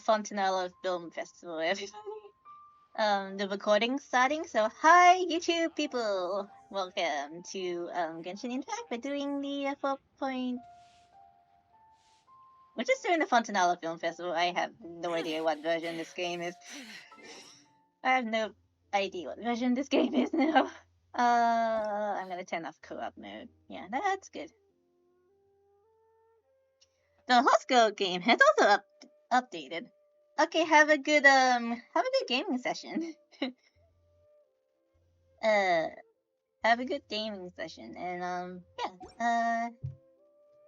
Fontinalia Film Festival, everybody. The recording's starting, so hi YouTube people! Welcome to Genshin Impact. We're doing the 4 point... We're just doing the Fontinalia Film Festival. I have no idea what version this game is. I have no idea what version this game is now. I'm gonna turn off co-op mode. Yeah, that's good. The Hosco game has also updated. Okay, have a good gaming session. Have a good gaming session, and yeah,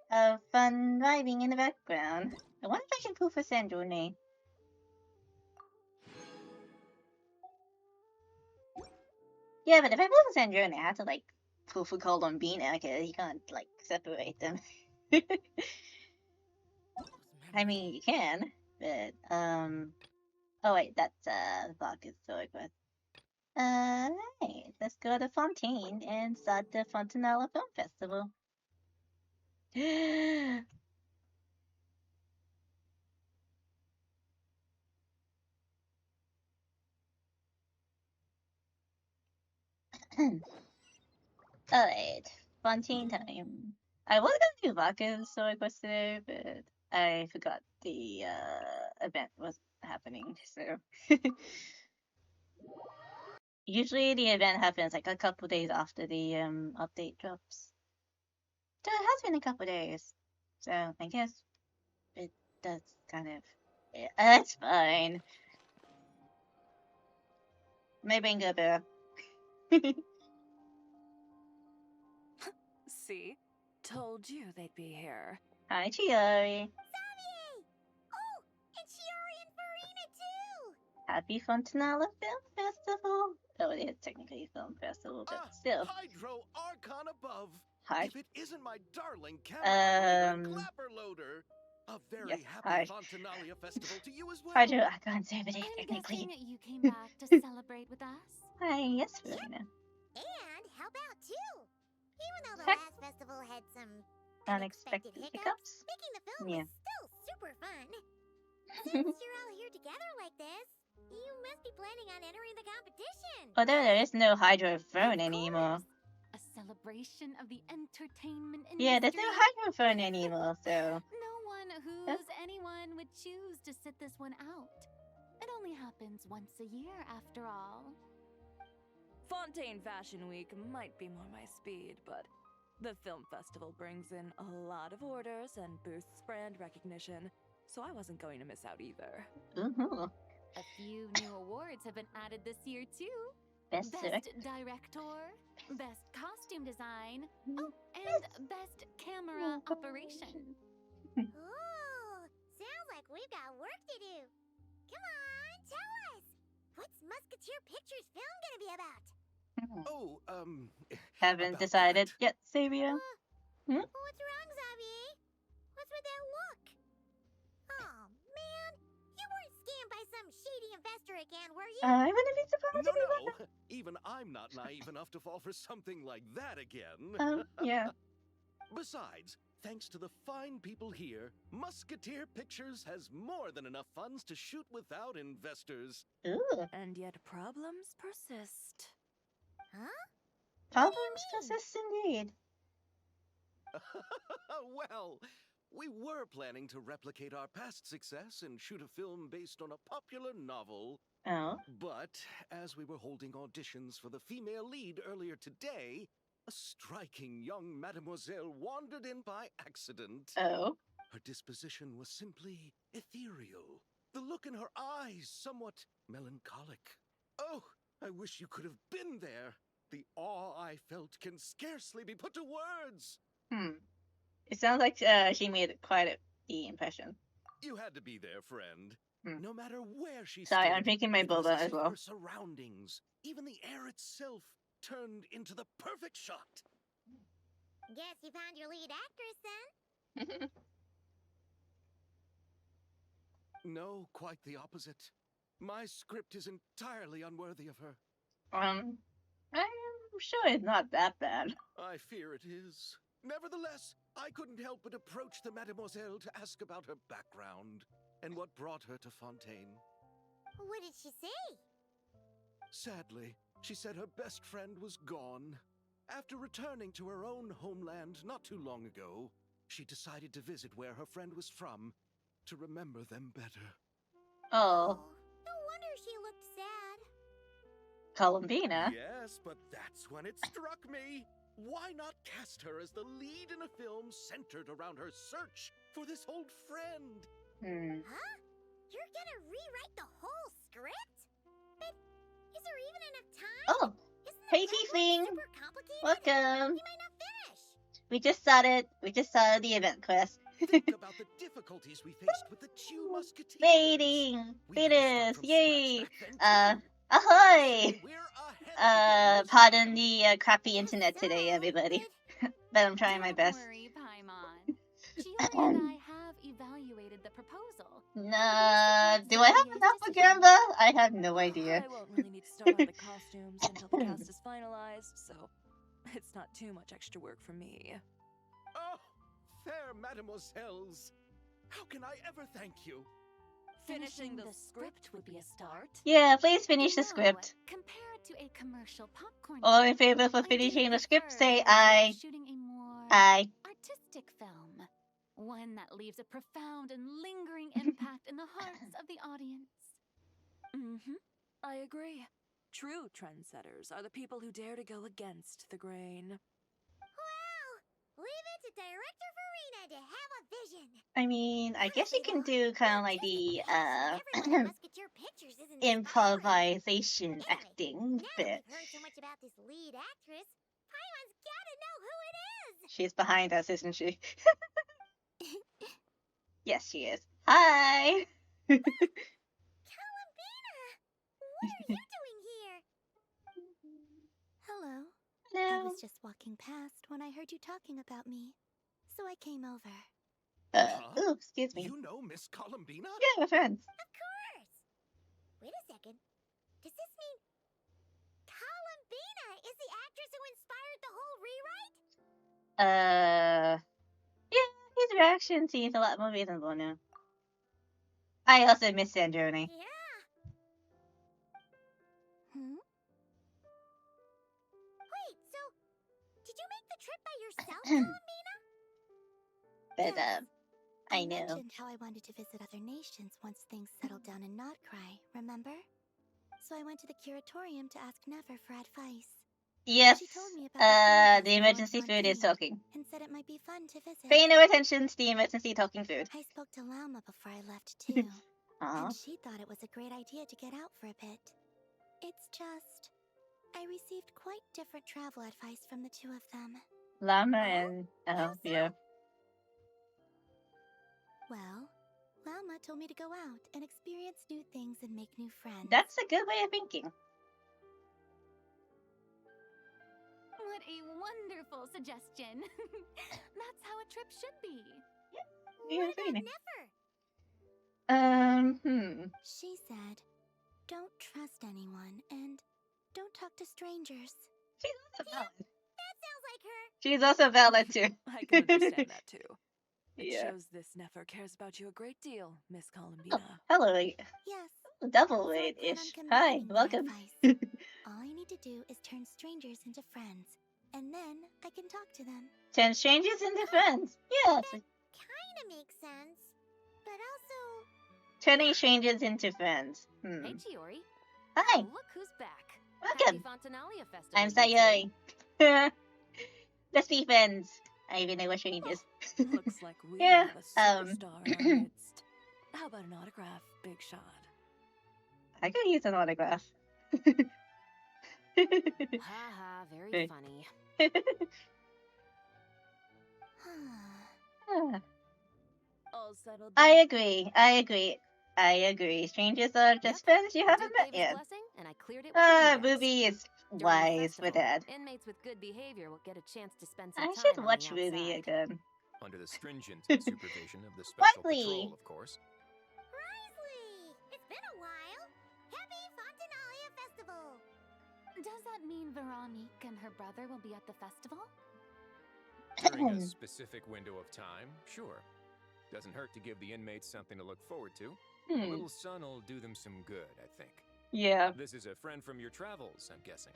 have fun driving in the background. I wonder if I can pull for Sandrone. Yeah, but if I pull for Sandrone, I have to like pull for Colombina because you can't like separate them. I mean, you can, but oh wait, that's Vodka's sword quest. Right, let's go to Fontaine and start the Fontinalia Film Festival. Alright, Fontaine time. I was gonna do Vodka's sword quest today, but I forgot the event was happening, so. Usually the event happens like a couple days after the update drops. So it has been a couple days, so I guess it does kind of. Yeah, that's fine. Maybe I can go better. See? Told you they'd be here. Hi, Chiori. Xavier! Oh, and Chiori and Farina too! Happy Fontinalia Film Festival. Oh, it is technically a film festival, but still. Hydro Archon above. Hi. If it isn't my darling camera Clapper Loader. A very yes, happy Fontinalia festival to you as well. Hydro Archon Saturday, technically. You came back to celebrate with us? Hi, yes, Farina. And help out too. Even though the Heck. last festival had some Unexpected hiccups. making the film Yeah. was still super fun. Since you're all here together like this, you must be planning on entering the competition. Although there is no Hydro Phone anymore. A celebration of the entertainment industry. Yeah, there's no Hydro Phone anymore, so. No one who's anyone would choose to sit this one out. It only happens once a year, after all. Fontaine Fashion Week might be more my speed, but the film festival brings in a lot of orders and boosts brand recognition, so I wasn't going to miss out either. Ooh. A few new awards have been added this year, too. Best Director, Best Costume Design, and Best Camera Operation. Ooh, sounds like we've got work to do. Come on, tell us. What's Musketeer Pictures film gonna be about? Oh, Haven't decided yet, Xavier. What's wrong, Xavier? What's with that look? Oh, man. You weren't scammed by some shady investor again, were you? I wouldn't be surprised if you No. Even I'm not naive enough to fall for something like that again. Yeah. Besides, thanks to the fine people here, Musketeer Pictures has more than enough funds to shoot without investors. Ooh. And yet problems persist. Huh? Problems persist indeed. Well, we were planning to replicate our past success and shoot a film based on a popular novel. Oh. But as we were holding auditions for the female lead earlier today, a striking young mademoiselle wandered in by accident. Oh. Her disposition was simply ethereal. The look in her eyes somewhat melancholic. Oh, I wish you could have been there. The awe I felt can scarcely be put to words. It sounds like she made quite the impression. You had to be there, friend. No matter where she Sorry, stood, I'm drinking my it was boba as as if well. her surroundings, even the air itself, turned into the perfect shot. Guess you found your lead actress, then? No, quite the opposite. My script is entirely unworthy of her. I'm sure it's not that bad. I fear it is. Nevertheless, I couldn't help but approach the mademoiselle to ask about her background. and what brought her to Fontaine. What did she say? Sadly, she said her best friend was gone. After returning to her own homeland not too long ago, she decided to visit where her friend was from to remember them better. Oh, No wonder she looked sad. Colombina. Yes, but that's when it struck me. Why not cast her as the lead in a film centered around her search for this old friend? Huh? You're gonna rewrite the whole script? But is there even enough time? Oh, Isn't the hey plot Tiefling. super complicated? Welcome. We might not finish. We just started. We just started the event quest. Think about the difficulties we faced with the two Musketeers. Waiting. We had to start Fetus. from Yay. scratch back then, too. Ahoy. So we're ahead of the game this Pardon time. the crappy internet today, everybody. But I'm trying my best. Don't worry, Paimon. Chiori and I have evaluated the proposal. Nah, do I have enough for Gamba? I have no idea. I won't really need to start on the costumes until the cast is finalized, so it's not too much extra work for me. Oh, fair mademoiselles. How can I ever thank you? Finishing the script would be a start. Yeah, please finish the You know, script. Compared to a commercial popcorn All in film, favor for I do finishing the script, prefer say the idea aye. of shooting a more Aye. artistic film. One that leaves a profound and lingering impact in the hearts of the audience. Mm-hmm. I agree. True trendsetters are the people who dare to go against the grain. Well, leave it to Director Farina to have a vision. I mean, I guess you can do kind of like the Everyone in Musketeer Pictures isn't inspiring. improvisation Anyway, acting now that bit. we've heard so much about this lead actress, Paimon's gotta know who it is. She's behind us, isn't she? Yes, she is. Hi. Colombina, what are you doing here? Hello. I Hello. was just walking past when I heard you talking about me, so I came over. Ooh, excuse me. You know Miss Colombina? Yeah, we're friends. Of course. Wait a second. Does this mean Colombina is the actress who inspired the whole rewrite? Yeah, his reaction seems a lot more reasonable now. I also miss Sandrone. Yeah. Wait, so did you make the trip by yourself, Colombina? But Yes. I know. mentioned how I wanted to visit other nations once things settled down in Notcry, remember? So I went to the curatorium to ask Never for advice. Yes. She told me about The emergency food is talking. and said it might be fun to visit. Pay no attention to the emergency talking food. I spoke to Llama before I left too, Aw. and she thought it was a great idea to get out for a bit. It's just, I received quite different travel advice from the two of them. Llama and yeah. Well, Llama told me to go out and experience new things and make new friends. That's a good way of thinking. What a wonderful suggestion. That's how a trip should be. Yeah, What about really. Never? She said, don't trust anyone and don't talk to strangers. She's also valid. That sounds like her. She's also valid too. I can understand that too. It Yeah. shows this Nefer cares about you a great deal, Miss Colombina. Hello, Yes. double so I weight plan ish. on Hi, combining their welcome. advice. All I need to do is turn strangers into friends, and then I can talk to them. Turn strangers into friends. Yes, Kinda makes sense. But also, turning strangers into friends. Hey, Chiori. Hi, Look who's back. welcome. Happy Fontinalia Festival. I'm you two. Sayori. Let's be friends. I even know we're strangers. Looks like we Yeah, have a superstar in our midst. How about an autograph, Big Shot? I could use an autograph. Haha, very Hey. funny. All settled. I then? agree. I agree. I agree. Strangers are just friends you The haven't Duke met gave his yet. blessing, and I cleared it with the index. Ruby is During the wise with festival, that. Inmates with good behavior will get a chance to spend some I time should on watch the Ruby outside. again. Under the stringent supervision of the Special Wiley. Patrol, of course. Risley! It's been a while. Happy Fontinalia Festival. Does that mean Veronique and her brother will be at the festival? During a specific window of time, sure. Doesn't hurt to give the inmates something to look forward to. A Hmm. little sun'll do them some good, I think. Yeah. This is a friend from your travels, I'm guessing.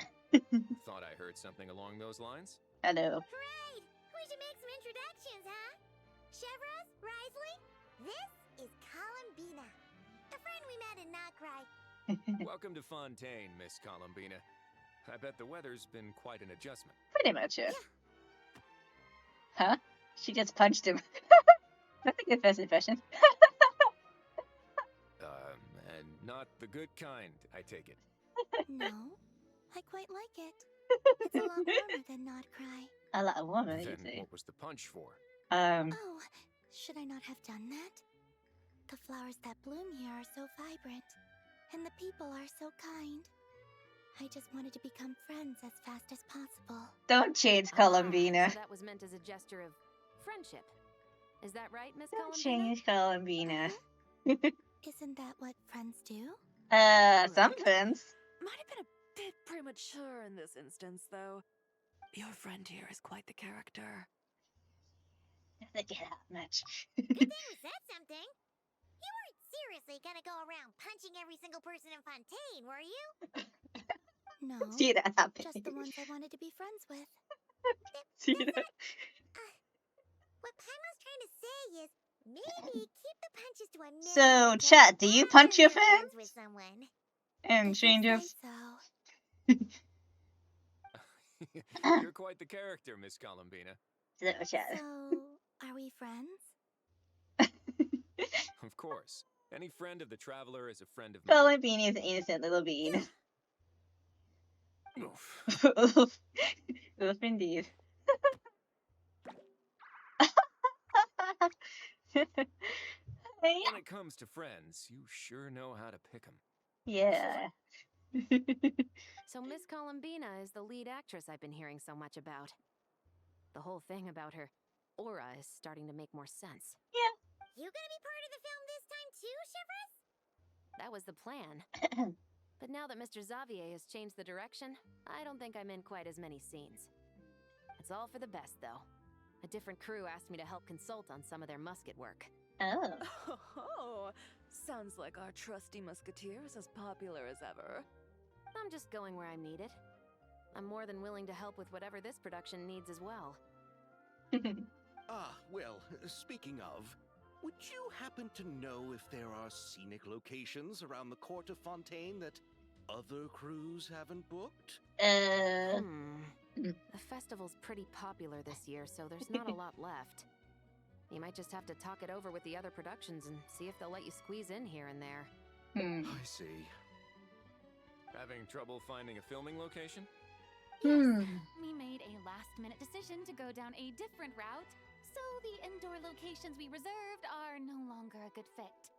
Thought I heard something along those lines. Hello. Great! We should make some introductions, huh? Chevros, Risley, this is Colombina, a friend we met in Knockry. Welcome to Fontaine, Miss Colombina. I bet the weather's been quite an adjustment. Pretty much, yeah. Huh? She just punched him. That's a good first impression. And not the good kind, I take it. No, I quite like it. It's a lot warmer than not cry. A lot warmer, you Then say. what was the punch for? Oh, should I not have done that? The flowers that bloom here are so vibrant, and the people are so kind. I just wanted to become friends as fast as possible. Don't change Colombina. So that was meant as a gesture of friendship. Is that right, Miss Don't Colombina? change Colombina. Isn't that what friends do? Some friends. Might have been a bit premature in this instance, though. Your friend here is quite the character. The get out much. Good thing we said something. You weren't seriously gonna go around punching every single person in Fontaine, were you? No, See that happen. just the ones I wanted to be friends with. See that? What Paimon's trying to say is maybe keep the punches to a minimum. So, until chat, do you punch your after you're friends? with someone. And If you say strangers? so. You're quite the character, Miss Colombina. So, chat. So, are we friends? Of course. Any friend of the traveler is a friend of mine. Colombina is an innocent little bean. Oof. Oof. Oof indeed. When it comes to friends, you sure know how to pick 'em. Yeah. So Miss Colombina is the lead actress I've been hearing so much about. The whole thing about her aura is starting to make more sense. You gonna be part of the film this time too, Chevros? That was the plan. But now that Mr. Xavier has changed the direction, I don't think I'm in quite as many scenes. It's all for the best, though. A different crew asked me to help consult on some of their musket work. Oh. Oh, sounds like our trusty Musketeer is as popular as ever. I'm just going where I'm needed. I'm more than willing to help with whatever this production needs as well. Ah, well, speaking of, would you happen to know if there are scenic locations around the court of Fontaine that other crews haven't booked? The festival's pretty popular this year, so there's not a lot left. You might just have to talk it over with the other productions and see if they'll let you squeeze in here and there. I see. Having trouble finding a filming location? Yes, we made a last-minute decision to go down a different route, so the indoor locations we reserved are no longer a good fit.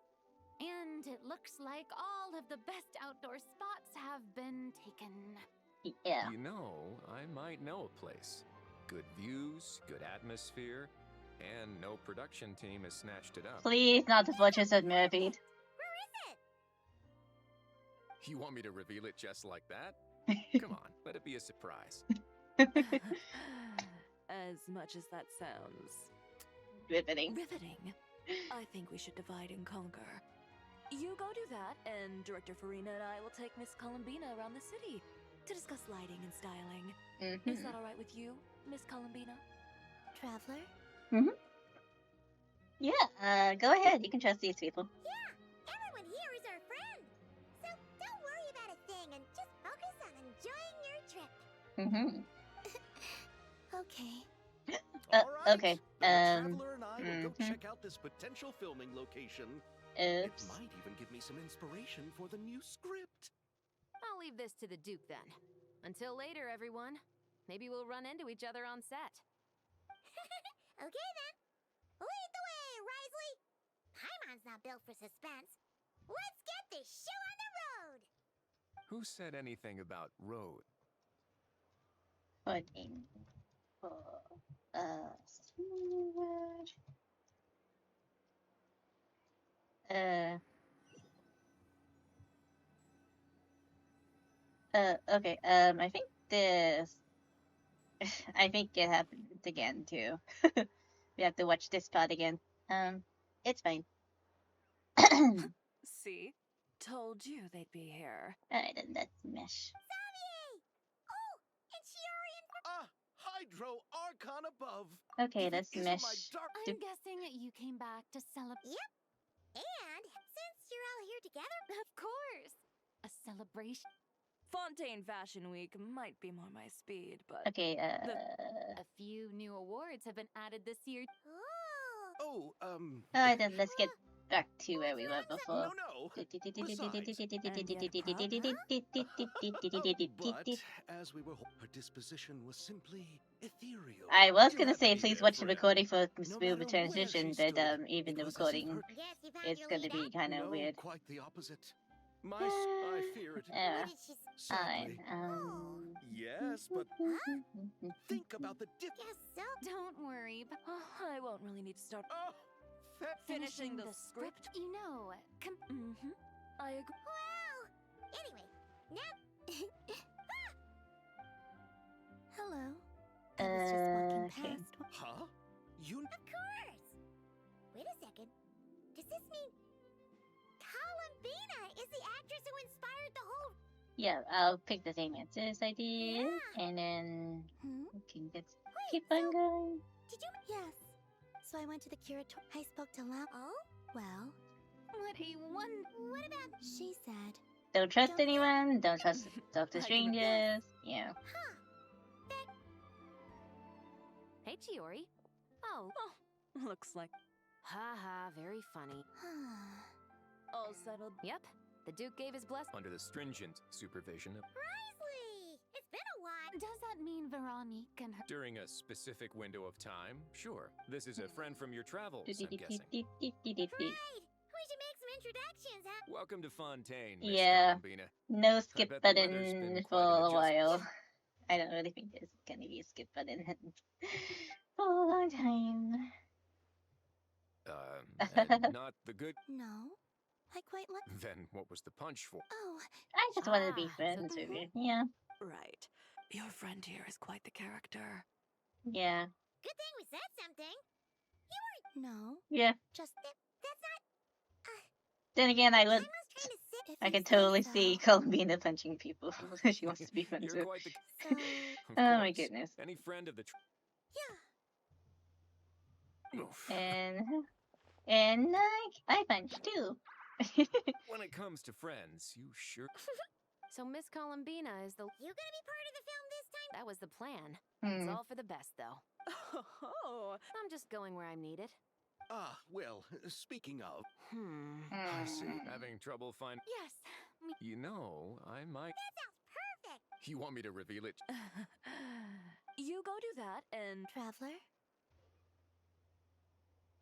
And it looks like all of the best outdoor spots have been taken. Yeah. You know, I might know a place. Good views, good atmosphere, and no production team has snatched it up. Please, not the Fortress of Mermaid. Where is it? You want me to reveal it just like that? Come on, let it be a surprise. As much as that sounds Riveting. riveting, I think we should divide and conquer. You go do that, and Director Farina and I will take Miss Colombina around the city to discuss lighting and styling. Is that all right with you, Miss Colombina? Traveler? Yeah, go ahead. You can trust these people. Yeah, everyone here is our friend. So don't worry about a thing and just focus on enjoying your trip. Okay. All right. Okay. Then the Traveler and I will go check out this potential filming location. It Oops. might even give me some inspiration for the new script. I'll leave this to the Duke then. Until later, everyone. Maybe we'll run into each other on set. Okay then. Lead the way, Risley. Paimon's not built for suspense. Let's get this show on the road. Who said anything about road? 14. Okay, I think this, I think it happened again too. We have to watch this part again. It's fine. See? Told you they'd be here. Alright, then let's mesh. Xavier! Oh, and Shiori and... Ah, Hydro Archon above. Okay, If it let's isn't mesh. my dark... I'm guessing you came back to celebrate. Yep. And since you're all here together... Of course! A celebration. Fontaine Fashion Week might be more my speed, but Okay, A few new awards have been added this year. Oh. Oh, alright, then let's get back to where we were before. no. But as we were, her disposition was simply ethereal. I was You gonna had to say be please there watch for the him. recording for No smoother matter where transition, she but stood, even the it was as if recording her- Guess you found is your gonna lead be up? kind of No, weird. quite the opposite. I fear it. What did she say? Alright, Sadly. Yes, but think about the diff. Guess so. Don't worry. I won't really need to start Oh, that finishing the script. You know, Mm-hmm. I agree. Wow. Anyway, now... Hello. I was just walking okay. past. Huh? You Of course. Wait a second. Does this mean... Colombina is the actress who inspired the whole... Yeah, I'll pick the same answers I did, Yeah. and then Hmm? we can just keep on going. Did you... Yes. So I went to the curator. I spoke to Lam. Oh? Well, what a What about... she said. Don't trust anyone, don't trust talk to I can- strangers, yeah. Huh. Hey, Chiori. Oh, Looks like haha, very funny. all settled. Yep, the Duke gave his blessing. Under the stringent supervision of Risley! It's been a while. does that mean Veronique and her? during a specific window of time. Sure, this is a friend from your travels, I'm guessing. Right. We should make some introductions, huh? Welcome to Fontaine, Miss Yeah. Colombina. No skip bet the weather's button been for quite an a while. adjustment. I don't really think there's gonna be a skip button for a long time. And not the good. No. I quite like. Then what was the punch for? Oh, I just wanted to be Ah, friends so- with you. Yeah, Right. Your friend here is quite the character. yeah, Good thing we said something. no. yeah. Just... That's not... Then again, I I would. was trying to say... If I you can say totally so. see Colombina punching people she wants to be friends You're with. quite the. So, Of Oh my course. goodness. Any friend of the. Oof. And I punch too. When it comes to friends, you sure. So Miss Colombina is the. You gonna be part of the film this time? That was the plan. It's Hmm. all for the best, though. Oh, I'm just going where I'm needed. Ah, well, speaking of, I see. Hmm. Having trouble find. Yes. You know, I might. Perfect. You want me to reveal it? you go do that, and traveler.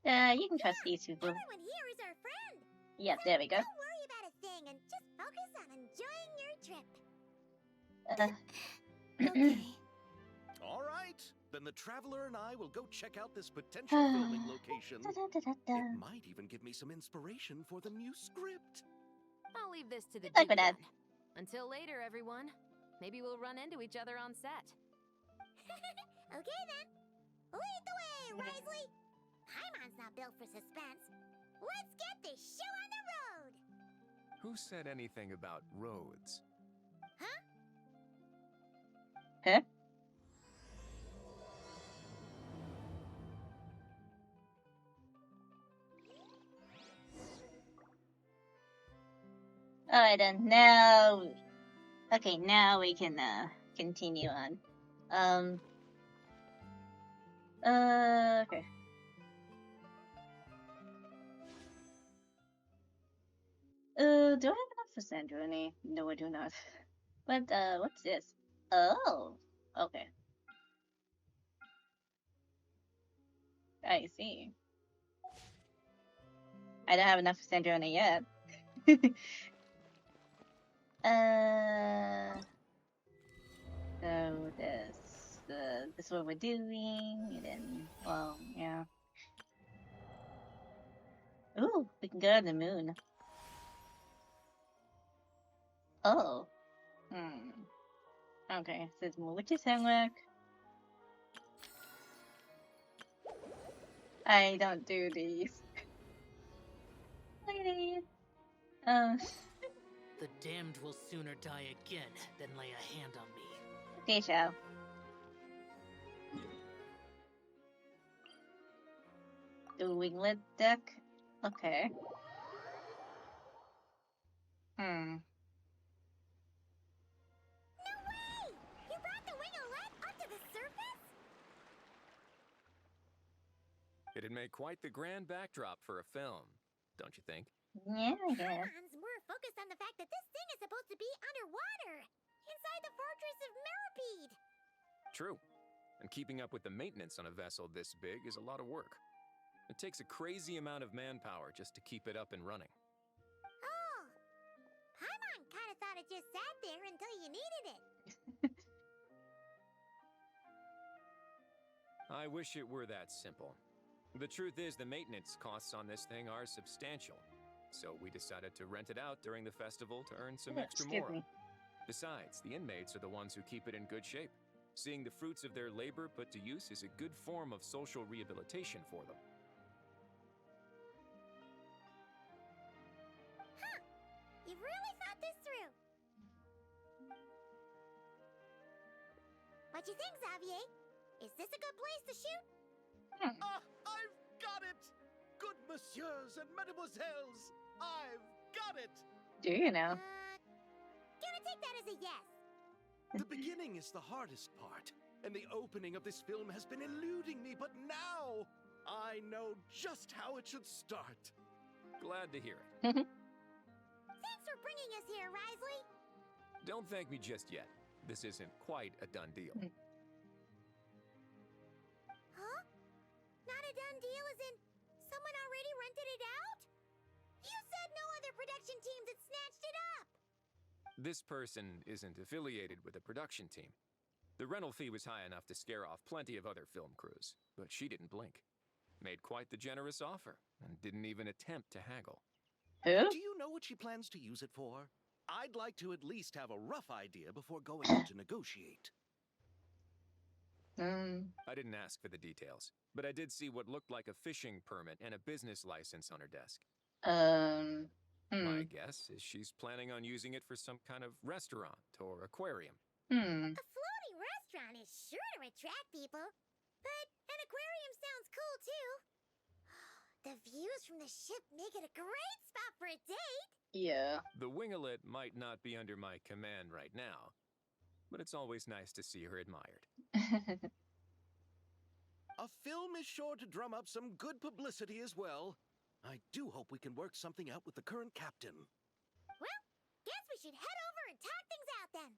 You can trust these people. Everyone here is our friend. Yep, there we go. Don't worry about a thing and just focus on enjoying your trip. Okay. all right, then the Traveler and I will go check out this potential filming location. It might even give me some inspiration for the new script. I'll leave this to the Like Duke that. then. Until later, everyone. Maybe we'll run into each other on set. Okay then. Lead the way, Risley. Paimon's not built for suspense. Let's get this show on the road. Who said anything about roads? Huh? Alright then, now... Okay, now we can, continue on. Okay. Do I have enough for Sandrone? No, I do not. But, what's this? Oh, okay. I see. I don't have enough for Sandrone yet. So this is what we're doing, and then, well, yeah. Ooh, we can go on the moon. Oh. Okay, so it's more witches homework. I don't do these. Ladies. Um. The damned will sooner die again than lay a hand on me. Okay, Shao. The Winglet deck. Okay. Hmm. No way! You brought the Winglet up to the surface? It'd make quite the grand backdrop for a film, don't you think? Yeah, I guess. Paimon more focused on the fact that this thing is supposed to be underwater, inside the fortress of Millipede. True. And keeping up with the maintenance on a vessel this big is a lot of work. It takes a crazy amount of manpower just to keep it up and running. Oh, Paimon kind of thought it just sat there until you needed it. I wish it were that simple. The truth is, the maintenance costs on this thing are substantial. So we decided to rent it out during the festival to earn some extra Excuse more. me. Besides, the inmates are the ones who keep it in good shape. Seeing the fruits of their labor put to use is a good form of social rehabilitation for them. Huh. You've really thought this through. What you think, Xavier? Is this a good place to shoot? Ah, I've got it! Good messieurs and mademoiselles, I've got it! Do you know? Gonna take that as a yes. The beginning is the hardest part, and the opening of this film has been eluding me, but now I know just how it should start. Glad to hear it. Thanks for bringing us here, Risley. Don't thank me just yet. This isn't quite a done deal. Huh? Not a done deal as in someone already rented it out? You said no other production teams had snatched it up. This person isn't affiliated with a production team. The rental fee was high enough to scare off plenty of other film crews, but she didn't blink. Made quite the generous offer, and didn't even attempt to haggle. Who? Do you know what she plans to use it for? I'd like to at least have a rough idea before going in to negotiate. I didn't ask for the details, but I did see what looked like a fishing permit and a business license on her desk. My guess is she's planning on using it for some kind of restaurant or aquarium. A floating restaurant is sure to attract people. But an aquarium sounds cool, too. The views from the ship make it a great spot for a date. Yeah. The Winglet might not be under my command right now, but it's always nice to see her admired. A film is sure to drum up some good publicity as well. I do hope we can work something out with the current captain. Well, guess we should head over and talk things out then.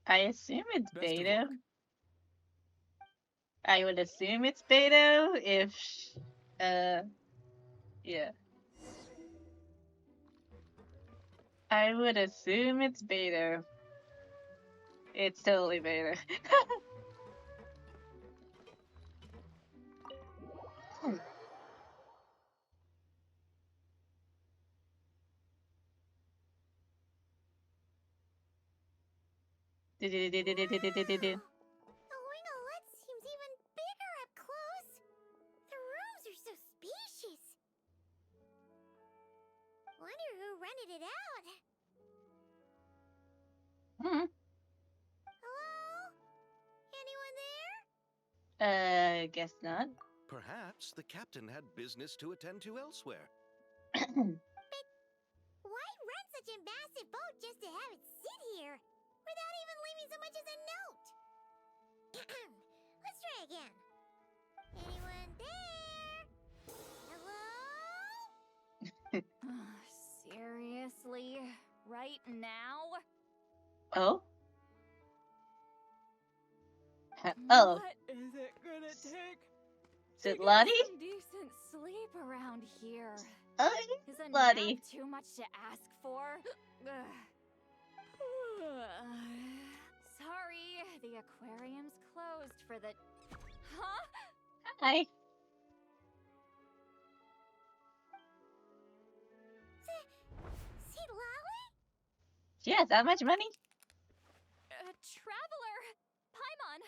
I assume it's Best of Beto. luck. I would assume it's Beto if, yeah. I would assume it's Beto. It's totally Beto. The Winglet seems even bigger up close. The rooms are so spacious. Wonder who rented it out. Hello? Anyone there? Guess not. Perhaps the captain had business to attend to elsewhere. But why rent such a massive boat just to have it sit here without even leaving so much as a note? Let's try again. Anyone there? Hello? Seriously? Right now? Oh? Oh. What is it gonna take? Is it Lottie? Some decent sleep around here. Oh, Is a Lottie. nap too much to ask for? Sorry, the aquarium's closed for the... Huh? Hi. See Lolly? She has that much money? Traveler! Paimon!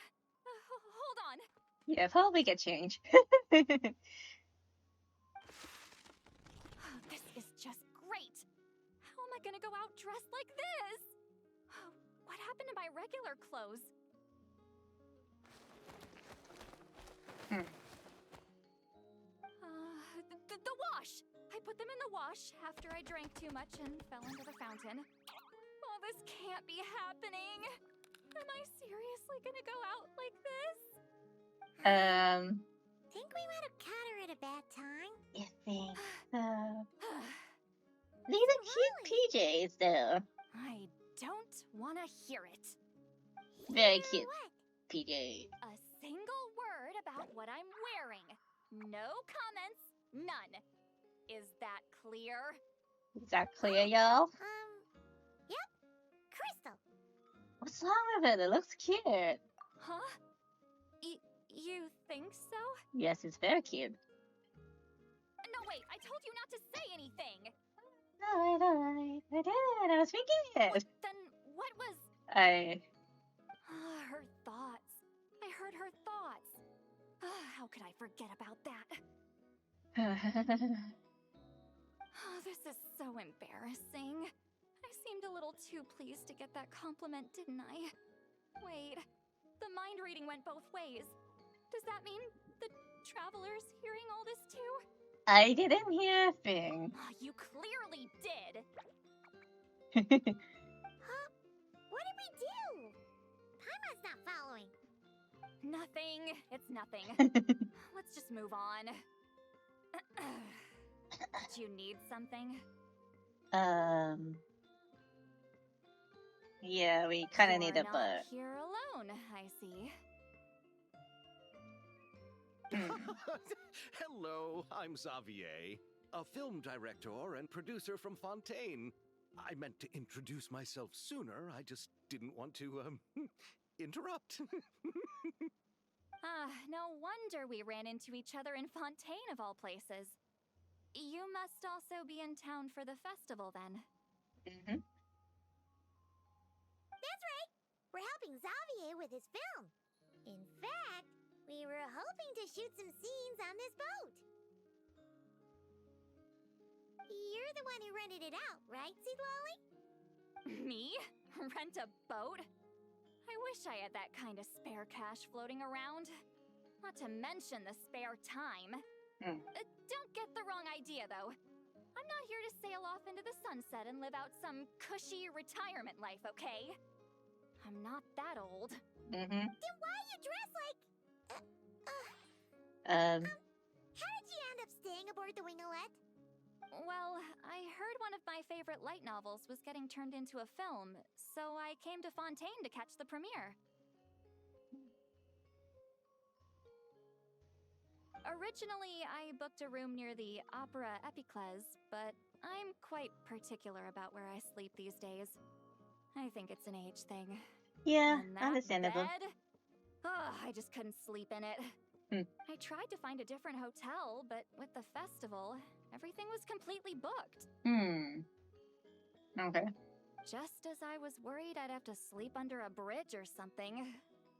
Hold on. Yeah, probably get change. This is just I gonna go out dressed like this? What happened to my regular clothes? The wash! I put them in the wash after I drank too much and fell into the fountain. Oh, this can't be happening. Am I seriously gonna go out like this? Think we might have caught her at a bad time? You think so? These are cute PJs, though. I don't want to hear it. Very Yeah, cute what? PJs. A single word about what I'm wearing. No comments, none. Is that clear? Is that clear, y'all? Yep. Crystal. What's wrong with it? It looks cute. Huh? You think so? Yes, it's very cute. No, wait, I told you not to say anything. No, I did. I was thinking it. Then what was... I... Her thoughts. I heard her thoughts. How could I forget about that? Oh, this is so embarrassing. I seemed a little too pleased to get that compliment, didn't I? Wait, the mind reading went both ways. Does that mean the traveler's hearing all this too? I didn't hear a thing. You clearly did. Huh? What did we do? Paimon's not following. Nothing. It's nothing. Let's just move on. Do you need something? Yeah, we kind of need a You're not boat. here alone, I see. Hello, I'm Xavier, a film director and producer from Fontaine. I meant to introduce myself sooner, I just didn't want to, interrupt. No wonder we ran into each other in Fontaine of all places. You must also be in town for the festival then. Mm-hmm. That's right. We're helping Xavier with his film. In fact, we were hoping to shoot some scenes on this boat. You're the one who rented it out, right, Seed Lolly? Me? Rent a boat? I wish I had that kind of spare cash floating around. Not to mention the spare time. Don't get the wrong idea, though. I'm not here to sail off into the sunset and live out some cushy retirement life, okay? I'm not that old. Mm-hmm. Then why you dress like... Um, How did you end up staying aboard the Winglet? Well, I heard one of my favorite light novels was getting turned into a film, so I came to Fontaine to catch the premiere. Originally, I booked a room near the Opera Epicles, but I'm quite particular about where I sleep these days. I think it's an age thing. yeah, And that understandable. bed? Oh, I just couldn't sleep in it. I tried to find a different hotel, but with the festival, everything was completely booked. Okay. Just as I was worried I'd have to sleep under a bridge or something,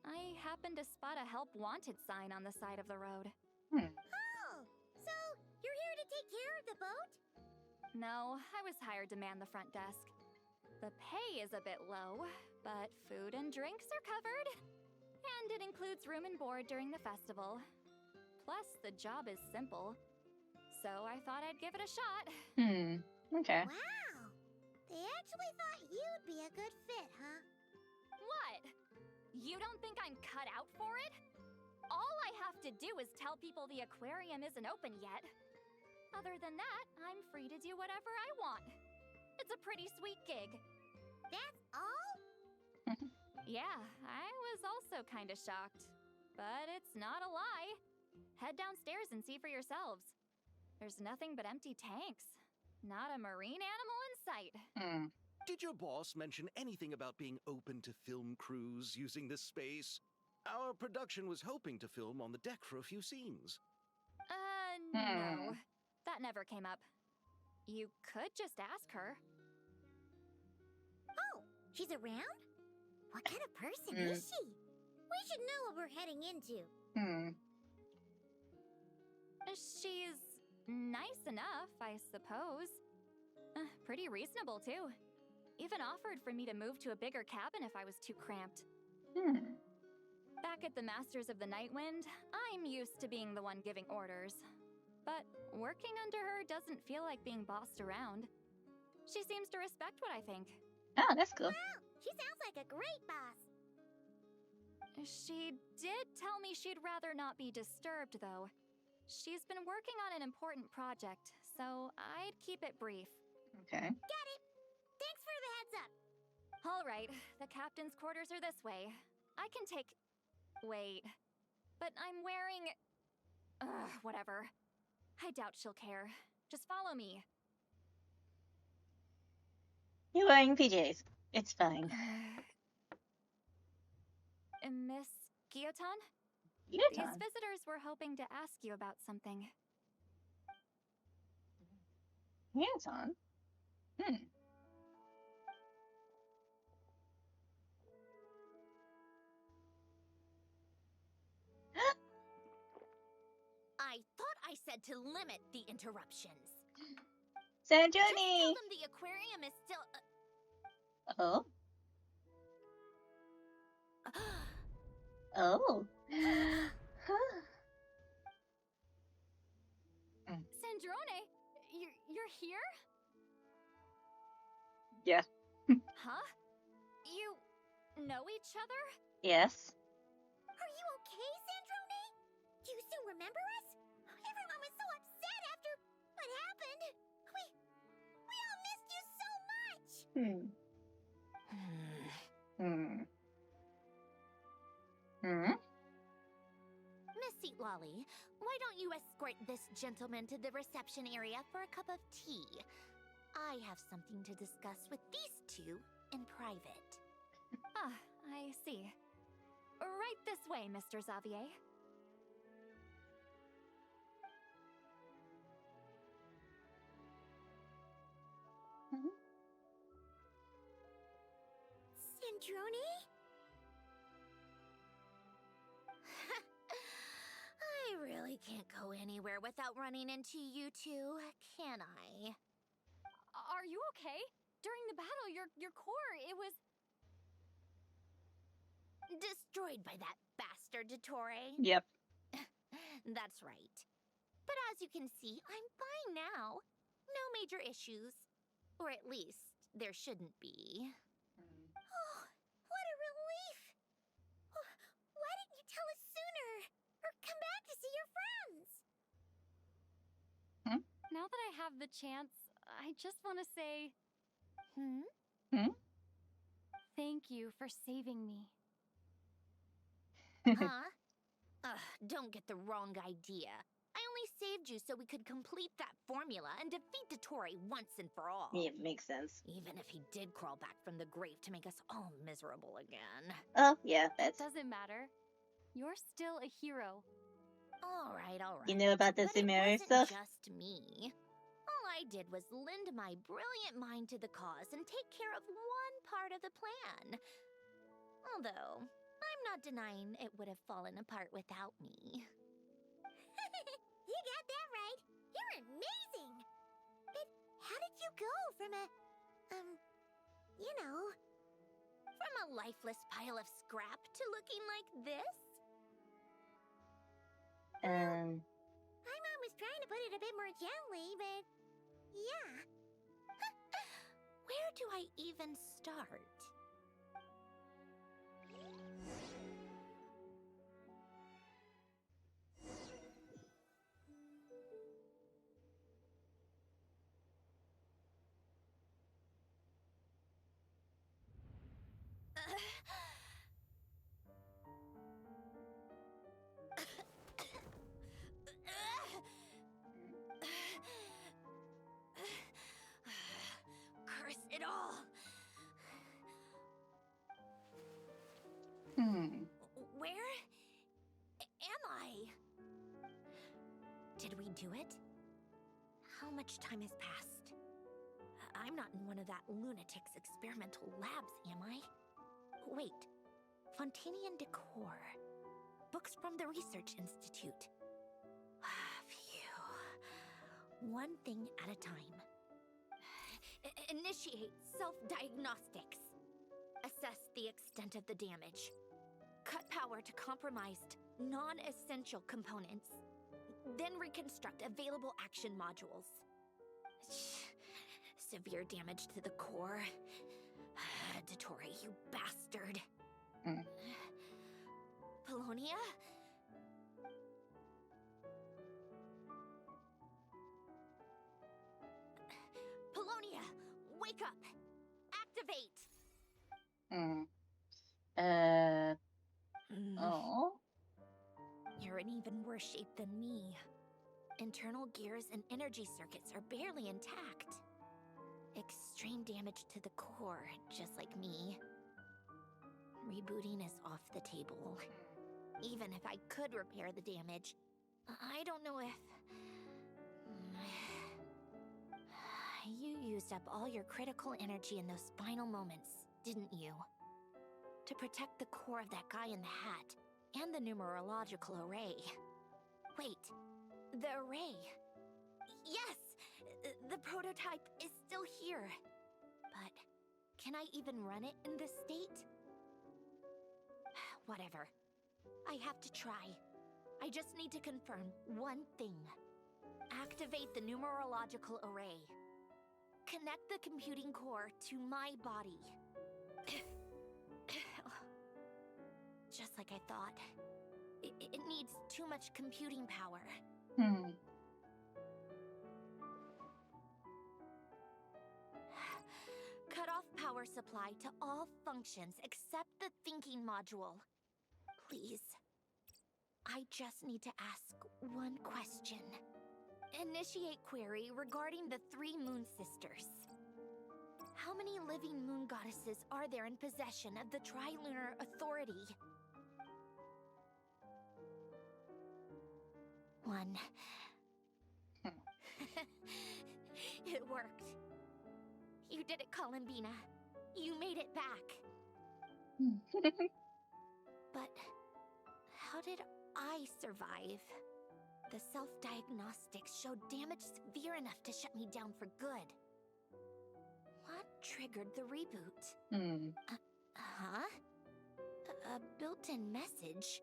I happened to spot a help wanted sign on the side of the road. Oh, so you're here to take care of the boat? No, I was hired to man the front desk. The pay is a bit low, but food and drinks are covered. And it includes room and board during the festival. Plus, the job is simple. So I thought I'd give it a shot. Okay. Wow. They actually thought you'd be a good fit, huh? What? You don't think I'm cut out for it? All I have to do is tell people the aquarium isn't open yet. Other than that, I'm free to do whatever I want. It's a pretty sweet gig. That's all? Yeah, I was also kind of shocked. But it's not a lie. Head downstairs and see for yourselves. There's nothing but empty tanks. Not a marine animal in sight. Did your boss mention anything about being open to film crews using this space? Our production was hoping to film on the deck for a few scenes. No. That never came up. You could just ask her. Oh, she's around? What kind of person is she? We should know what we're heading into. She's nice enough, I suppose. Pretty reasonable, too. Even offered for me to move to a bigger cabin if I was too cramped. Back at the Masters of the Nightwind, I'm used to being the one giving orders. But working under her doesn't feel like being bossed around. She seems to respect what I think. Oh, that's cool. Wow, she sounds like a great boss. She did tell me she'd rather not be disturbed, though. She's been working on an important project, so I'd keep it brief. Okay. Got it. Thanks for the heads up. All right, the captain's quarters are this way. I can take... Wait. But I'm wearing... whatever. I doubt she'll care. Just follow me. You're wearing PJs. It's fine. Miss Guillotan? Guillotan? These visitors were hoping to ask you about something. Guillotan? I thought I said to limit the interruptions. Sandrone! Just tell them the aquarium is still... Oh? Oh. Sandrone, you're here? Yeah. Huh? You know each other? Yes. Are you okay, Sandrone? Do you still remember us? Everyone was so upset after what happened. We all missed you so much. Miss Seat Lolly, why don't you escort this gentleman to the reception area for a cup of tea? I have something to discuss with these two in private. Ah, I see. Right this way, Mr. Xavier. Sandrone? I really can't go anywhere without running into you two, can I? Are you okay? During the battle, your core, it was... Destroyed by that bastard Dottore. Yep. That's right. But as you can see, I'm fine now. No major issues. Or at least, there shouldn't be. Oh, what a relief! Why didn't you tell us sooner? Or come back to see your friends? Now that I have the chance, I just want to say... Thank you for saving me. Huh? Don't get the wrong idea. I only saved you so we could complete that formula and defeat Dottore once and for all. Yeah, makes sense. Even if he did crawl back from the grave to make us all miserable again. Oh, yeah, It that's... doesn't matter. You're still a hero. All right. You know about the But it Sumeri wasn't stuff? just me. All I did was lend my brilliant mind to the cause and take care of one part of the plan. Although, I'm not denying it would have fallen apart without me. You got that right. You're amazing. But how did you go from from a lifeless pile of scrap to looking like this? My mom was trying to put it a bit more gently, but yeah. Where do I even start? Curse it all! Where am I? Did we do it? How much time has passed? I'm not in one of that lunatic's experimental labs, am I? Wait, Fontainian decor. Books from the Research Institute. Phew. One thing at a time. Initiate self-diagnostics. Assess the extent of the damage. Cut power to compromised, non-essential components. Then reconstruct available action modules. Severe damage to the core. Dottore, you bastard. Polonia? Polonia, wake up! Activate! Oh. You're in even worse shape than me. Internal gears and energy circuits are barely intact. Extreme damage to the core, just like me. Rebooting is off the table. Even if I could repair the damage, I don't know if... You used up all your critical energy in those final moments, didn't you? To protect the core of that guy in the hat, and the numerological array. Wait, the array. Yes! The prototype is still here. But can I even run it in this state? Whatever. I have to try. I just need to confirm one thing. Activate the numerological array. Connect the computing core to my body. Just like I thought. It needs too much computing power. Cut off power supply to all functions except the thinking module. Please. I just need to ask one question. Initiate query regarding the 3 Moon Sisters. How many living moon goddesses are there in possession of the Trilunar Authority? 1. It worked. You did it, Colombina. You made it back. But how did I survive? The self-diagnostics showed damage severe enough to shut me down for good. What triggered the reboot? Huh? A built-in message?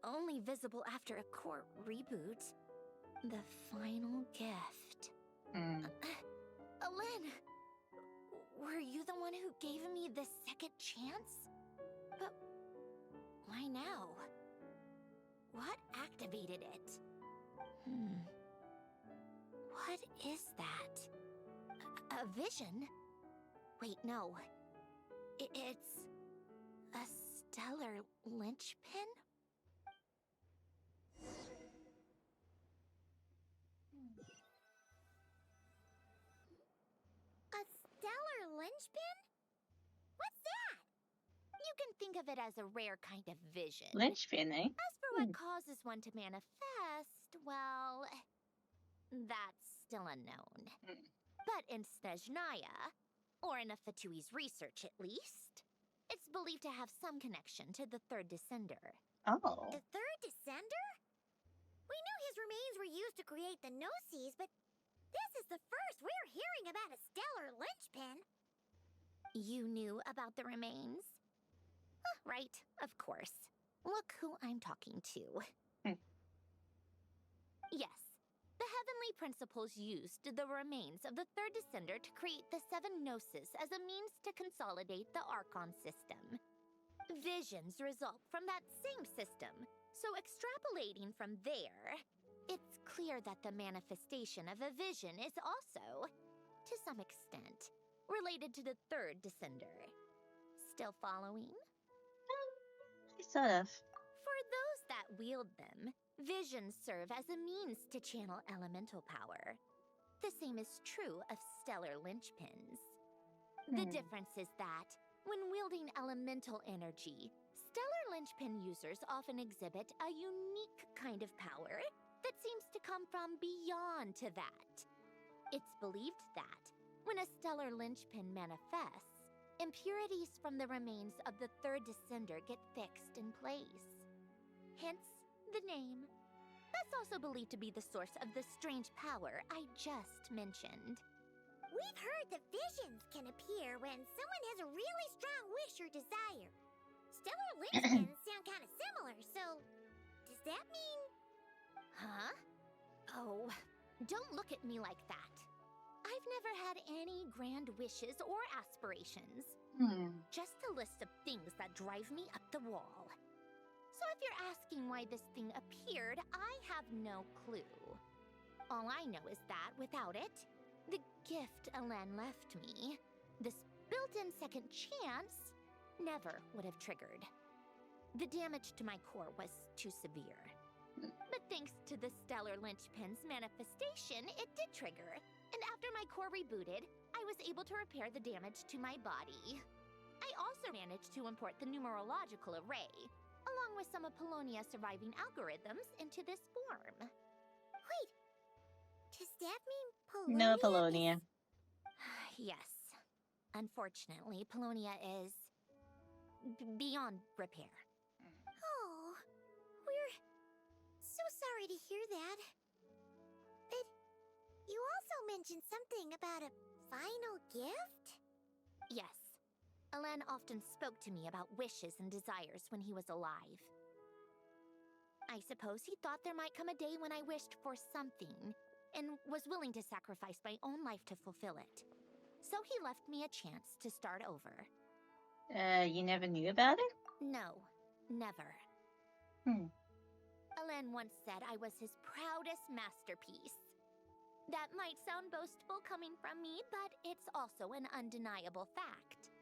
Only visible after a core reboot. The final gift. Alain! Were you the one who gave me this second chance? But why now? What activated it? What is that? A vision? Wait, no. It's a stellar linchpin? A stellar linchpin? What's that? You can think of it as a rare kind of vision. Lynchpin, eh? As for what causes one to manifest, well, that's still unknown. But in Snezhnaya, or in Afatui's research at least, it's believed to have some connection to the third descender. Oh. The third descender? We knew his remains were used to create the Gnosis, but this is the first we're hearing about a stellar linchpin. You knew about the remains? Right, of course. Look who I'm talking to. Yes, the heavenly principles used the remains of the third descender to create the 7 Gnosis as a means to consolidate the Archon system. Visions result from that same system, so extrapolating from there, it's clear that the manifestation of a vision is also, to some extent, related to the third descender. Still following? Sort of. For those that wield them, visions serve as a means to channel elemental power. The same is true of stellar linchpins. The difference is that, when wielding elemental energy, stellar linchpin users often exhibit a unique kind of power that seems to come from beyond to that. It's believed that, when a stellar linchpin manifests, impurities from the remains of the third descender get fixed in place. Hence, the name. That's also believed to be the source of the strange power I just mentioned. We've heard that visions can appear when someone has a really strong wish or desire. Stellar Lynchpins sound kind of similar, so does that mean... Huh? Oh, don't look at me like that. I've never had any grand wishes or aspirations. Just a list of things that drive me up the wall. So if you're asking why this thing appeared, I have no clue. All I know is that without it, the gift Alain left me, this built-in second chance, never would have triggered. The damage to my core was too severe. But thanks to the Stellar Lynchpin's manifestation, it did trigger. And after my core rebooted, I was able to repair the damage to my body. I also managed to import the numerological array, along with some of Polonia's surviving algorithms, into this form. Wait, does that mean Polonia? No, Polonia. Yes. Unfortunately, Polonia is beyond repair. Oh, we're so sorry to hear that. But you also mentioned something about a final gift? Yes. Alain often spoke to me about wishes and desires when he was alive. I suppose he thought there might come a day when I wished for something, and was willing to sacrifice my own life to fulfill it. So he left me a chance to start over. You never knew about it? No, never. Alain once said I was his proudest masterpiece. That might sound boastful coming from me, but it's also an undeniable fact.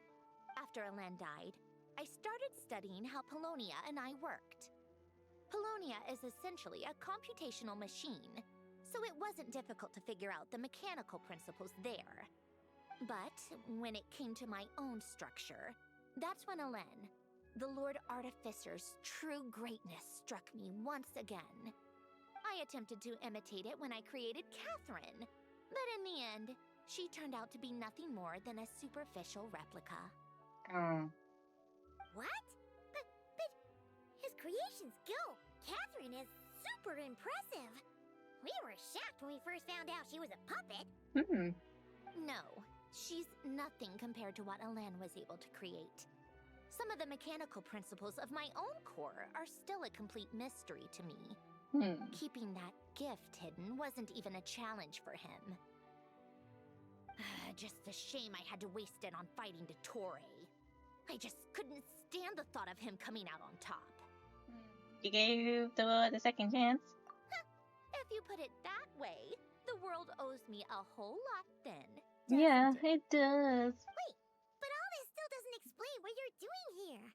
After Alain died, I started studying how Polonia and I worked. Polonia is essentially a computational machine, so it wasn't difficult to figure out the mechanical principles there. But when it came to my own structure, that's when Alain, the Lord Artificer's true greatness, struck me once again. I attempted to imitate it when I created Catherine, but in the end, she turned out to be nothing more than a superficial replica. What? But his creation skill, Catherine, is super impressive. We were shocked when we first found out she was a puppet. No, she's nothing compared to what Alain was able to create. Some of the mechanical principles of my own core are still a complete mystery to me. Keeping that gift hidden wasn't even a challenge for him. Just a shame I had to waste it on fighting Dottore. I just couldn't stand the thought of him coming out on top. You gave the second chance? If you put it that way, the world owes me a whole lot then. Yeah, doesn't it? it does. Wait, but all this still doesn't explain what you're doing here.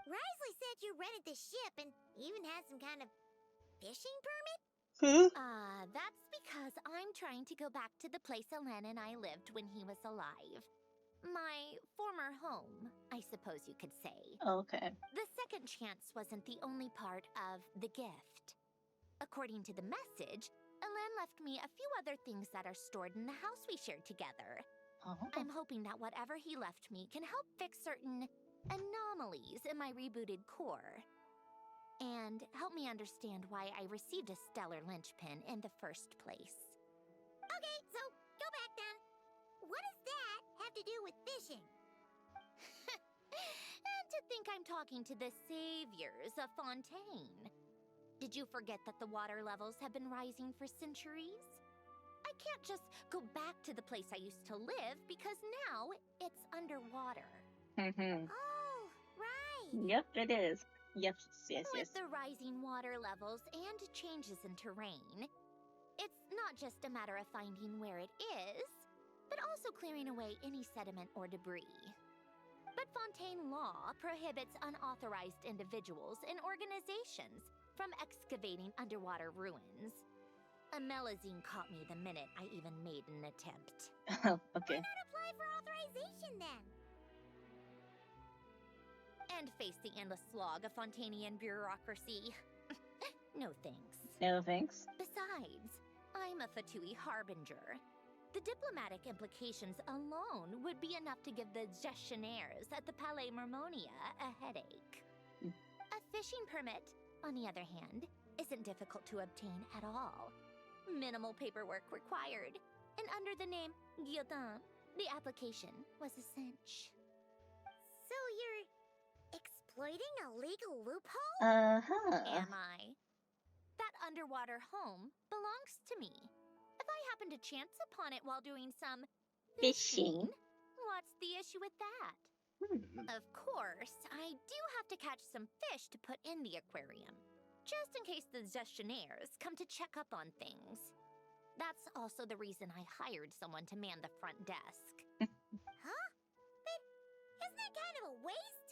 Risley said you rented the ship and even had some kind of fishing permit? That's because I'm trying to go back to the place Alain and I lived when he was alive. My former home, I suppose you could say. Okay. The second chance wasn't the only part of the gift. According to the message, Alain left me a few other things that are stored in the house we shared together. I'm hoping that whatever he left me can help fix certain anomalies in my rebooted core. And help me understand why I received a Stellar Lynchpin in the first place. Okay, so go back then. What does that have to do with fishing? And to think I'm talking to the saviors of Fontaine. Did you forget that the water levels have been rising for centuries? I can't just go back to the place I used to live because now it's underwater. Oh, right. Yep, it is. Yes. With the rising water levels and changes in terrain, it's not just a matter of finding where it is, but also clearing away any sediment or debris. But Fontaine law prohibits unauthorized individuals and organizations from excavating underwater ruins. A Melazine caught me the minute I even made an attempt. Okay. Why not apply for authorization then? And face the endless slog of Fontainian bureaucracy. No thanks. No thanks. Besides, I'm a Fatui Harbinger. The diplomatic implications alone would be enough to give the gestionnaires at the Palais Mermonia a headache. A fishing permit, on the other hand, isn't difficult to obtain at all. Minimal paperwork required. and under the name Guillotan, the application was a cinch. So you're exploiting a legal loophole? Am I? That underwater home belongs to me. If I happen to chance upon it while doing some Fishing. what's the issue with that? Of course, I do have to catch some fish to put in the aquarium, just in case the gestionnaires come to check up on things. That's also the reason I hired someone to man the front desk. Huh? But isn't that kind of a waste?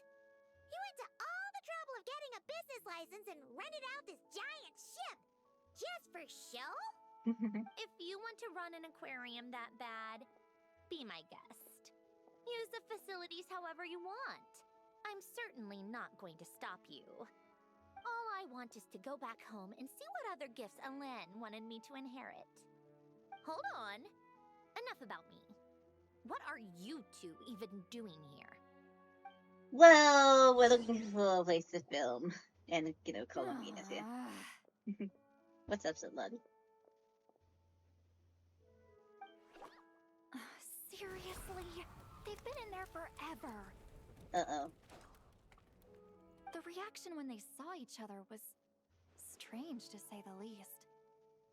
You went to all the trouble of getting a business license and rented out this giant ship, just for show? If you want to run an aquarium that bad, be my guest. Use the facilities however you want. I'm certainly not going to stop you. All I want is to go back home and see what other gifts Alain wanted me to inherit. Hold on. Enough about me. What are you two even doing here? Well, we're looking for a place to film. And, Colombina's here. What's up, Sunlun? Seriously? They've been in there forever. Uh-oh. The reaction when they saw each other was strange, to say the least.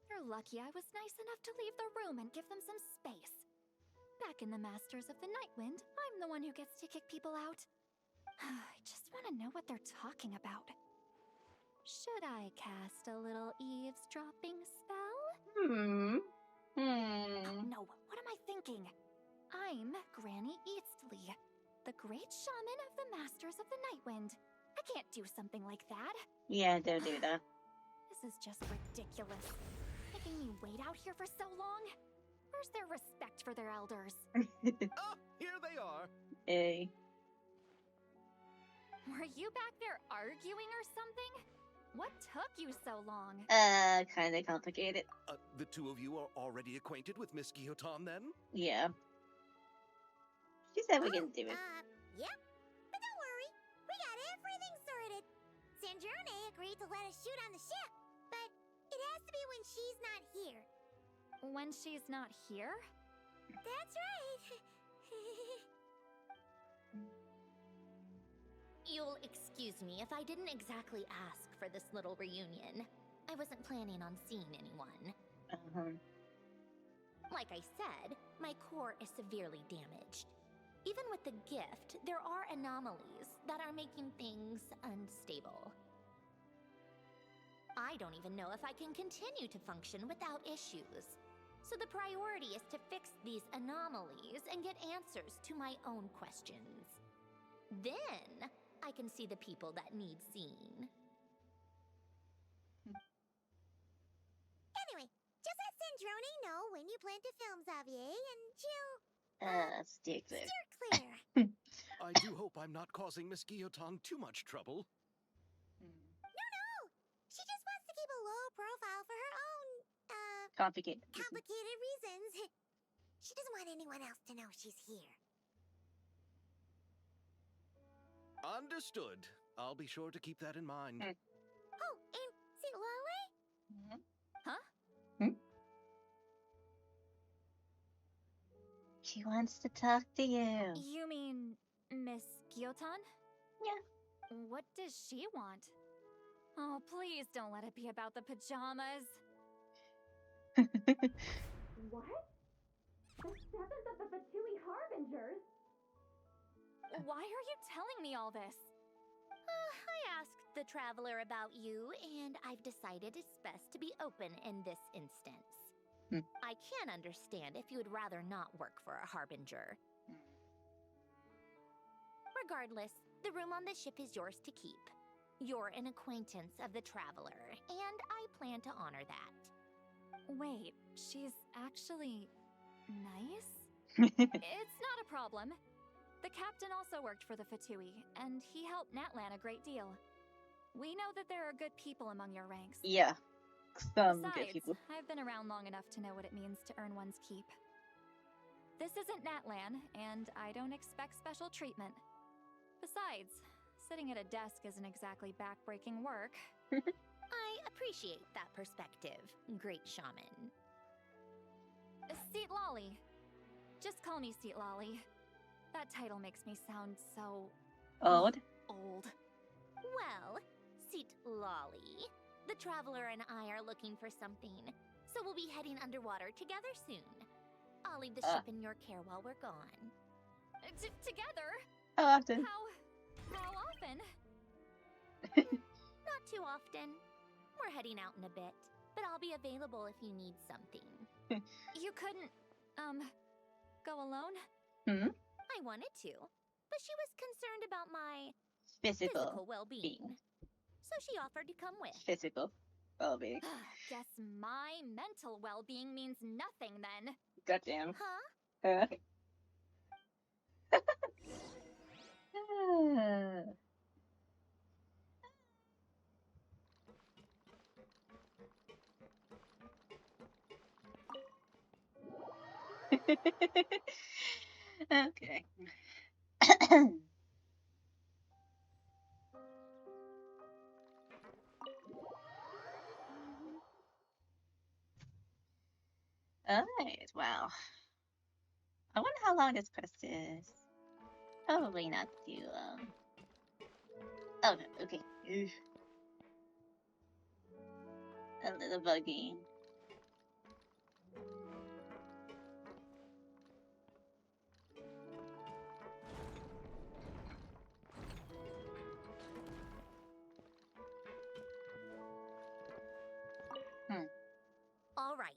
You're lucky I was nice enough to leave the room and give them some space. Back in the Masters of the Nightwind, I'm the one who gets to kick people out. I just want to know what they're talking about. Should I cast a little eavesdropping spell? No, what am I thinking? I'm Granny Eastley, the great shaman of the Masters of the Nightwind. I can't do something like that. Yeah, don't do that. This is just ridiculous. Making me wait out here for so long? Where's their respect for their elders? Oh, here they are. Hey. Were you back there arguing or something? What took you so long? Kinda complicated. The two of you are already acquainted with Miss Guillotan, then? Yeah. She said we can do it. Yep. But don't worry, we got everything sorted. Sandrone agreed to let us shoot on the ship, but it has to be when she's not here. When she's not here? That's right. You'll excuse me if I didn't exactly ask for this little reunion. I wasn't planning on seeing anyone. Like I said, my core is severely damaged. Even with the gift, there are anomalies that are making things unstable. I don't even know if I can continue to function without issues. So the priority is to fix these anomalies and get answers to my own questions. Then I can see the people that need seeing. Anyway, just let Sandrone know when you plan to film Xavier and she'll... steer clear. Steer clear. I do hope I'm not causing Miss Guillotan too much trouble. No! She just wants to keep a low profile for her own, Complicated. complicated reasons. She doesn't want anyone else to know she's here. Understood. I'll be sure to keep that in mind. Oh, and see Lale? She wants to talk to you. You mean Miss Guillotan? Yeah. What does she want? Oh, please don't let it be about the pajamas. What? The seventh of the VIII Harbingers? Why are you telling me all this? I asked the traveler about you, and I've decided it's best to be open in this instance. I can understand if you would rather not work for a Harbinger. Regardless, the room on the ship is yours to keep. You're an acquaintance of the traveler, and I plan to honor that. Wait, she's actually nice? It's not a problem. The captain also worked for the VIII, and he helped Natlan a great deal. We know that there are good people among your ranks. Yeah. Some good Besides, people. I've been around long enough to know what it means to earn one's keep. This isn't Natlan, and I don't expect special treatment. Besides, sitting at a desk isn't exactly back-breaking work. I appreciate that perspective, great shaman. Seat Lolly. Just call me Seat Lolly. That title makes me sound so Old. old. Well, Seat Lolly, the Traveler and I are looking for something, so we'll be heading underwater together soon. I'll leave the ship in your care while we're gone. Together? How often? How often? Not too often. We're heading out in a bit, but I'll be available if you need something. You couldn't, go alone? I wanted to, but she was concerned about my Physical well-being. So she offered to come with. Physical well-being. Guess my mental well-being means nothing then. Goddamn. Huh? Okay. Alright, wow. I wonder how long this quest is. Probably not too long. Oh no, okay. Oof. A little buggy. All right.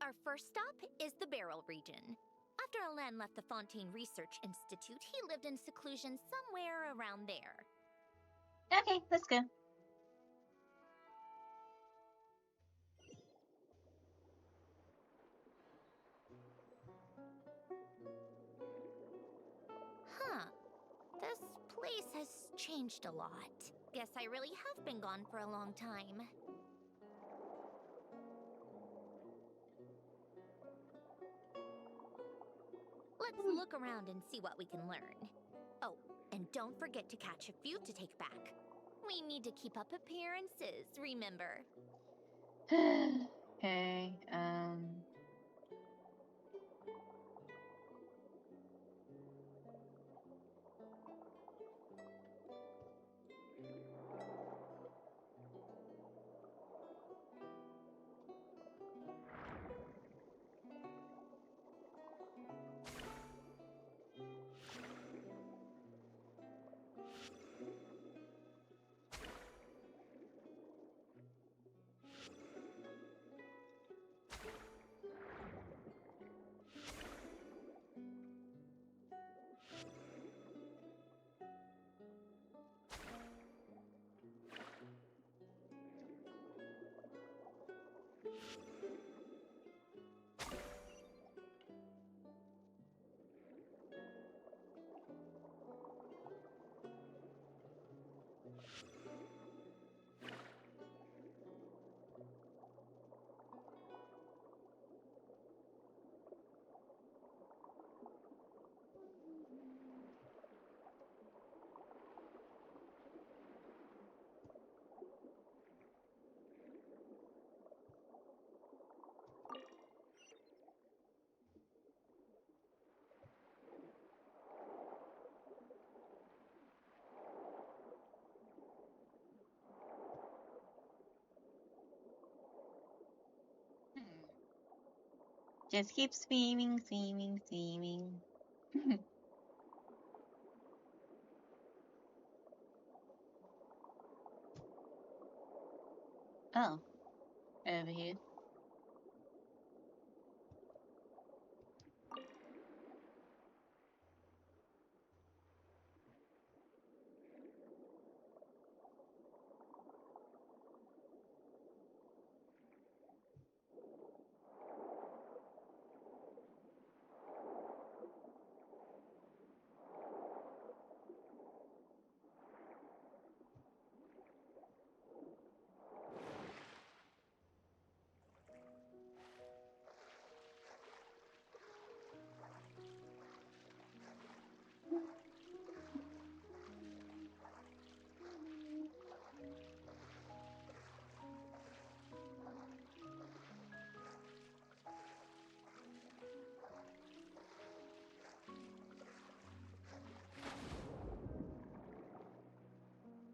Our first stop is the Beryl region. After Alain left the Fontaine Research Institute, he lived in seclusion somewhere around there. Okay, let's go. Huh. This place has changed a lot. Guess I really have been gone for a long time. Let's look around and see what we can learn. Oh, and don't forget to catch a few to take back. We need to keep up appearances, remember? Okay, just keep swimming, swimming, swimming. Oh, over here.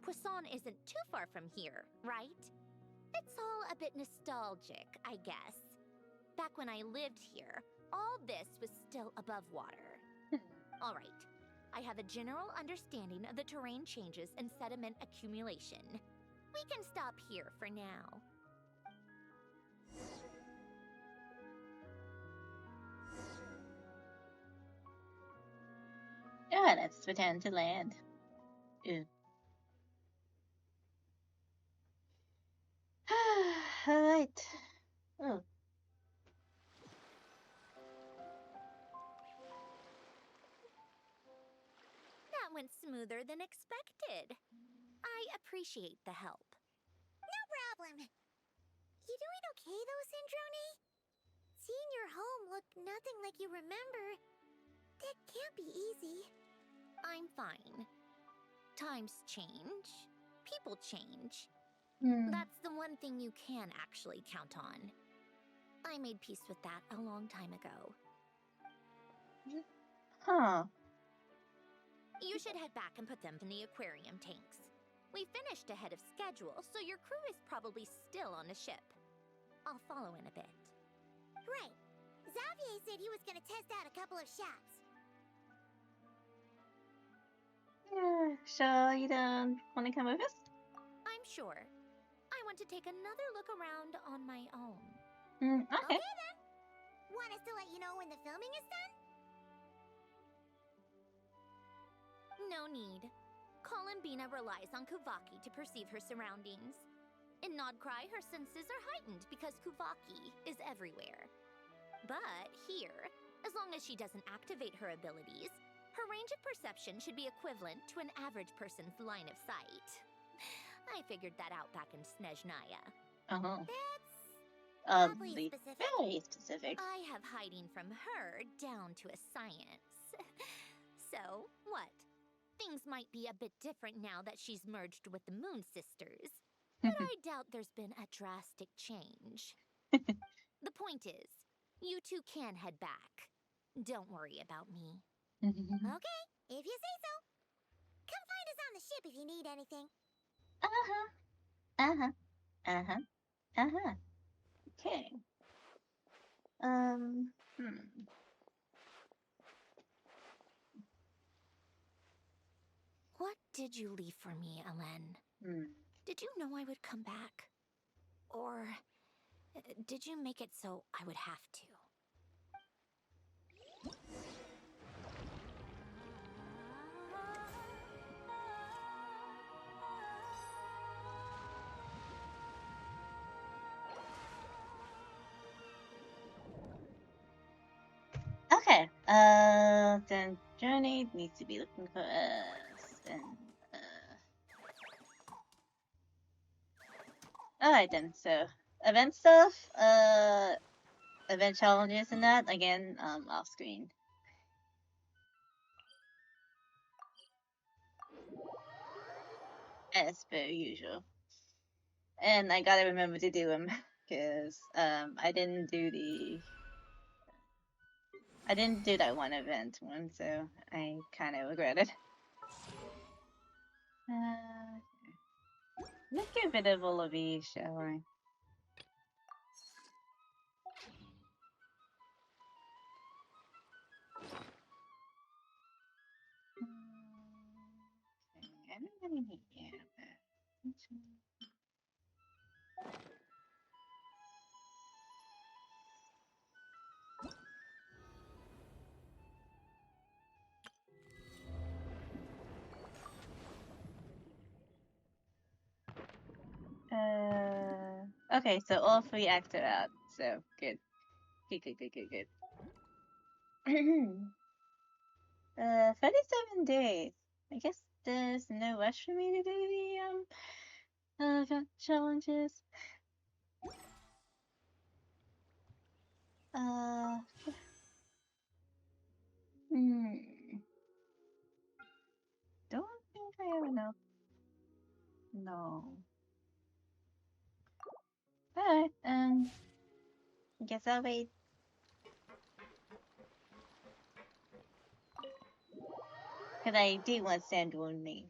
Poisson isn't too far from here, right? It's all a bit nostalgic, I guess. Back when I lived here, all this was still above water. All right. I have a general understanding of the terrain changes and sediment accumulation. We can stop here for now. Yeah, let's pretend to land. Ew. Alright. Oh. That went smoother than expected. I appreciate the help. No problem. You doing okay though, Sandrone? Seeing your home look nothing like you remember, that can't be easy. I'm fine. Times change. People change. That's the one thing you can actually count on. I made peace with that a long time ago. Huh. You should head back and put them in the aquarium tanks. We finished ahead of schedule, so your crew is probably still on the ship. I'll follow in a bit. Right. Xavier said he was gonna test out a couple of shots. Yeah, sure you don't want to come with us? I'm sure. I want to take another look around on my own. Okay. Okay then. Want us to let you know when the filming is done? No need. Colombina relies on Kuvaki to perceive her surroundings. In Nodcry, her senses are heightened because Kuvaki is everywhere. But here, as long as she doesn't activate her abilities, her range of perception should be equivalent to an average person's line of sight. I figured that out back in Snezhnaya. Uh-huh. That's oddly specific. Very specific. I have hiding from her down to a science. So, what? Things might be a bit different now that she's merged with the Moon Sisters. But I doubt there's been a drastic change. The point is, you two can head back. Don't worry about me. Okay, if you say so. Come find us on the ship if you need anything. Okay. What did you leave for me, Alain? Did you know I would come back? Or did you make it so I would have to? Okay. Then Journey needs to be looking for us. And alright then. So event stuff. Event challenges and that again. Off screen. As per usual. And I gotta remember to do them because I didn't do that one event one, so I kind of regret it. Let's get rid of all of these, shall I? Okay, I don't really need okay, so all 3 acts are out, so good. Good. 37 days. I guess there's no rush for me to do the challenges. Don't think I have enough. No. Alright, guess I'll wait. Cause I do want Sandrone.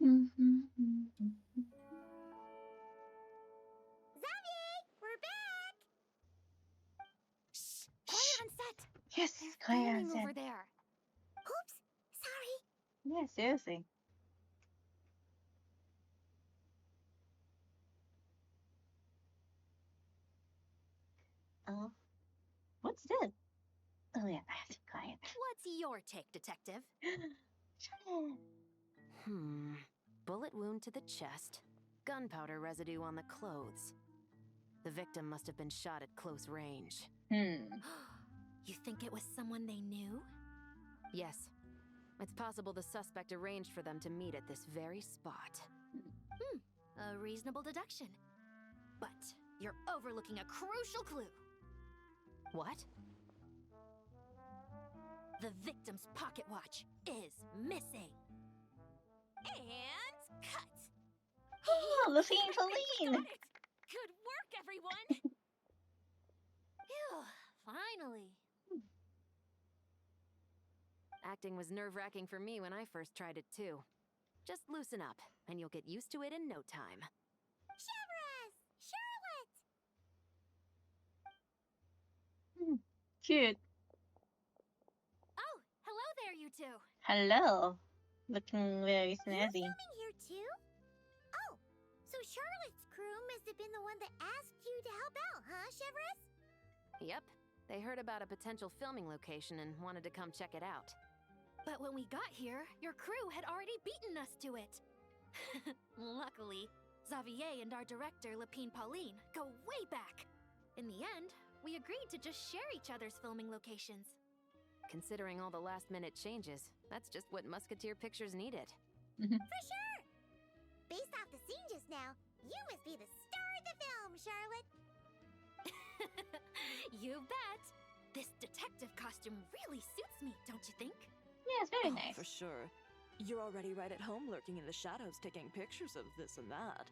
Xavier, we're back! Shh! Quiet on set! Yes, They're quiet on filming set. over there. Oops, sorry. Yeah, seriously. Oh, what's this? Oh yeah, I have to be quiet. What's your take, Detective? Shut up. Bullet wound to the chest. Gunpowder residue on the clothes. The victim must have been shot at close range. You think it was someone they knew? Yes. It's possible the suspect arranged for them to meet at this very spot. A reasonable deduction. But you're overlooking a crucial clue. What? The victim's pocket watch is missing. And cut. Oh, Lupine Got Feline. it. Good work, everyone. Phew, finally. Acting was nerve-wracking for me when I first tried it too. Just loosen up, and you'll get used to it in no time. Chevres! Charlotte! Cute. Oh, hello there, you two. Hello. Looking very You're snazzy. filming here too? Oh, so Charlotte's crew must have been the one that asked you to help out, huh, Chevres? Yep. They heard about a potential filming location and wanted to come check it out. But when we got here, your crew had already beaten us to it. Luckily, Xavier and our director, Lynchpin go way back. In the end, we agreed to just share each other's filming locations. Considering all the last-minute changes, that's just what Musketeer Pictures needed. For sure! Based off the scene just now, you must be the star of the film, Charlotte! You bet! This detective costume really suits me, don't you think? Yeah, it's very nice. For sure. You're already right at home lurking in the shadows taking pictures of this and that.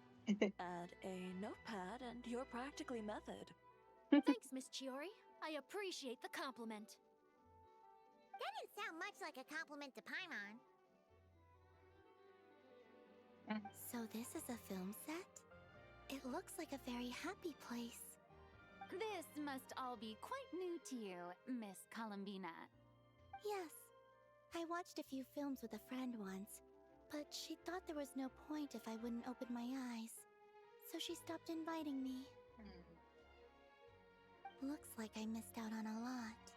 Add a notepad and you're practically method. Thanks, Miss Chiori. I appreciate the compliment. That didn't sound much like a compliment to Paimon. So this is a film set? It looks like a very happy place. This must all be quite new to you, Miss Colombina. Yes. I watched a few films with a friend once, but she thought there was no point if I wouldn't open my eyes. So she stopped inviting me. Looks like I missed out on a lot.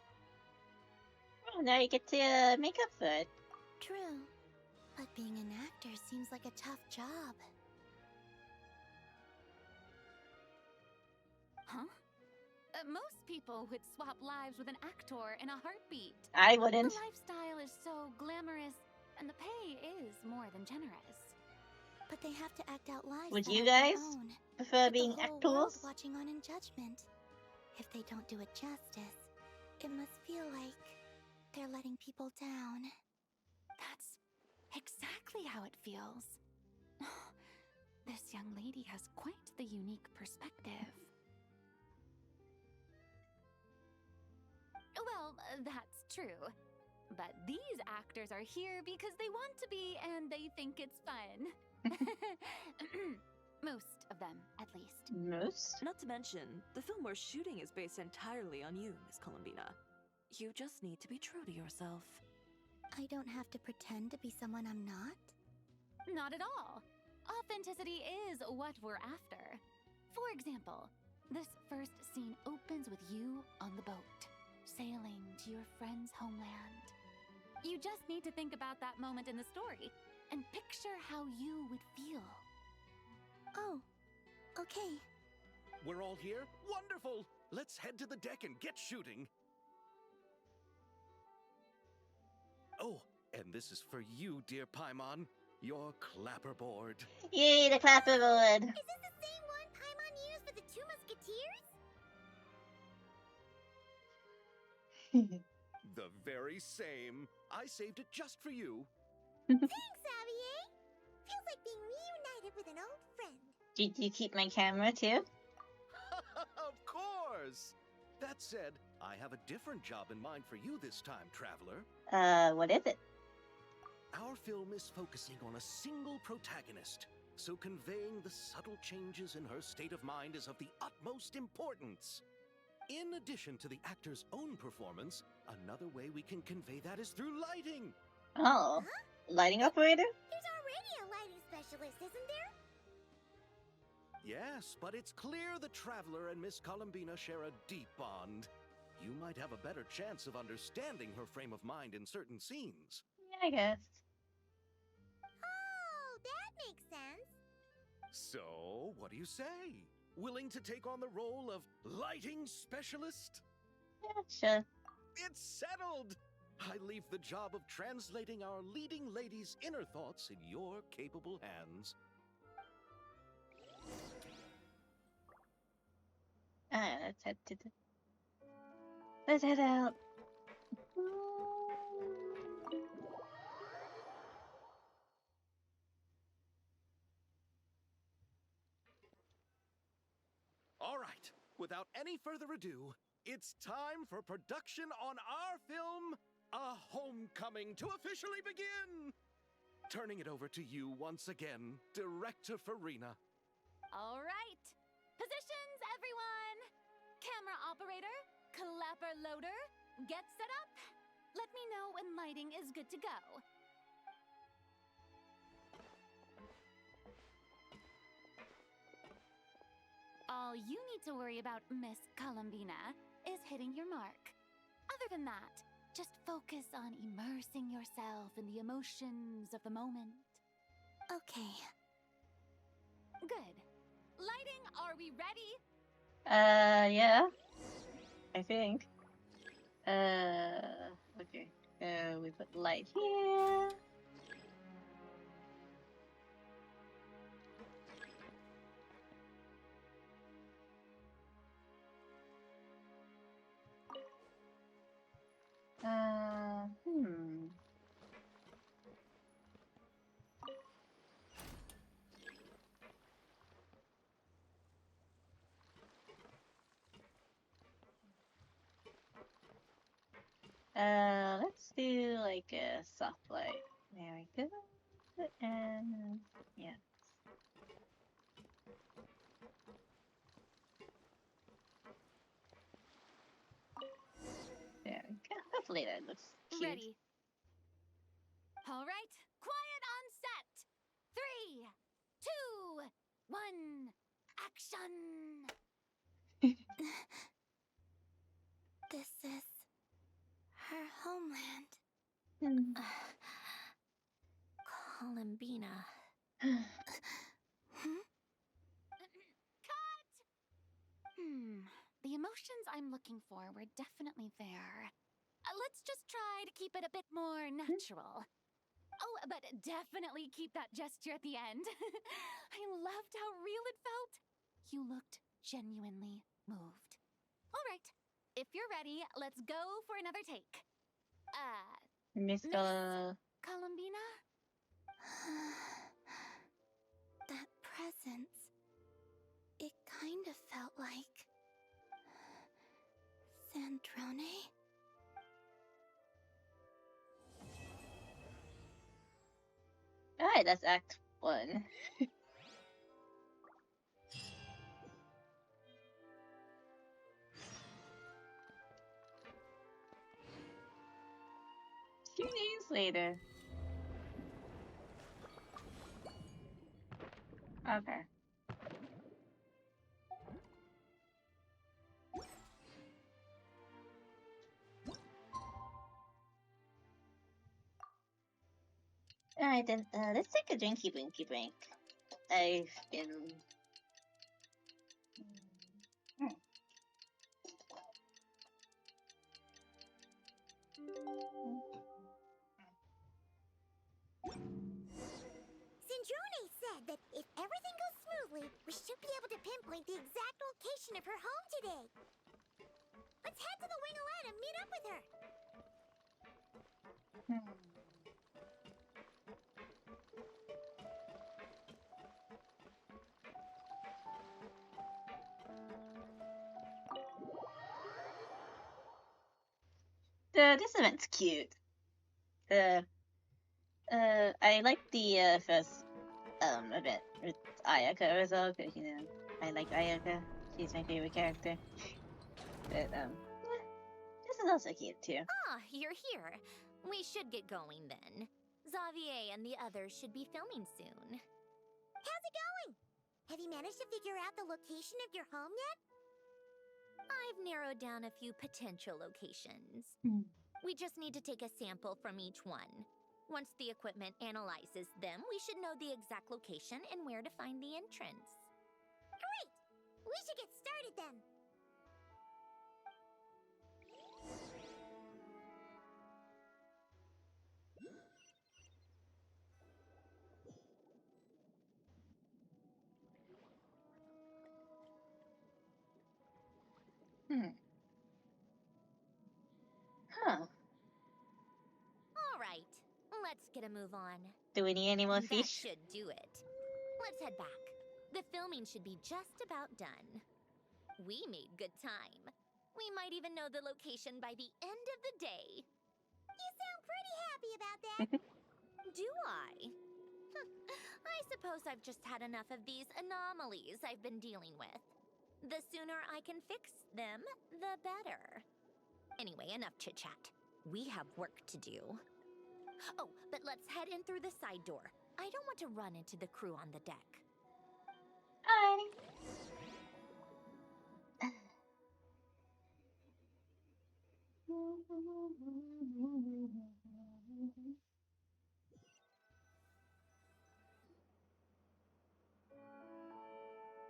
Oh, now you get to make up for it. True. But being an actor seems like a tough job. Huh? Most people would swap lives with an actor in a heartbeat. I wouldn't. The lifestyle is so glamorous, and the pay is more than generous. But they have to act out lives Would that you aren't their guys own, prefer with the being whole world actors? watching on in judgment. If they don't do it justice, it must feel like they're letting people down. That's exactly how it feels. This young lady has quite the unique perspective. Well, that's true. But these actors are here because they want to be and they think it's fun. Most of them, at least. Most? Not to mention, the film we're shooting is based entirely on you, Miss Colombina. You just need to be true to yourself. I don't have to pretend to be someone I'm not? Not at all. Authenticity is what we're after. For example, this first scene opens with you on the boat, sailing to your friend's homeland. You just need to think about that moment in the story and picture how you would feel. Oh, okay. We're all here? Wonderful! Let's head to the deck and get shooting. Oh, and this is for you, dear Paimon. Your clapperboard. Yay, the clapperboard! Is this the same one Paimon used for the two Musketeers? The very same. I saved it just for you. Thanks, Xavier. Feels like being reunited with an old friend. Did you keep my camera too? Of course! That said, I have a different job in mind for you this time, traveler. What is it? Our film is focusing on a single protagonist, so conveying the subtle changes in her state of mind is of the utmost importance. In addition to the actor's own performance, another way we can convey that is through lighting. Oh, Huh? lighting operator? There's already a lighting specialist, isn't there? Yes, but it's clear the Traveler and Miss Colombina share a deep bond. You might have a better chance of understanding her frame of mind in certain scenes. Yeah, I guess. Oh, that makes sense. So, what do you say? Willing to take on the role of lighting specialist? Yeah, sure. It's settled! I leave the job of translating our leading lady's inner thoughts in your capable hands. Alright, let's head out. All right, without any further ado, it's time for production on our film, A Homecoming, to officially begin! Turning it over to you once again, Director Farina. All right. Positions, everyone. Camera operator, clapper loader, get set up. Let me know when lighting is good to go. All you need to worry about, Miss Colombina, is hitting your mark. Other than that, just focus on immersing yourself in the emotions of the moment. Okay. Good. Lighting, are we ready? Yeah. I think. Okay. We put light here. Hmm. Let's do like a soft light. There we go. And yeah. There we go. Hopefully that looks cute. Ready. All right. Quiet on set. 3, 2, 1. Action. This is her homeland. Hmm. Colombina. Cut! The emotions I'm looking for were definitely there. Let's just try to keep it a bit more natural. Oh, but definitely keep that gesture at the end. I loved how real it felt. You looked genuinely moved. All right, if you're ready, let's go for another take. Miss Miss Colombina? That presence. It kind of felt like Sandrone. Alright, that's Act 1. Few days later. Okay. Alright then, let's take a drinky brink. I've been... Sandrone said that if everything goes smoothly, we should be able to pinpoint the exact location of her home today. Let's head to the Winglet and meet up with her. This event's cute. I like the first event with Ayaka as well, because I like Ayaka. She's my favorite character. But this is also cute too. Ah, you're here. We should get going then. Xavier and the others should be filming soon. How's it going? Have you managed to figure out the location of your home yet? I've narrowed down a few potential locations. We just need to take a sample from each one. Once the equipment analyzes them, we should know the exact location and where to find the entrance. Great! We should get started then. Huh. All right, let's get a move on. Do we need any more That fish? should do it. Let's head back. The filming should be just about done. We made good time. We might even know the location by the end of the day. You sound pretty happy about that. Do I? I suppose I've just had enough of these anomalies I've been dealing with. The sooner I can fix them, the better. Anyway, enough chit-chat. We have work to do. Oh, but let's head in through the side door. I don't want to run into the crew on the deck. Hi.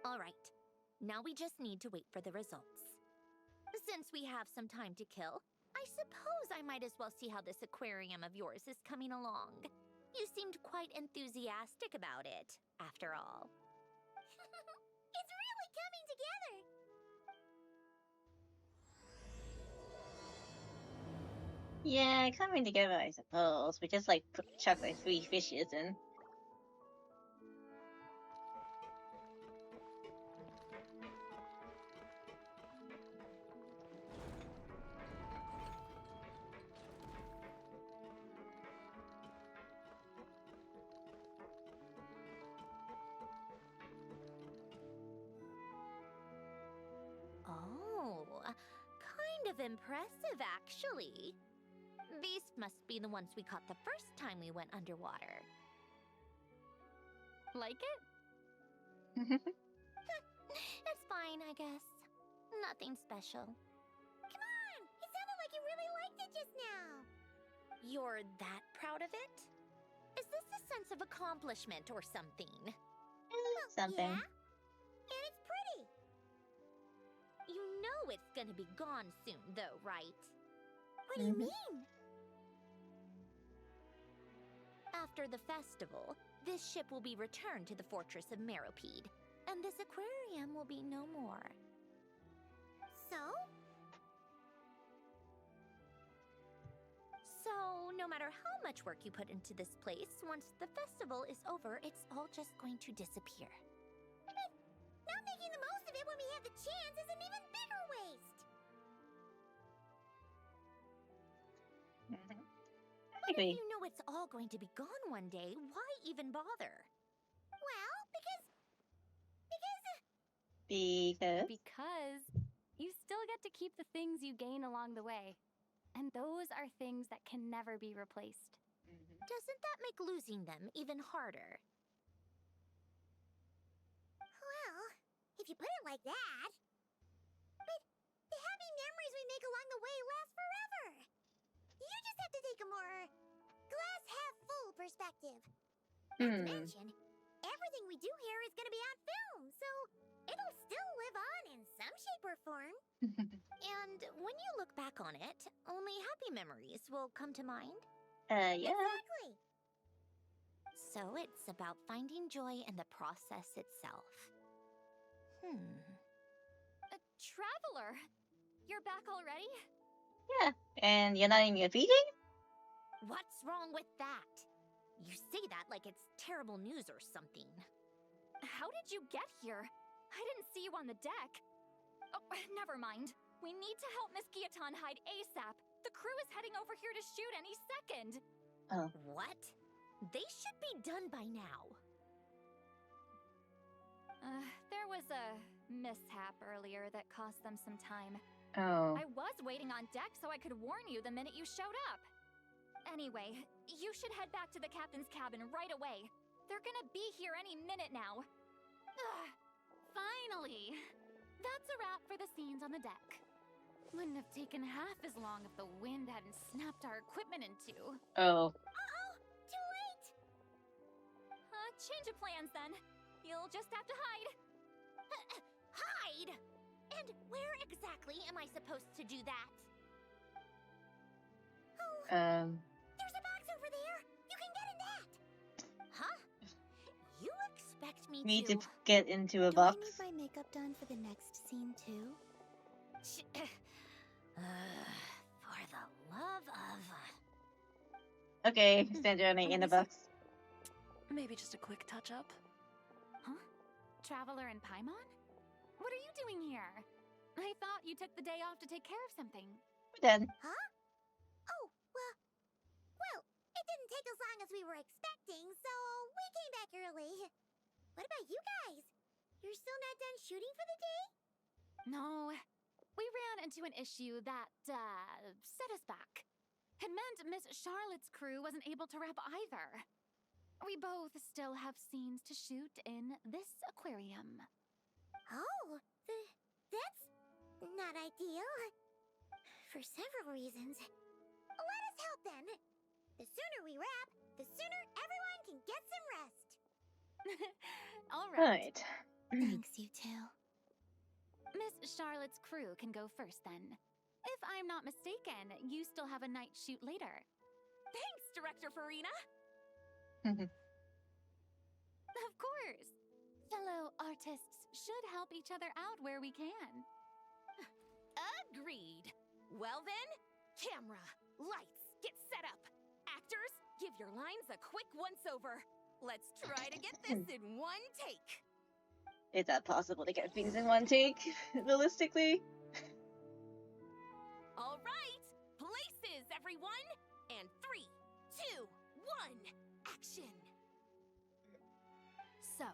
All right, now we just need to wait for the results. Since we have some time to kill, I suppose I might as well see how this aquarium of yours is coming along. You seemed quite enthusiastic about it, after all. It's really coming together! Yeah, coming together, I suppose. We just like chuck like 3 fishes in. Oh, kind of impressive, actually. These must be the ones we caught the first time we went underwater. Like it? It's fine, I guess. Nothing special. Come on! It sounded like you really liked it just now! You're that proud of it? Is this a sense of accomplishment or something? Something. Yeah? And it's pretty! You know it's gonna be gone soon, though, right? What do you mean? After the festival, this ship will be returned to the fortress of Meropide, and this aquarium will be no more. So? So, no matter how much work you put into this place, once the festival is over, it's all just going to disappear. But not making the most of it when we have the chance is an even bigger waste! But if you know it's all going to be gone one day, why even bother? Well, because... Because you still get to keep the things you gain along the way. And those are things that can never be replaced. Doesn't that make losing them even harder? Well, if you put it like that... But the happy memories we make along the way last forever! You just have to take a more glass-half-full perspective. Not to mention, everything we do here is going to be on film, so it'll still live on in some shape or form. And when you look back on it, only happy memories will come to mind. Yeah. Exactly. So it's about finding joy in the process itself. A traveler! You're back already? Yeah. And you're not in your Fiji? What's wrong with that? You say that like it's terrible news or something. How did you get here? I didn't see you on the deck. Oh, never mind. We need to help Miss Guillotan hide ASAP. The crew is heading over here to shoot any second. Oh. What? They should be done by now. There was a mishap earlier that cost them some time. Oh. I was waiting on deck so I could warn you the minute you showed up. Anyway, you should head back to the captain's cabin right away. They're gonna be here any minute now. Ugh, finally! That's a wrap for the scenes on the deck. Wouldn't have taken half as long if the wind hadn't snapped our equipment in two. Oh. Uh-oh! Too late! Change of plans then. You'll just have to hide. Hide? And where exactly am I supposed to do that? Oh, there's a box over there. You can get in that. Huh? You expect Me me to get into a Do box. I need my makeup done for the next scene too? For the love of... Okay, Sandrone in a box. Maybe just a quick touch-up. Huh? Traveler and Paimon? What are you doing here? I thought you took the day off to take care of something. We're done. Huh? Oh, well, it didn't take as long as we were expecting, so we came back early. What about you guys? You're still not done shooting for the day? No, we ran into an issue that, set us back. It meant Miss Charlotte's crew wasn't able to wrap either. We both still have scenes to shoot in this aquarium. Oh, that's not ideal. For several reasons. Let us help then. The sooner we wrap, the sooner everyone can get some rest. All right. Right. Thanks, you two. Miss Charlotte's crew can go first then. If I'm not mistaken, you still have a night shoot later. Thanks, Director Farina! Of course. Fellow artists should help each other out where we can. Agreed. Well then, camera, lights, get set up. Actors, give your lines a quick once-over. Let's try to get this in one take. Is that possible to get things in one take, realistically? All right, places, everyone! And 3, 2, 1, action! So,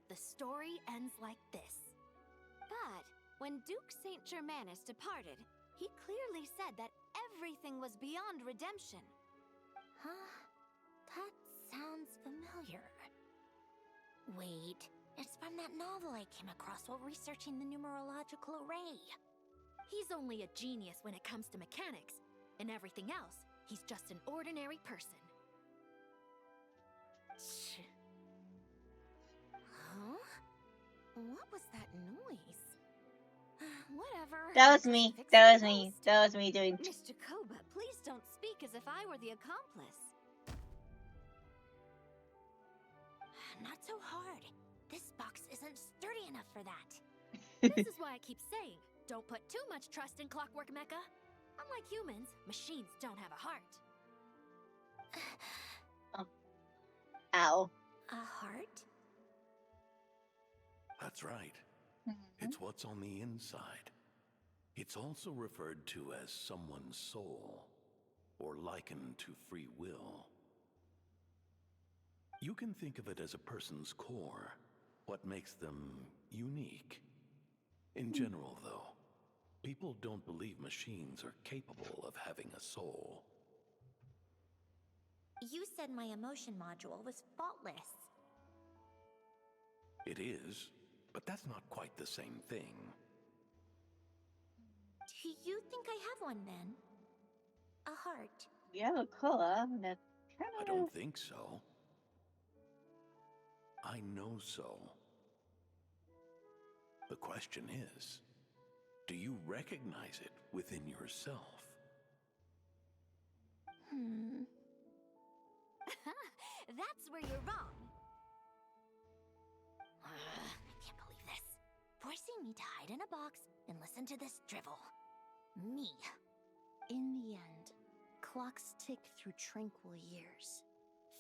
the story ends like this. But when Duke Saint Germanus departed, he clearly said that everything was beyond redemption. Huh? That sounds familiar. Wait, it's from that novel I came across while researching the numerological array. He's only a genius when it comes to mechanics. In everything else, he's just an ordinary person. Huh? What was that noise? Whatever. That was Just me. fix That the was me. post. That was me doing. Miss Jacoba, please don't speak as if I were the accomplice. Not so hard. This box isn't sturdy enough for that. This is why I keep saying, don't put too much trust in Clockwork Mecha. Unlike humans, machines don't have a heart. Ow. A heart? That's right. It's what's on the inside. It's also referred to as someone's soul, or likened to free will. You can think of it as a person's core, what makes them unique. In general, though, people don't believe machines are capable of having a soul. You said my emotion module was faultless. It is, but that's not quite the same thing. Do you think I have one then? A heart? You have a color that I kind of. don't think so. I know so. The question is, do you recognize it within yourself? That's where you're wrong. I can't believe this. Forcing me to hide in a box and listen to this drivel. Me. In the end, clocks tick through tranquil years.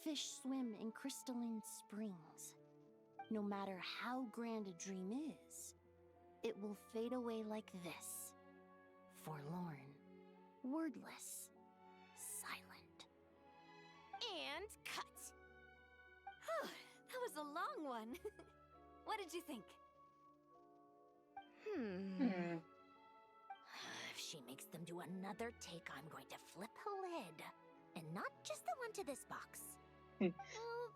Fish swim in crystalline springs. No matter how grand a dream is, it will fade away like this. Forlorn, wordless, silent. And cut. one. What did you think? If she makes them do another take, I'm going to flip her lid. And not just the one to this box. Well,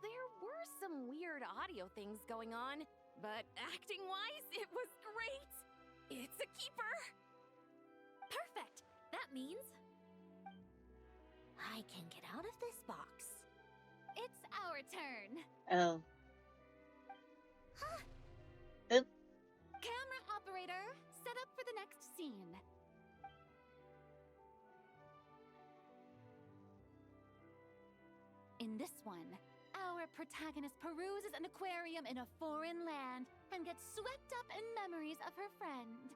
there were some weird audio things going on, but acting-wise, it was great. It's a keeper. Perfect. That means I can get out of this box. It's our turn. Oh. Oop. Camera operator, set up for the next scene. In this one, our protagonist peruses an aquarium in a foreign land and gets swept up in memories of her friend.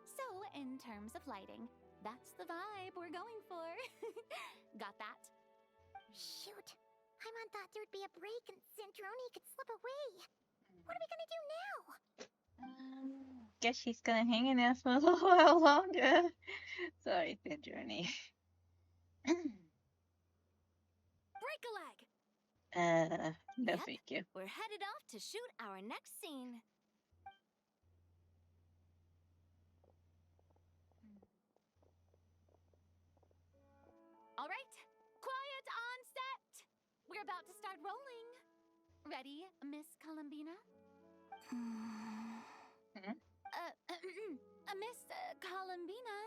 So, in terms of lighting, that's the vibe we're going for. Got that? Shoot. Paimon thought there'd be a break and Sandrone could slip away. What are we gonna do now? Guess she's gonna hang in there for a little while longer. Sorry, Sandrone. Break a leg! No Yep. thank you. We're headed off to shoot our next scene. All right, quiet on set. We're about to start rolling. Ready, Miss Colombina? Miss Colombina?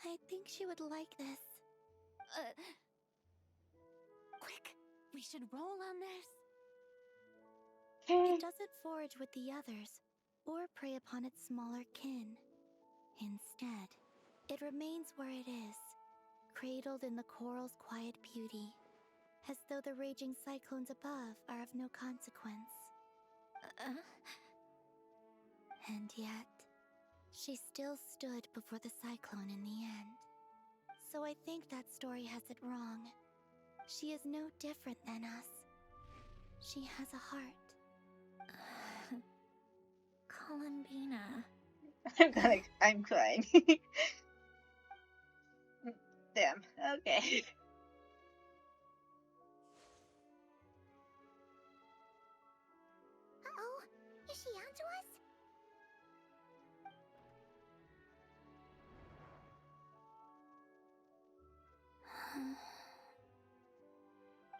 I think she would like this. Quick, we should roll on this. It doesn't forage with the others, or prey upon its smaller kin. Instead, it remains where it is, cradled in the coral's quiet beauty, as though the raging cyclones above are of no consequence. And yet, she still stood before the cyclone in the end. So I think that story has it wrong. She is no different than us. She has a heart. Colombina. I'm crying. Damn. Okay. Uh-oh. Is she onto us?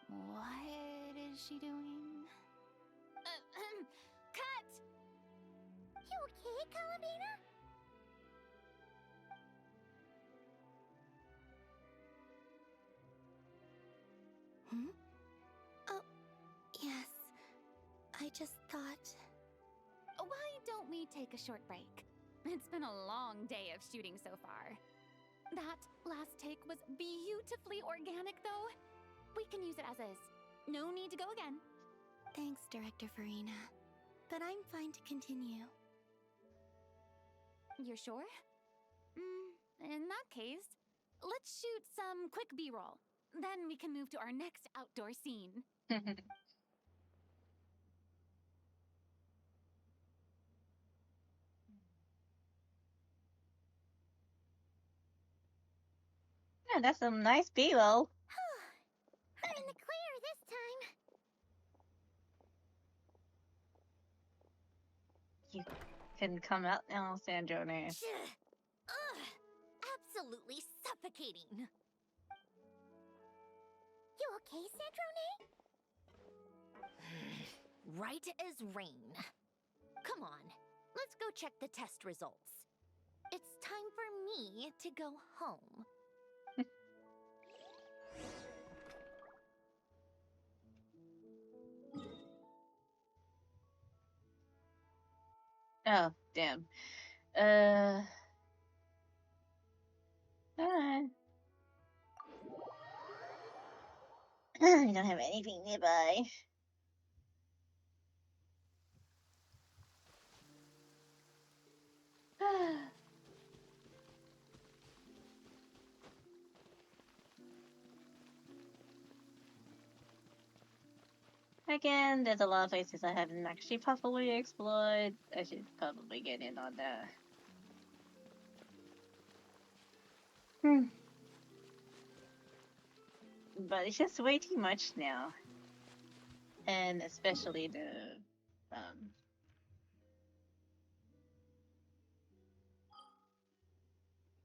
What is she doing? Cut! You okay, Colombina? Oh, yes. I just thought... Why don't we take a short break? It's been a long day of shooting so far. That last take was beautifully organic, though. We can use it as is. No need to go again. Thanks, Director Farina. But I'm fine to continue. You're sure? In that case, let's shoot some quick B-roll. Then we can move to our next outdoor scene. Yeah, that's some nice B-roll. We're in the clear this time. You can come out now, Sandrone. Ugh! Absolutely suffocating. You okay, Sandrone? Right as rain. Come on, let's go check the test results. It's time for me to go home. Oh, damn. Alright. I don't have anything nearby. Again, there's a lot of places I haven't actually properly explored. I should probably get in on that. But it's just way too much now. And especially the um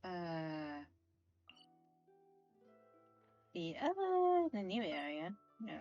uh the new area. Yeah.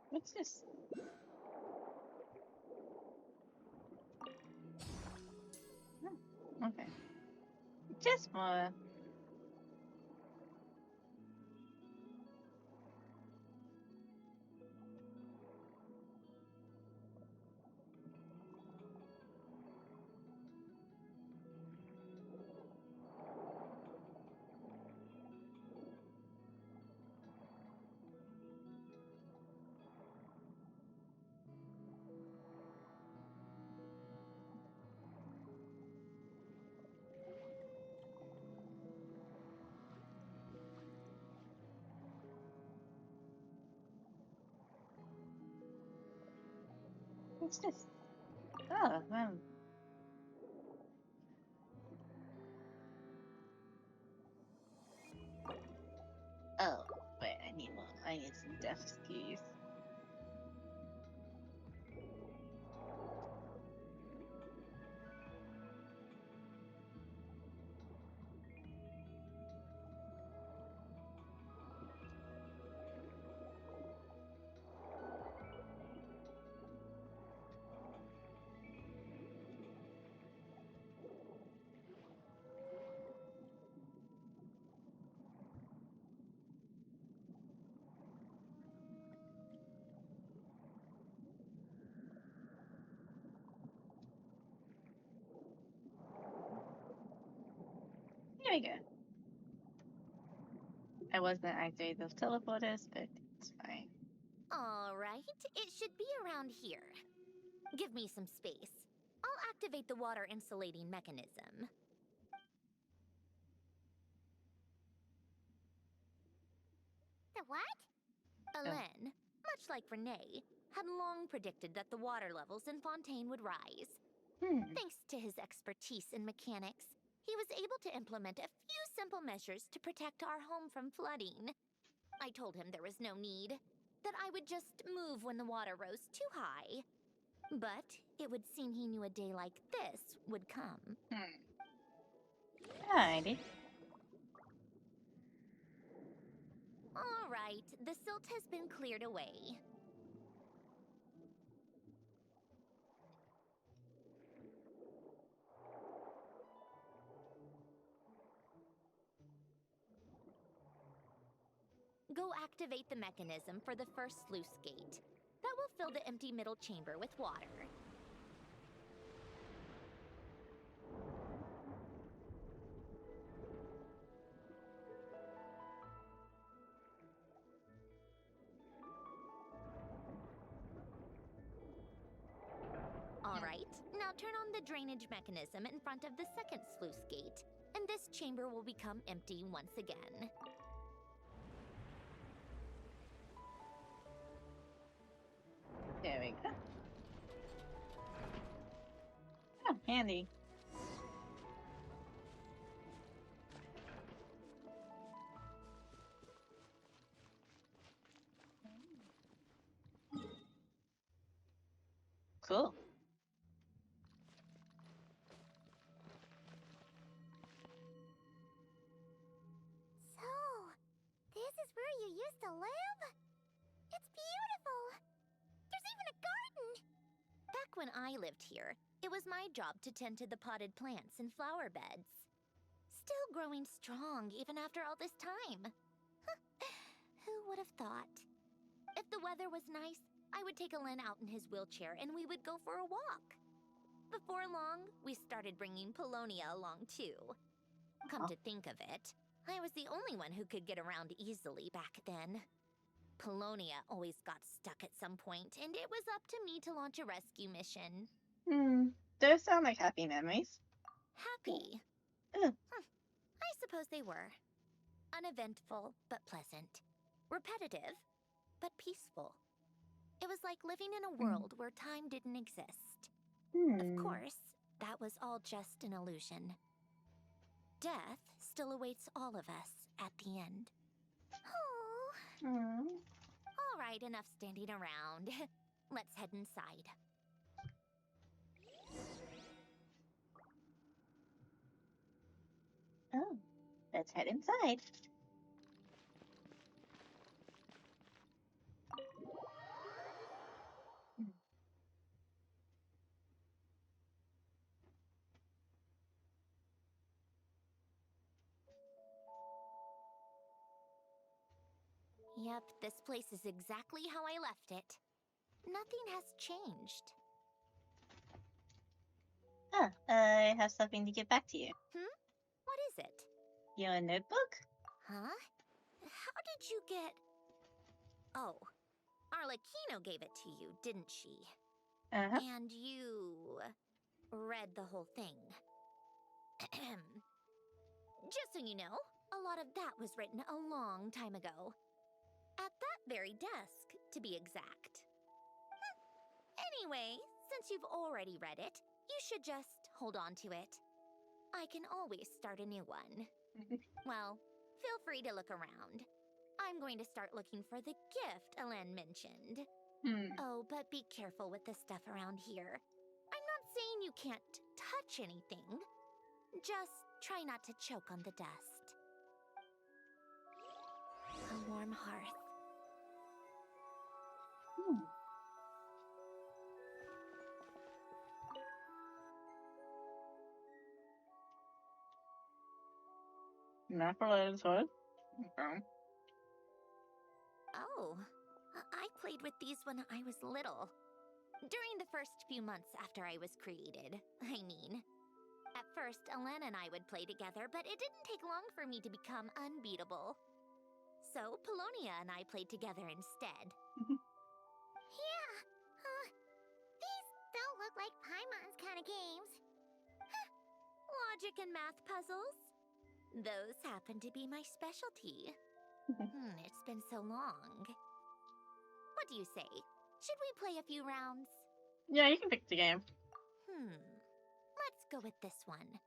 What's this? Oh, okay. Just more. What's this? Oh, well. Oh, wait, I need more. I need some desk keys. Here we go. I wasn't activating those teleporters, but it's fine. Alright, it should be around here. Give me some space. I'll activate the water insulating mechanism. The what? Alain, much like Renee, had long predicted that the water levels in Fontaine would rise. Thanks to his expertise in mechanics, he was able to implement a few simple measures to protect our home from flooding. I told him there was no need, that I would just move when the water rose too high. But it would seem he knew a day like this would come. Alrighty. All right, the silt has been cleared away. Go activate the mechanism for the first sluice gate. That will fill the empty middle chamber with water. Alright, now turn on the drainage mechanism in front of the second sluice gate, and this chamber will become empty once again. There we go. Oh, handy. Cool. So, this is where you used to live? It's beautiful! There's even a garden! Back when I lived here, it was my job to tend to the potted plants and flower beds. Still growing strong even after all this time. Who would have thought? If the weather was nice, I would take Alain out in his wheelchair and we would go for a walk. Before long, we started bringing Polonia along too. Come to think of it, I was the only one who could get around easily back then. Polonia always got stuck at some point, and it was up to me to launch a rescue mission. Those sound like happy memories. Happy? Ugh. I suppose they were. Uneventful, but pleasant. Repetitive, but peaceful. It was like living in a world where time didn't exist. Of course, that was all just an illusion. Death still awaits all of us at the end. Oh. All right, enough standing around. Let's head inside. Oh, let's head inside. Yep, this place is exactly how I left it. Nothing has changed. I have something to get back to you. What is it? Your notebook? Huh? How did you get... Oh, Arlecchino gave it to you, didn't she? Uh-huh. And you... read the whole thing. Just so you know, a lot of that was written a long time ago. At that very desk, to be exact. Anyway, since you've already read it, you should just hold on to it. I can always start a new one. Well, feel free to look around. I'm going to start looking for the gift Alain mentioned. Oh, but be careful with the stuff around here. I'm not saying you can't touch anything. Just try not to choke on the dust. A warm hearth. Not for Alain's hood. Okay. Oh, I played with these when I was little. During the first few months after I was created, I mean. At first, Alain and I would play together, but it didn't take long for me to become unbeatable. So, Polonia and I played together instead. Yeah, these don't look like Paimon's kind of games. Logic and math puzzles? Those happen to be my specialty. It's been so long. What do you say? Should we play a few rounds? Yeah, you can pick the game. Let's go with this one.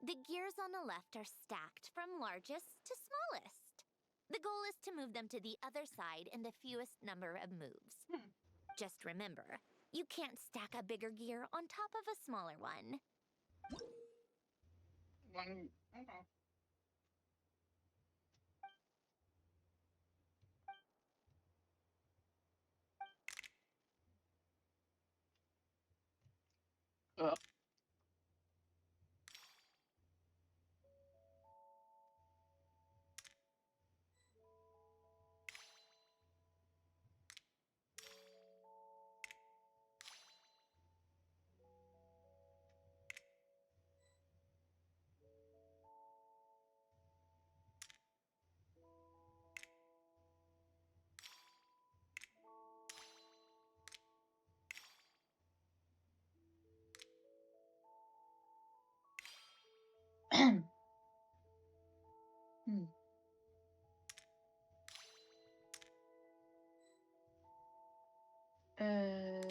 The gears on the left are stacked from largest to smallest. The goal is to move them to the other side in the fewest number of moves. Just remember, you can't stack a bigger gear on top of a smaller one. Okay. Oh. Okay.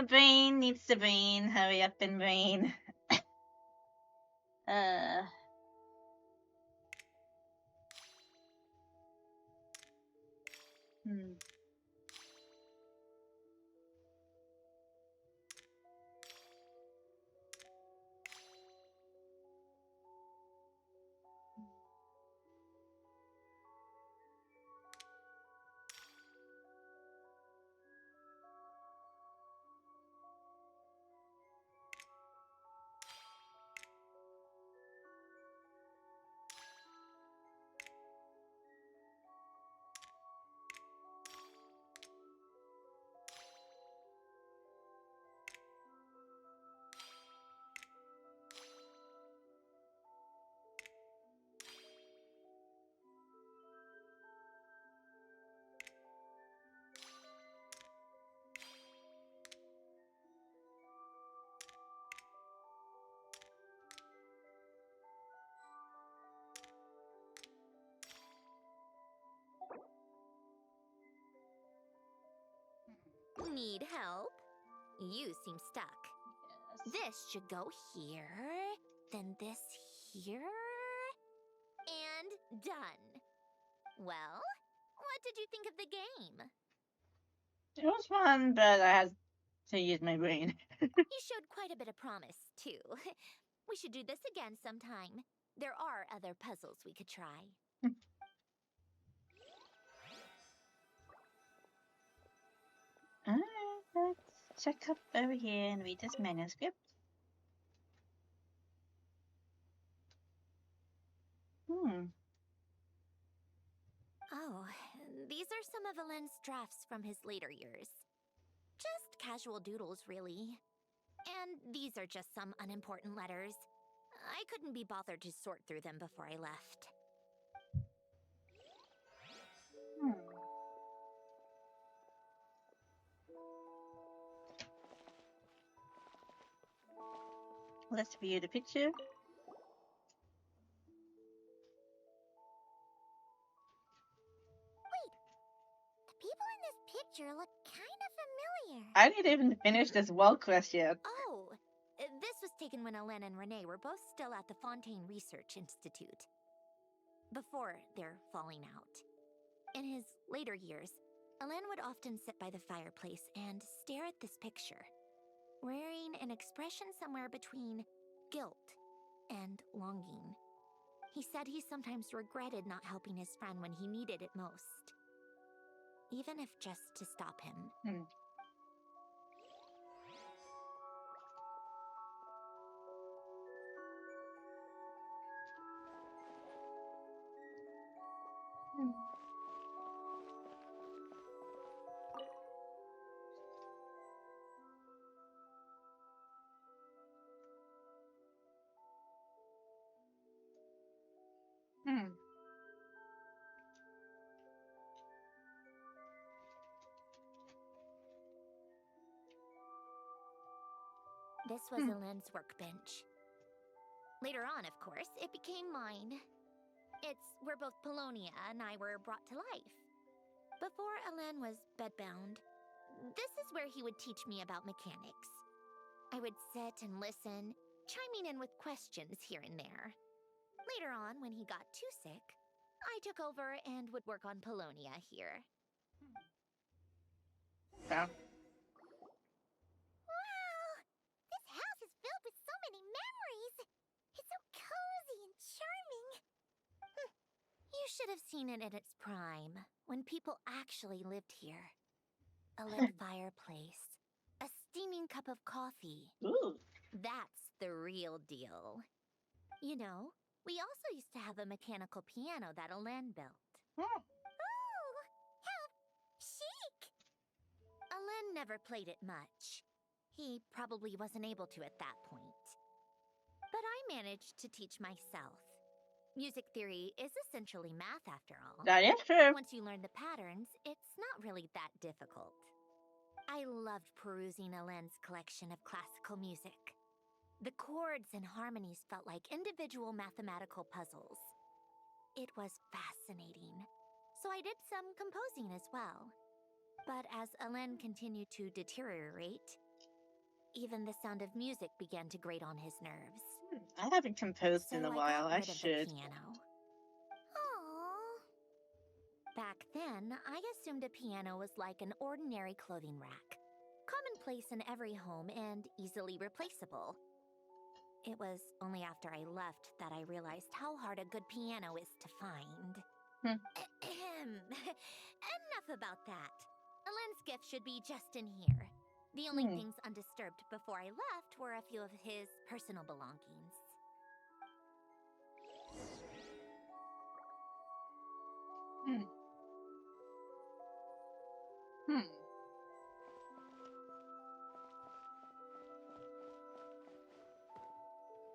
Brain needs the brain. Hurry up and brain. uh. Hmm. Need help? You seem stuck. Yes. This should go here, then this here, and done. Well, what did you think of the game? It was fun, but I had to use my brain. You showed quite a bit of promise, too. We should do this again sometime. There are other puzzles we could try. Alright, let's check up over here and read this manuscript. Oh, these are some of Alain's drafts from his later years. Just casual doodles, really. And these are just some unimportant letters. I couldn't be bothered to sort through them before I left. Let's view the picture. The people in this picture look kind of familiar. I didn't even finish this wall quest yet. Oh, this was taken when Alain and Renee were both still at the Fontaine Research Institute. Before their falling out. In his later years, Alain would often sit by the fireplace and stare at this picture, wearing an expression somewhere between guilt and longing. He said he sometimes regretted not helping his friend when he needed it most, even if just to stop him. This was Alain's workbench. Later on, of course, it became mine. It's where both Polonia and I were brought to life. Before Alain was bedbound, this is where he would teach me about mechanics. I would sit and listen, chiming in with questions here and there. Later on, when he got too sick, I took over and would work on Polonia here. Yeah. Wow! This house is filled with so many memories! It's so cozy and charming! You should have seen it in its prime, when people actually lived here. A lit fireplace, a steaming cup of coffee. Ooh. That's the real deal. You know, we also used to have a mechanical piano that Alain built. Ooh! How chic! Alain never played it much. He probably wasn't able to at that point. But I managed to teach myself. Music theory is essentially math after all. That is true. Once you learn the patterns, it's not really that difficult. I loved perusing Alain's collection of classical music. The chords and harmonies felt like individual mathematical puzzles. It was fascinating, so I did some composing as well. But as Alain continued to deteriorate, even the sound of music began to grate on his nerves. I haven't composed in a while. I got rid of should. the piano. Aww. Back then, I assumed a piano was like an ordinary clothing rack, commonplace in every home and easily replaceable. It was only after I left that I realized how hard a good piano is to find. Enough about that. Alain's gift should be just in here. The only things undisturbed before I left were a few of his personal belongings.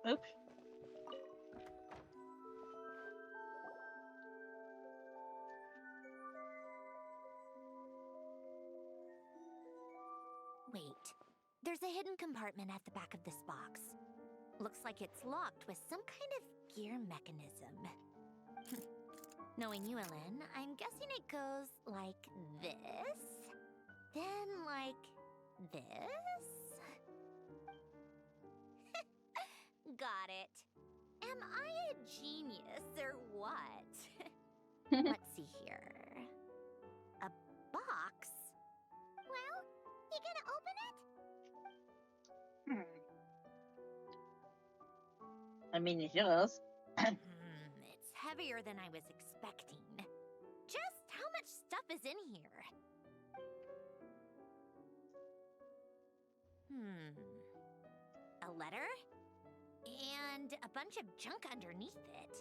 Oops. Wait, there's a hidden compartment at the back of this box. Looks like it's locked with some kind of gear mechanism. Knowing you, Alain, I'm guessing it goes like this, then like this. Got it. Am I a genius or what? Let's see here. A box? Well, you gonna open it? I mean, it's yours. It's heavier than I was expecting. Just how much stuff is in here? A letter? And a bunch of junk underneath it.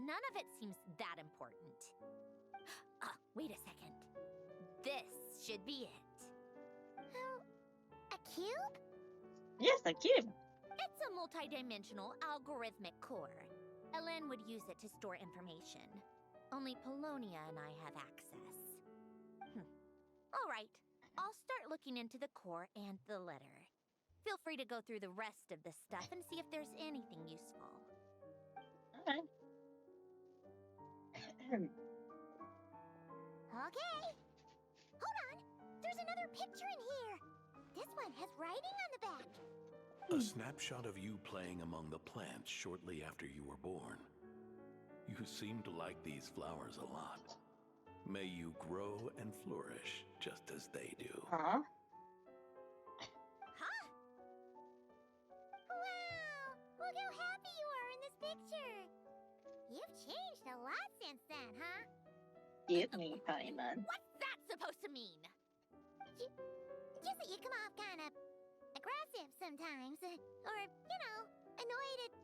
None of it seems that important. Wait a second. This should be it. A cube? Yes, a cube. It's a multi-dimensional algorithmic core. Alain would use it to store information. Only Polonia and I have access. All right, I'll start looking into the core and the letter. Feel free to go through the rest of the stuff and see if there's anything useful. Alright. Okay. Hold on. There's another picture in here. This one has writing on the back. A snapshot of you playing among the plants shortly after you were born. You seem to like these flowers a lot. May you grow and flourish just as they do. Huh? Wow! Look how happy you are in this picture. You've changed a lot since then, huh? Excuse me, Paimon. What's that supposed to mean? Just that you come off kind of aggressive sometimes. Or, annoyed at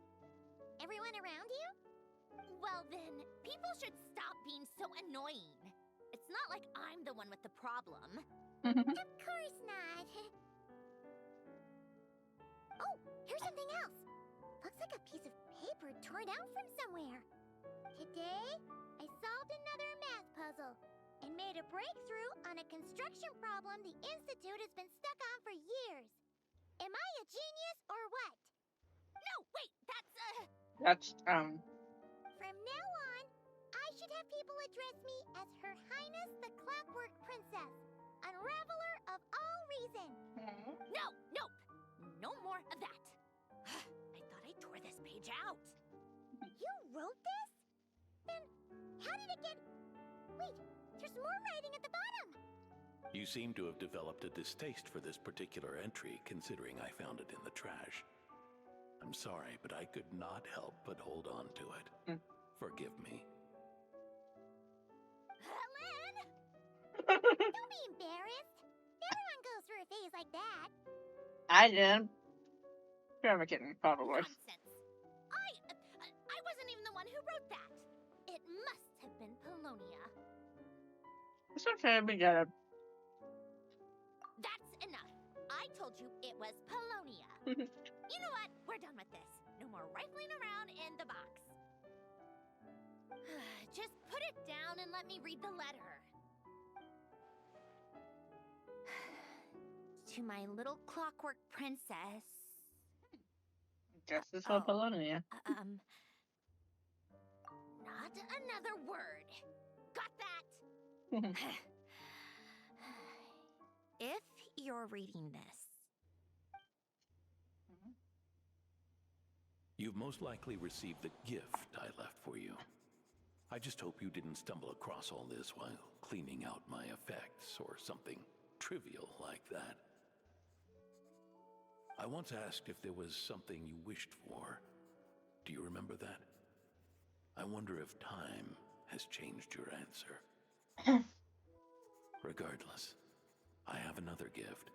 everyone around you? Well then, people should stop being so annoying. It's not like I'm the one with the problem. Of course not. Oh, here's something else. Looks like a piece of paper torn out from somewhere. Today, I solved another math puzzle and made a breakthrough on a construction problem the Institute has been stuck on for years. Am I a genius or what? No, wait, That's, From now on, I should have people address me as Her Highness the Clockwork Princess, Unraveler of all reason. Nope. No more of that. I thought I tore this page out. You wrote this? Then how did it get... Wait, there's more writing at the bottom. You seem to have developed a distaste for this particular entry, considering I found it in the trash. I'm sorry, but I could not help but hold on to it. Forgive me. Alain! Don't be embarrassed. Everyone goes through a phase like that. I did. Grammar kitten, probably. Nonsense. I wasn't even the one who wrote that. It must have been Polonia. It's okay, we got it. That's enough. I told you it was Polonia. You know what? We're done with this. No more rifling around in the box. Just put it down and let me read the letter. To my little clockwork princess. Justice for Polonia. Not another word. Got that? If you're reading this. You've most likely received the gift I left for you. I just hope you didn't stumble across all this while cleaning out my effects or something trivial like that. I once asked if there was something you wished for. Do you remember that? I wonder if time has changed your answer. Regardless, I have another gift.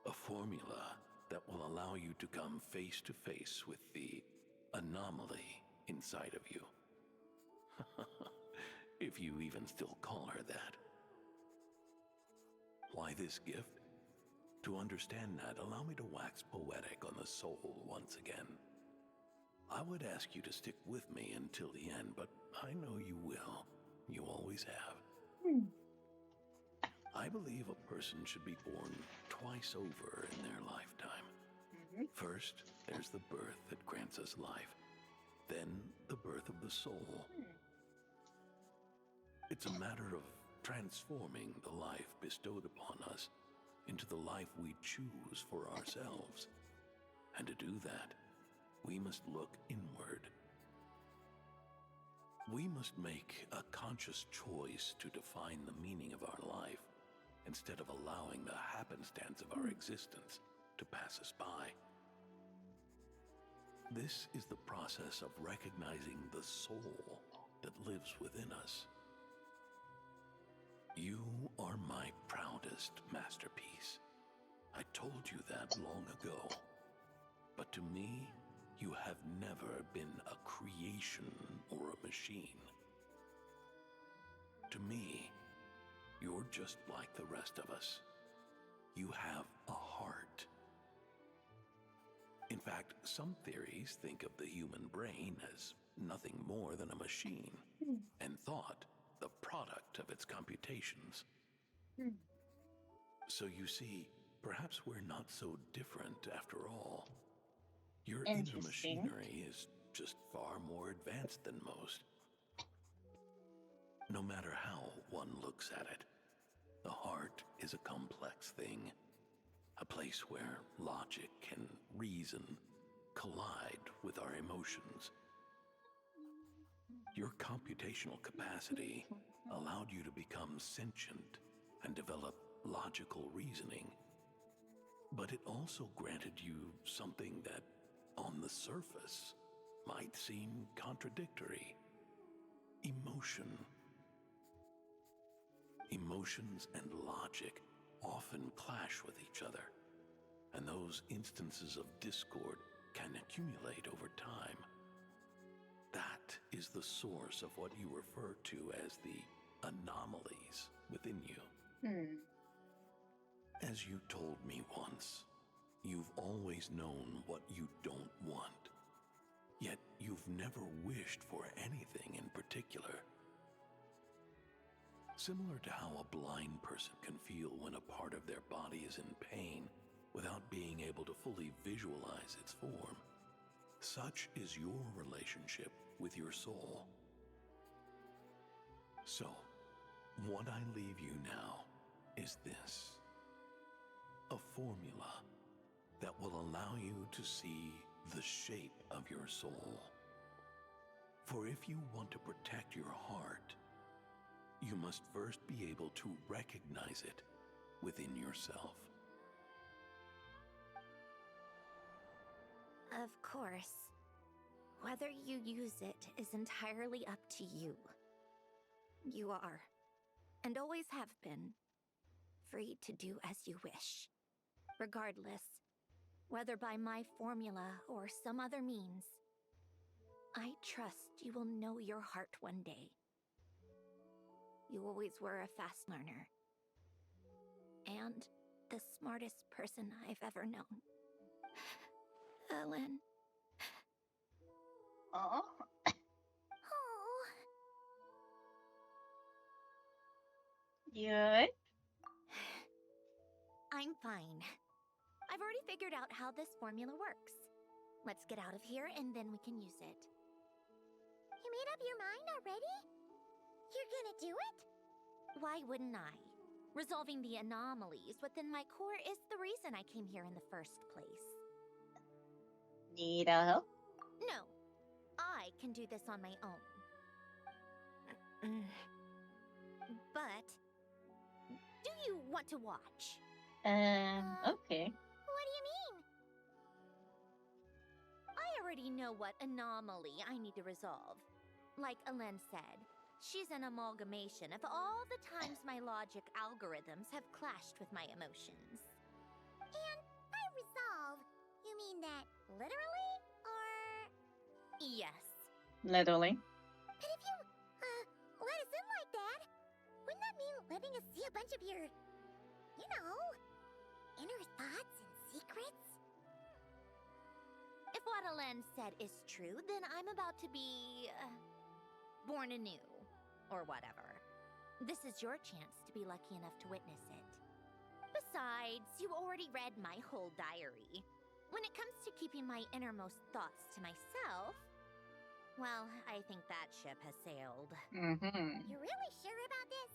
A formula that will allow you to come face to face with the anomaly inside of you. If you even still call her that. Why this gift? To understand that, allow me to wax poetic on the soul once again. I would ask you to stick with me until the end, but I know you will. You always have. I believe a person should be born twice over in their lifetime. First, there's the birth that grants us life. Then, the birth of the soul. It's a matter of transforming the life bestowed upon us into the life we choose for ourselves. And to do that, we must look inward. We must make a conscious choice to define the meaning of our life instead of allowing the happenstance of our existence to pass us by. This is the process of recognizing the soul that lives within us. You are my proudest masterpiece. I told you that long ago. But to me, you have never been a creation or a machine. To me, you're just like the rest of us. You have a heart. In fact, some theories think of the human brain as nothing more than a machine, and thought the product of its computations. So you see, perhaps we're not so different after all. Your inner machinery is just far more advanced than most. No matter how one looks at it, the heart is a complex thing, a place where logic and reason collide with our emotions. Your computational capacity allowed you to become sentient and develop logical reasoning. But it also granted you something that, on the surface, might seem contradictory. Emotion. Emotions and logic often clash with each other, and those instances of discord can accumulate over time. That is the source of what you refer to as the anomalies within you. As you told me once, you've always known what you don't want, yet you've never wished for anything in particular. Similar to how a blind person can feel when a part of their body is in pain without being able to fully visualize its form, such is your relationship with your soul. So, what I leave you now is this: a formula that will allow you to see the shape of your soul. For if you want to protect your heart, you must first be able to recognize it within yourself. Of course. Whether you use it is entirely up to you. You are, and always have been, free to do as you wish. Regardless, whether by my formula or some other means, I trust you will know your heart one day. You always were a fast learner. And the smartest person I've ever known. Alain. Oh. Oh. You alright? I'm fine. I've already figured out how this formula works. Let's get out of here and then we can use it. You made up your mind already? You're gonna do it? Why wouldn't I? Resolving the anomalies within my core is the reason I came here in the first place. Need our help? No, I can do this on my own. But, do you want to watch? Okay. What do you mean? I already know what anomaly I need to resolve. Like Alain said, she's an amalgamation of all the times my logic algorithms have clashed with my emotions. And by resolve, you mean that literally, or...? Yes. Literally. But if you, let us in like that, wouldn't that mean letting us see a bunch of your, you know, inner thoughts and secrets? If what Alain said is true, then I'm about to be, born anew, or whatever. This is your chance to be lucky enough to witness it. Besides, you already read my whole diary. When it comes to keeping my innermost thoughts to myself, well, I think that ship has sailed. You're really sure about this?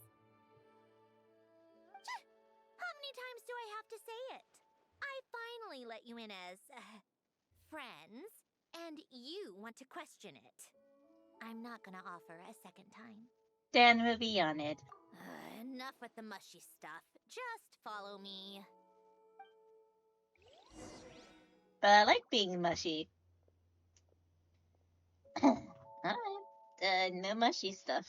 How many times do I have to say it? I finally let you in as, friends, and you want to question it. I'm not gonna offer a second time. Then we'll be on it. Enough with the mushy stuff. Just follow me. But I like being mushy. Alright. No mushy stuff.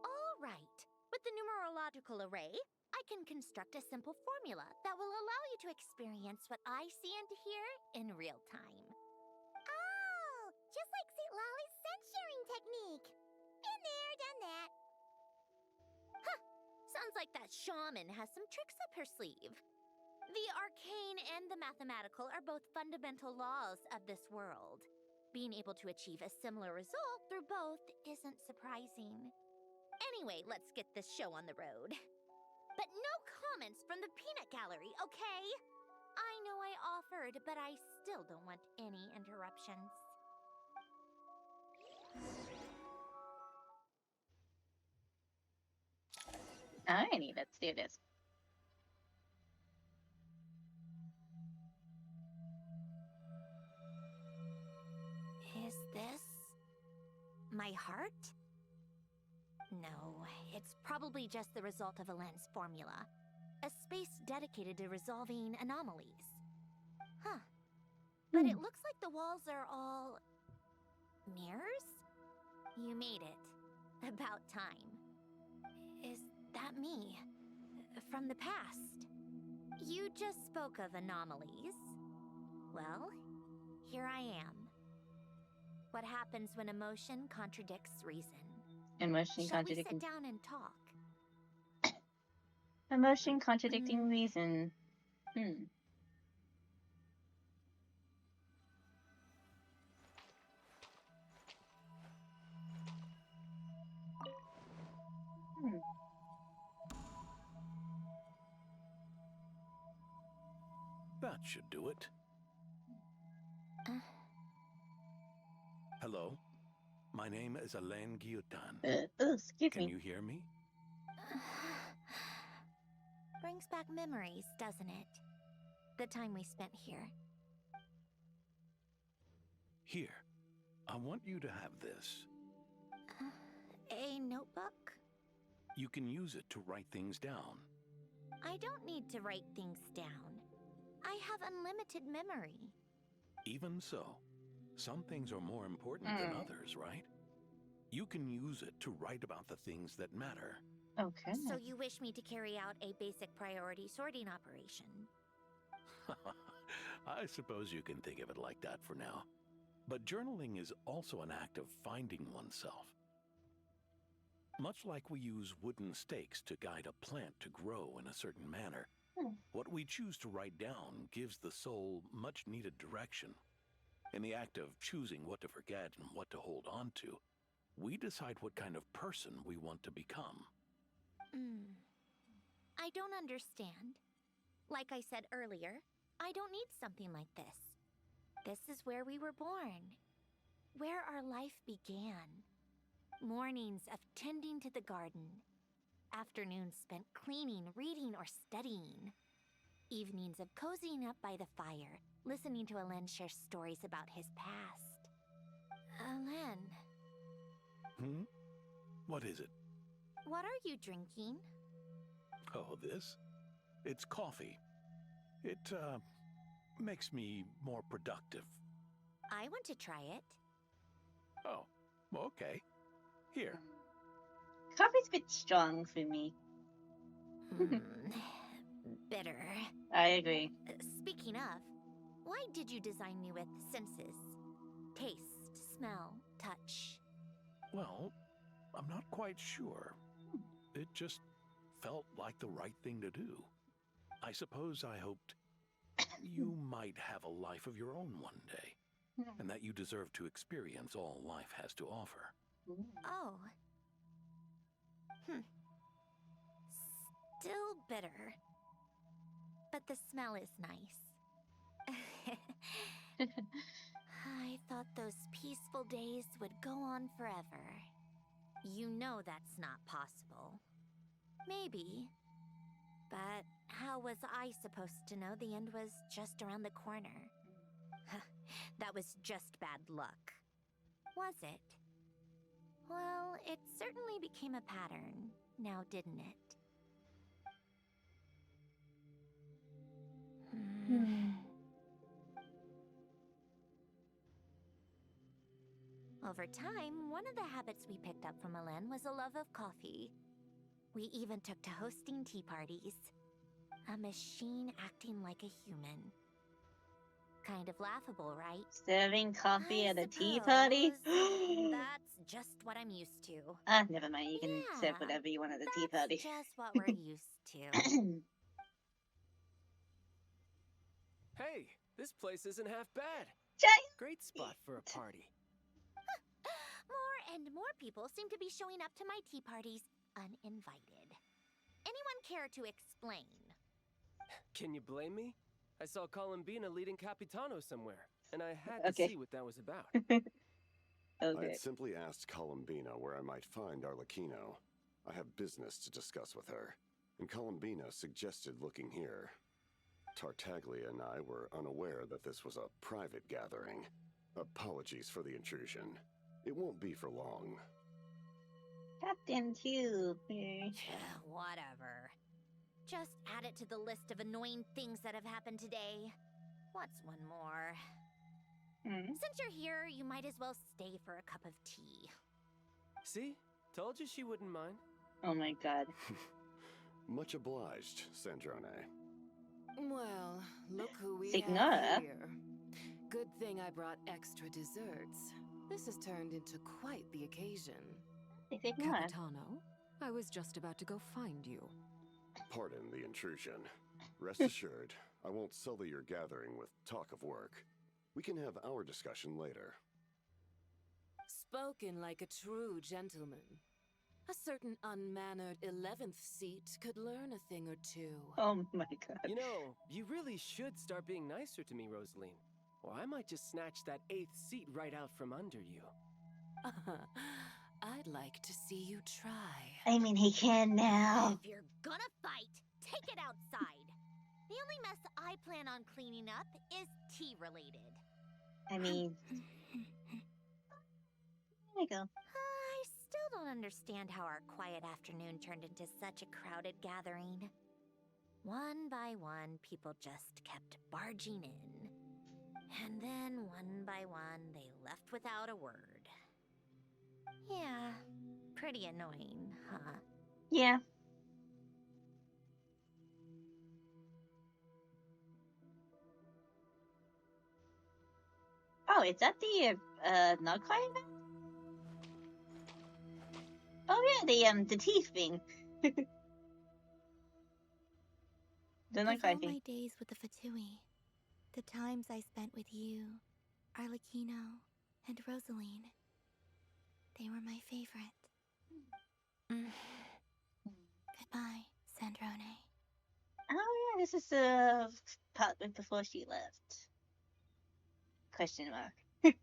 Alright. With the numerological array, I can construct a simple formula that will allow you to experience what I see and hear in real time. Oh! Just like St. Lolly's sense-sharing technique! Been there, done that. Huh! Sounds like that shaman has some tricks up her sleeve. The arcane and the mathematical are both fundamental laws of this world. Being able to achieve a similar result through both isn't surprising. Anyway, let's get this show on the road. But no comments from the peanut gallery, okay? I know I offered, but I still don't want any interruptions. Alrighty, let's do this. Is this my heart? No, it's probably just the result of Alain's formula. A space dedicated to resolving anomalies. Huh. But it looks like the walls are all... mirrors? You made it. About time. Is that me? From the past? You just spoke of anomalies. Well, here I am. What happens when emotion contradicts reason? Emotion Shall we contradicting. sit down and talk? Emotion contradicting reason. That should do it. Hello. My name is Alain Guillotan. Excuse Can me. you hear me? Brings back memories, doesn't it? The time we spent here. Here. I want you to have this. A notebook? You can use it to write things down. I don't need to write things down. I have unlimited memory. Even so, some things are more important than others, right? You can use it to write about the things that matter. Okay. So you wish me to carry out a basic priority sorting operation? I suppose you can think of it like that for now. But journaling is also an act of finding oneself. Much like we use wooden stakes to guide a plant to grow in a certain manner, what we choose to write down gives the soul much needed direction. In the act of choosing what to forget and what to hold on to, we decide what kind of person we want to become. I don't understand. Like I said earlier, I don't need something like this. This is where we were born. Where our life began. Mornings of tending to the garden. Afternoons spent cleaning, reading, or studying. Evenings of cozying up by the fire, listening to Alain share stories about his past. Alain. What is it? What are you drinking? Oh, this? It's coffee. It, makes me more productive. I want to try it. Oh, okay. Here. Coffee's a bit strong for me. Bitter. I agree. Speaking of, why did you design me with senses? Taste, smell, touch. Well, I'm not quite sure. It just felt like the right thing to do. I suppose I hoped you might have a life of your own one day, and that you deserve to experience all life has to offer. Oh. Still bitter. But the smell is nice. I thought those peaceful days would go on forever. You know that's not possible. Maybe. But how was I supposed to know the end was just around the corner? That was just bad luck. Was it? Well, it certainly became a pattern, now didn't it? Over time, one of the habits we picked up from Alain was a love of coffee. We even took to hosting tea parties. A machine acting like a human. Kind of laughable, right? Serving coffee at a tea party? That's just what I'm used to. Never mind. You can serve whatever you want at a tea party. Just what we're used to. Hey, this place isn't half bad. Great spot for a party. More and more people seem to be showing up to my tea parties uninvited. Anyone care to explain? Can you blame me? I saw Colombina leading Capitano somewhere, and I had to see what that was about. I had simply asked Colombina where I might find Arlecchino. I have business to discuss with her, and Colombina suggested looking here. Tartaglia and I were unaware that this was a private gathering. Apologies for the intrusion. It won't be for long. Captain too. Whatever. Just add it to the list of annoying things that have happened today. What's one more? Since you're here, you might as well stay for a cup of tea. See? Told you she wouldn't mind. Oh my god. Much obliged, Sandrone. Well, look who we Signora. have here. Good thing I brought extra desserts. This has turned into quite the occasion. Signora. Capitano, I was just about to go find you. Pardon the intrusion. Rest assured, I won't sully your gathering with talk of work. We can have our discussion later. Spoken like a true gentleman. A certain unmannered 11th seat could learn a thing or two. Oh my god. You know, you really should start being nicer to me, Rosaline. Or I might just snatch that 8th seat right out from under you. I'd like to see you try. I mean, he can now. If you're gonna fight, take it outside. The only mess I plan on cleaning up is tea-related. I mean... There you go. I still don't understand how our quiet afternoon turned into such a crowded gathering. One by one, people just kept barging in. And then, one by one, they left without a word. Yeah, pretty annoying, huh? Yeah. Oh, is that the Nugfire event? Oh yeah, the teeth thing. Don't Of look all like my days with the Fatui, the times I spent with you, Arlecchino, and Rosaline, they were my favorite. Goodbye, Sandrone. Oh yeah, this is the part before she left. Question mark.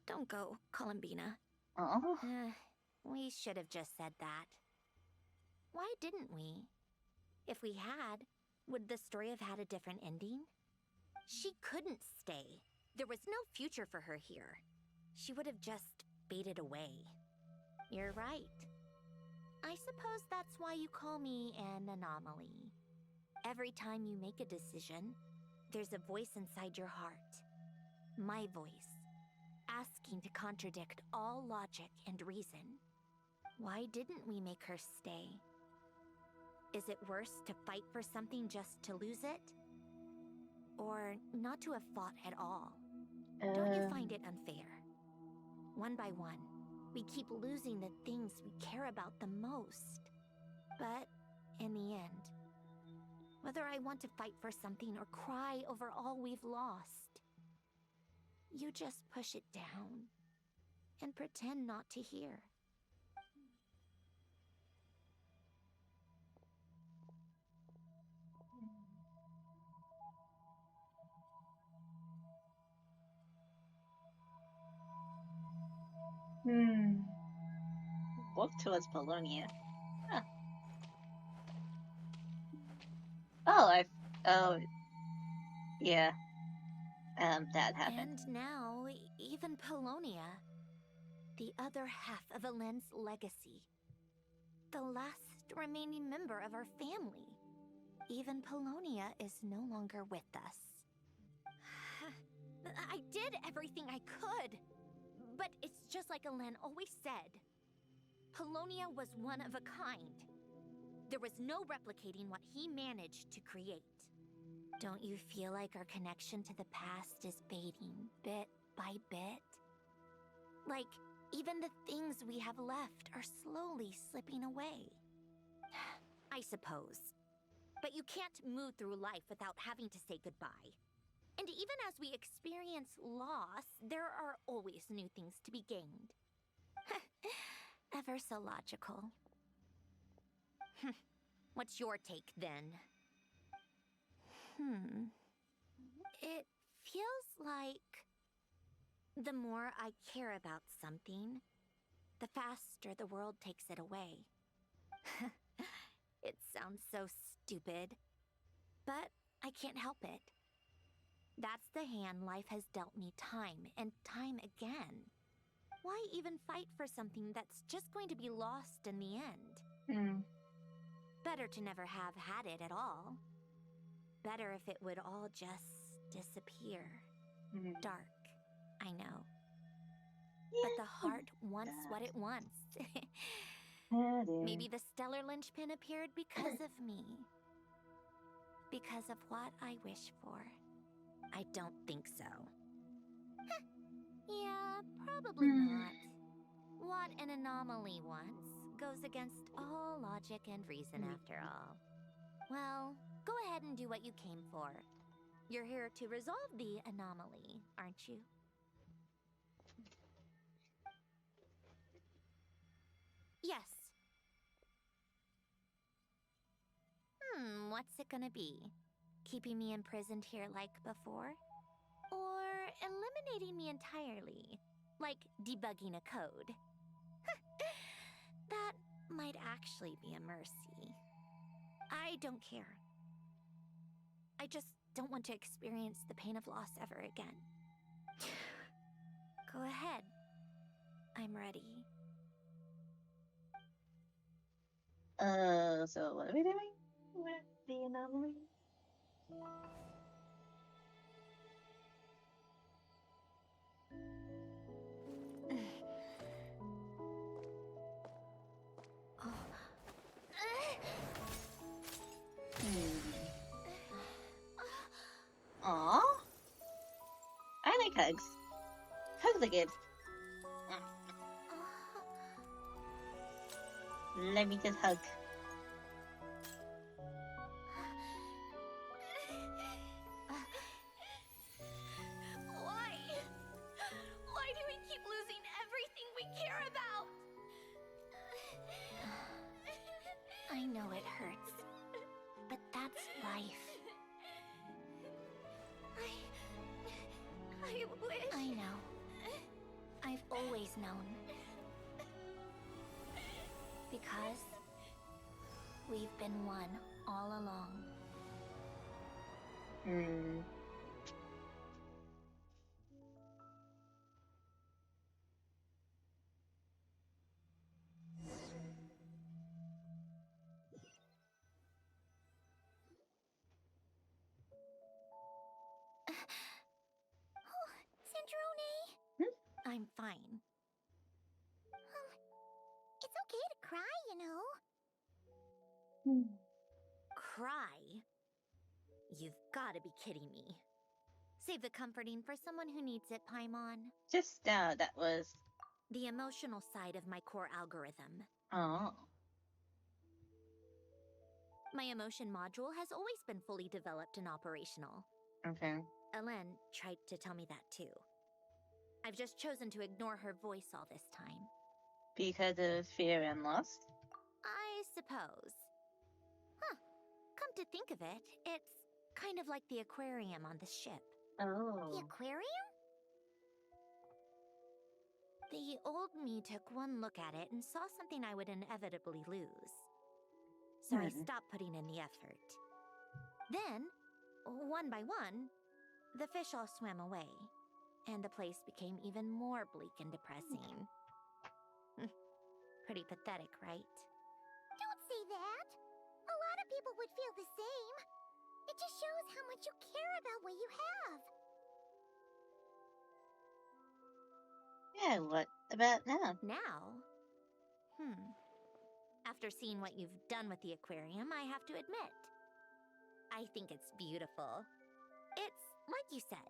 Don't go, Colombina. Oh. We should have just said that. Why didn't we? If we had, would the story have had a different ending? She couldn't stay. There was no future for her here. She would have just faded away. You're right. I suppose that's why you call me an anomaly. Every time you make a decision, there's a voice inside your heart. My voice, asking to contradict all logic and reason. Why didn't we make her stay? Is it worse to fight for something just to lose it? Or not to have fought at all? Don't you find it unfair? One by one, we keep losing the things we care about the most. But in the end, whether I want to fight for something or cry over all we've lost, you just push it down and pretend not to hear. Walk towards Polonia. Huh. Oh, yeah. That happened. And now, even Polonia, the other half of Alain's legacy, the last remaining member of our family, even Polonia is no longer with us. I did everything I could, but it's just like Alain always said. Polonia was one of a kind. There was no replicating what he managed to create. Don't you feel like our connection to the past is fading bit by bit? Like, even the things we have left are slowly slipping away. I suppose. But you can't move through life without having to say goodbye. And even as we experience loss, there are always new things to be gained. Ever so logical. What's your take, then? It feels like the more I care about something, the faster the world takes it away. It sounds so stupid, but I can't help it. That's the hand life has dealt me time and time again. Why even fight for something that's just going to be lost in the end? Better to never have had it at all. Better if it would all just disappear. Dark, I know. But the heart wants what it wants. Maybe the stellar Lynchpin appeared because of me. Because of what I wish for. I don't think so. Yeah, probably not. What an anomaly wants goes against all logic and reason after all. Well, go ahead and do what you came for. You're here to resolve the anomaly, aren't you? Yes. What's it gonna be? Keeping me imprisoned here like before? Or eliminating me entirely, like debugging a code? That might actually be a mercy. I don't care. I just don't want to experience the pain of loss ever again. Go ahead. I'm ready. So what are we doing with the anomaly? Aww. I like hugs. Hugs are good. Let me just hug. Why? Why do we keep losing everything we care about? I know it hurts, but that's life. I wish... I know. I've always known. Because we've been one all along. Sandrone! I'm fine. It's okay to cry, you know. Cry? You've gotta be kidding me. Save the comforting for someone who needs it, Paimon. Just now, that was... The emotional side of my core algorithm. Oh. My emotion module has always been fully developed and operational. Okay. Alain tried to tell me that too. I've just chosen to ignore her voice all this time. Because of fear and loss? I suppose. Huh. Come to think of it, it's kind of like the aquarium on the ship. Oh. The aquarium? The old me took one look at it and saw something I would inevitably lose. So I stopped putting in the effort. Then, one by one, the fish all swam away, and the place became even more bleak and depressing. Pretty pathetic, right? Don't say that. A lot of people would feel the same. It just shows how much you care about what you have. Yeah, what about now? Now? After seeing what you've done with the aquarium, I have to admit, I think it's beautiful. It's like you said,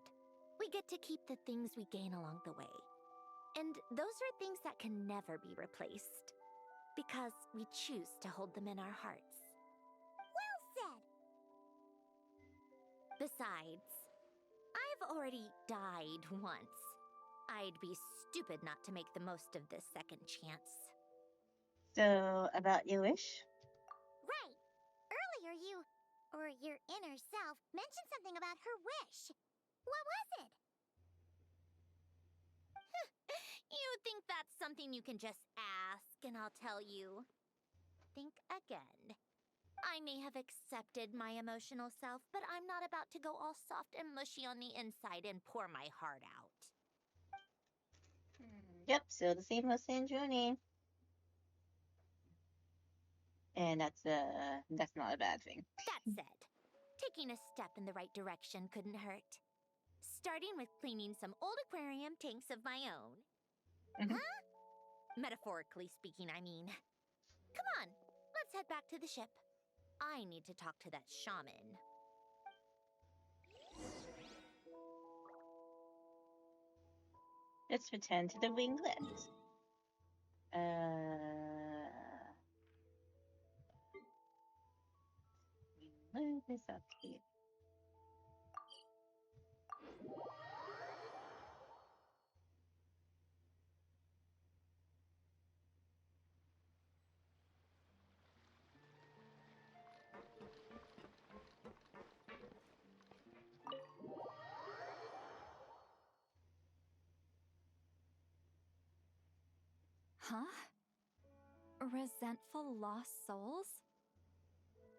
we get to keep the things we gain along the way. And those are things that can never be replaced, because we choose to hold them in our hearts. Well said! Besides, I've already died once. I'd be stupid not to make the most of this second chance. So, about your wish? Right. Earlier you, or your inner self, mentioned something about her wish. What was it? You think that's something you can just ask and I'll tell you? Think again. I may have accepted my emotional self, but I'm not about to go all soft and mushy on the inside and pour my heart out. Yep, so the same as Sandrone. And that's not a bad thing. That said, taking a step in the right direction couldn't hurt. Starting with cleaning some old aquarium tanks of my own. Huh? Metaphorically speaking, I mean. Come on, let's head back to the ship. I need to talk to that shaman. Let's return to the Winglet. Move this up here. Huh? Resentful lost souls?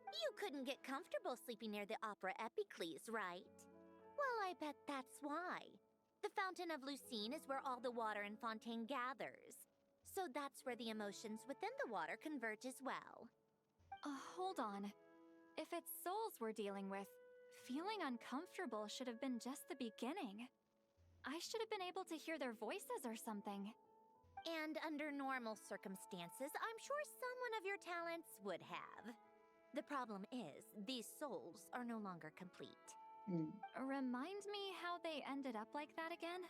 You couldn't get comfortable sleeping near the Opera Epicles, right? Well, I bet that's why. The Fountain of Lucine is where all the water in Fontaine gathers. So that's where the emotions within the water converge as well. Hold on. If it's souls we're dealing with, feeling uncomfortable should have been just the beginning. I should have been able to hear their voices or something. And under normal circumstances, I'm sure someone of your talents would have. The problem is, these souls are no longer complete. Remind me how they ended up like that again?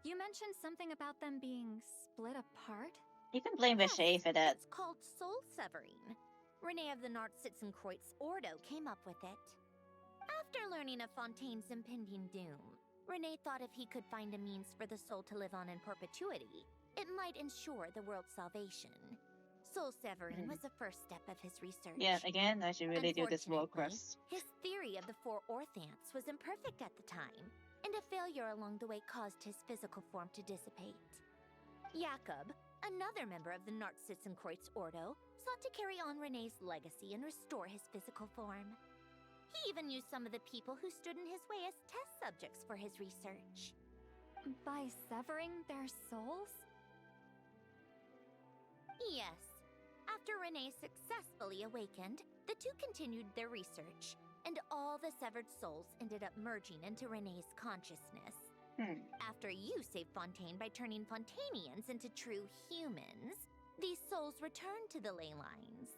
You mentioned something about them being split apart? You can blame Vacher for that. It's called soul severing. Renee of the Nartsitzenkreuz Ordo came up with it. After learning of Fontaine's impending doom, Renee thought if he could find a means for the soul to live on in perpetuity, it might ensure the world's salvation. Soul severing was the first step of his research. Yeah, again, I should really do this world quest. His theory of the four orthants was imperfect at the time, and a failure along the way caused his physical form to dissipate. Jakob, another member of the Nartsitzenkreuz Ordo, sought to carry on Renee's legacy and restore his physical form. He even used some of the people who stood in his way as test subjects for his research. By severing their souls? Yes. After Renee successfully awakened, the two continued their research, and all the severed souls ended up merging into Renee's consciousness. After you saved Fontaine by turning Fontainians into true humans, these souls returned to the ley lines.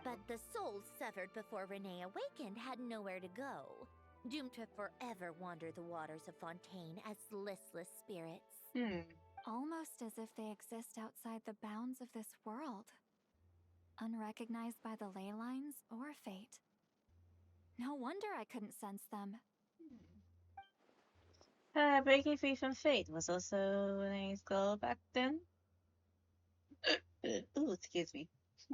But the souls severed before Renee awakened had nowhere to go, doomed to forever wander the waters of Fontaine as listless spirits. Almost as if they exist outside the bounds of this world. Unrecognized by the ley lines or fate. No wonder I couldn't sense them. Breaking free from fate was also Renee's goal back then. Ooh, excuse me.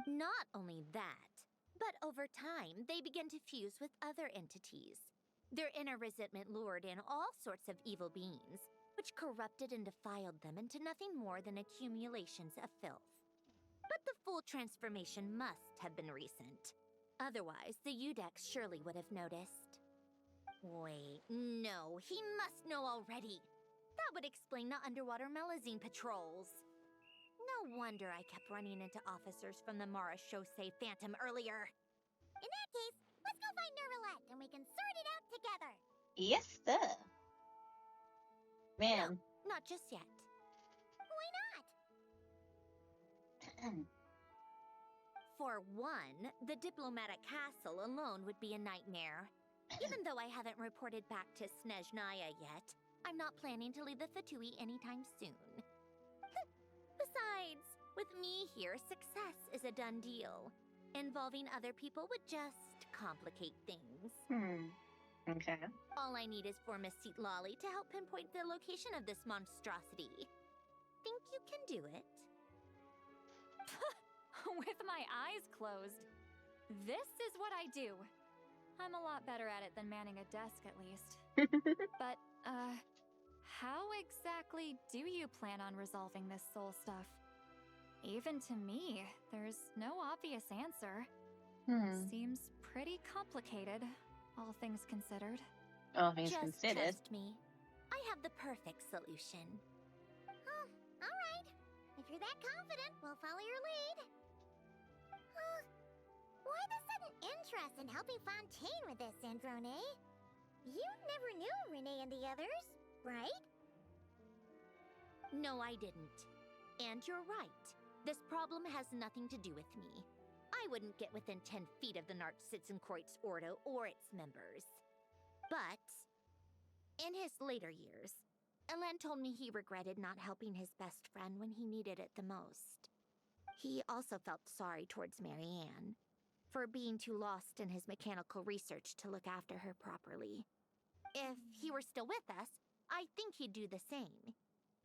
Not only that, but over time, they began to fuse with other entities. Their inner resentment lured in all sorts of evil beings, which corrupted and defiled them into nothing more than accumulations of filth. But the full transformation must have been recent. Otherwise, the Udex surely would have noticed. Wait, no, he must know already. That would explain the underwater Melazine patrols. No wonder I kept running into officers from the Mara Chaussee Phantom earlier. In that case, let's go find Neuvillette and we can sort it out together. Yes, sir. Man. No, not just yet. Why not? For one, the diplomatic castle alone would be a nightmare. Even though I haven't reported back to Snezhnaya yet, I'm not planning to leave the Fatui anytime soon. Besides, with me here, success is a done deal. Involving other people would just complicate things. Okay. All I need is for Miss Lolly to help pinpoint the location of this monstrosity. Think you can do it? With my eyes closed. This is what I do. I'm a lot better at it than manning a desk, at least. But, how exactly do you plan on resolving this soul stuff? Even to me, there's no obvious answer. Seems pretty complicated, all things considered. All things Just considered. trust me. I have the perfect solution. Oh, all right. If you're that confident, we'll follow your lead. Why the sudden interest in helping Fontaine with this, Sandrone? You never knew Renee and the others, right? No, I didn't. And you're right. This problem has nothing to do with me. I wouldn't get within 10 feet of the Nartsitzenkreuz Ordo or its members. But, in his later years, Alain told me he regretted not helping his best friend when he needed it the most. He also felt sorry towards Marianne, for being too lost in his mechanical research to look after her properly. If he were still with us, I think he'd do the same.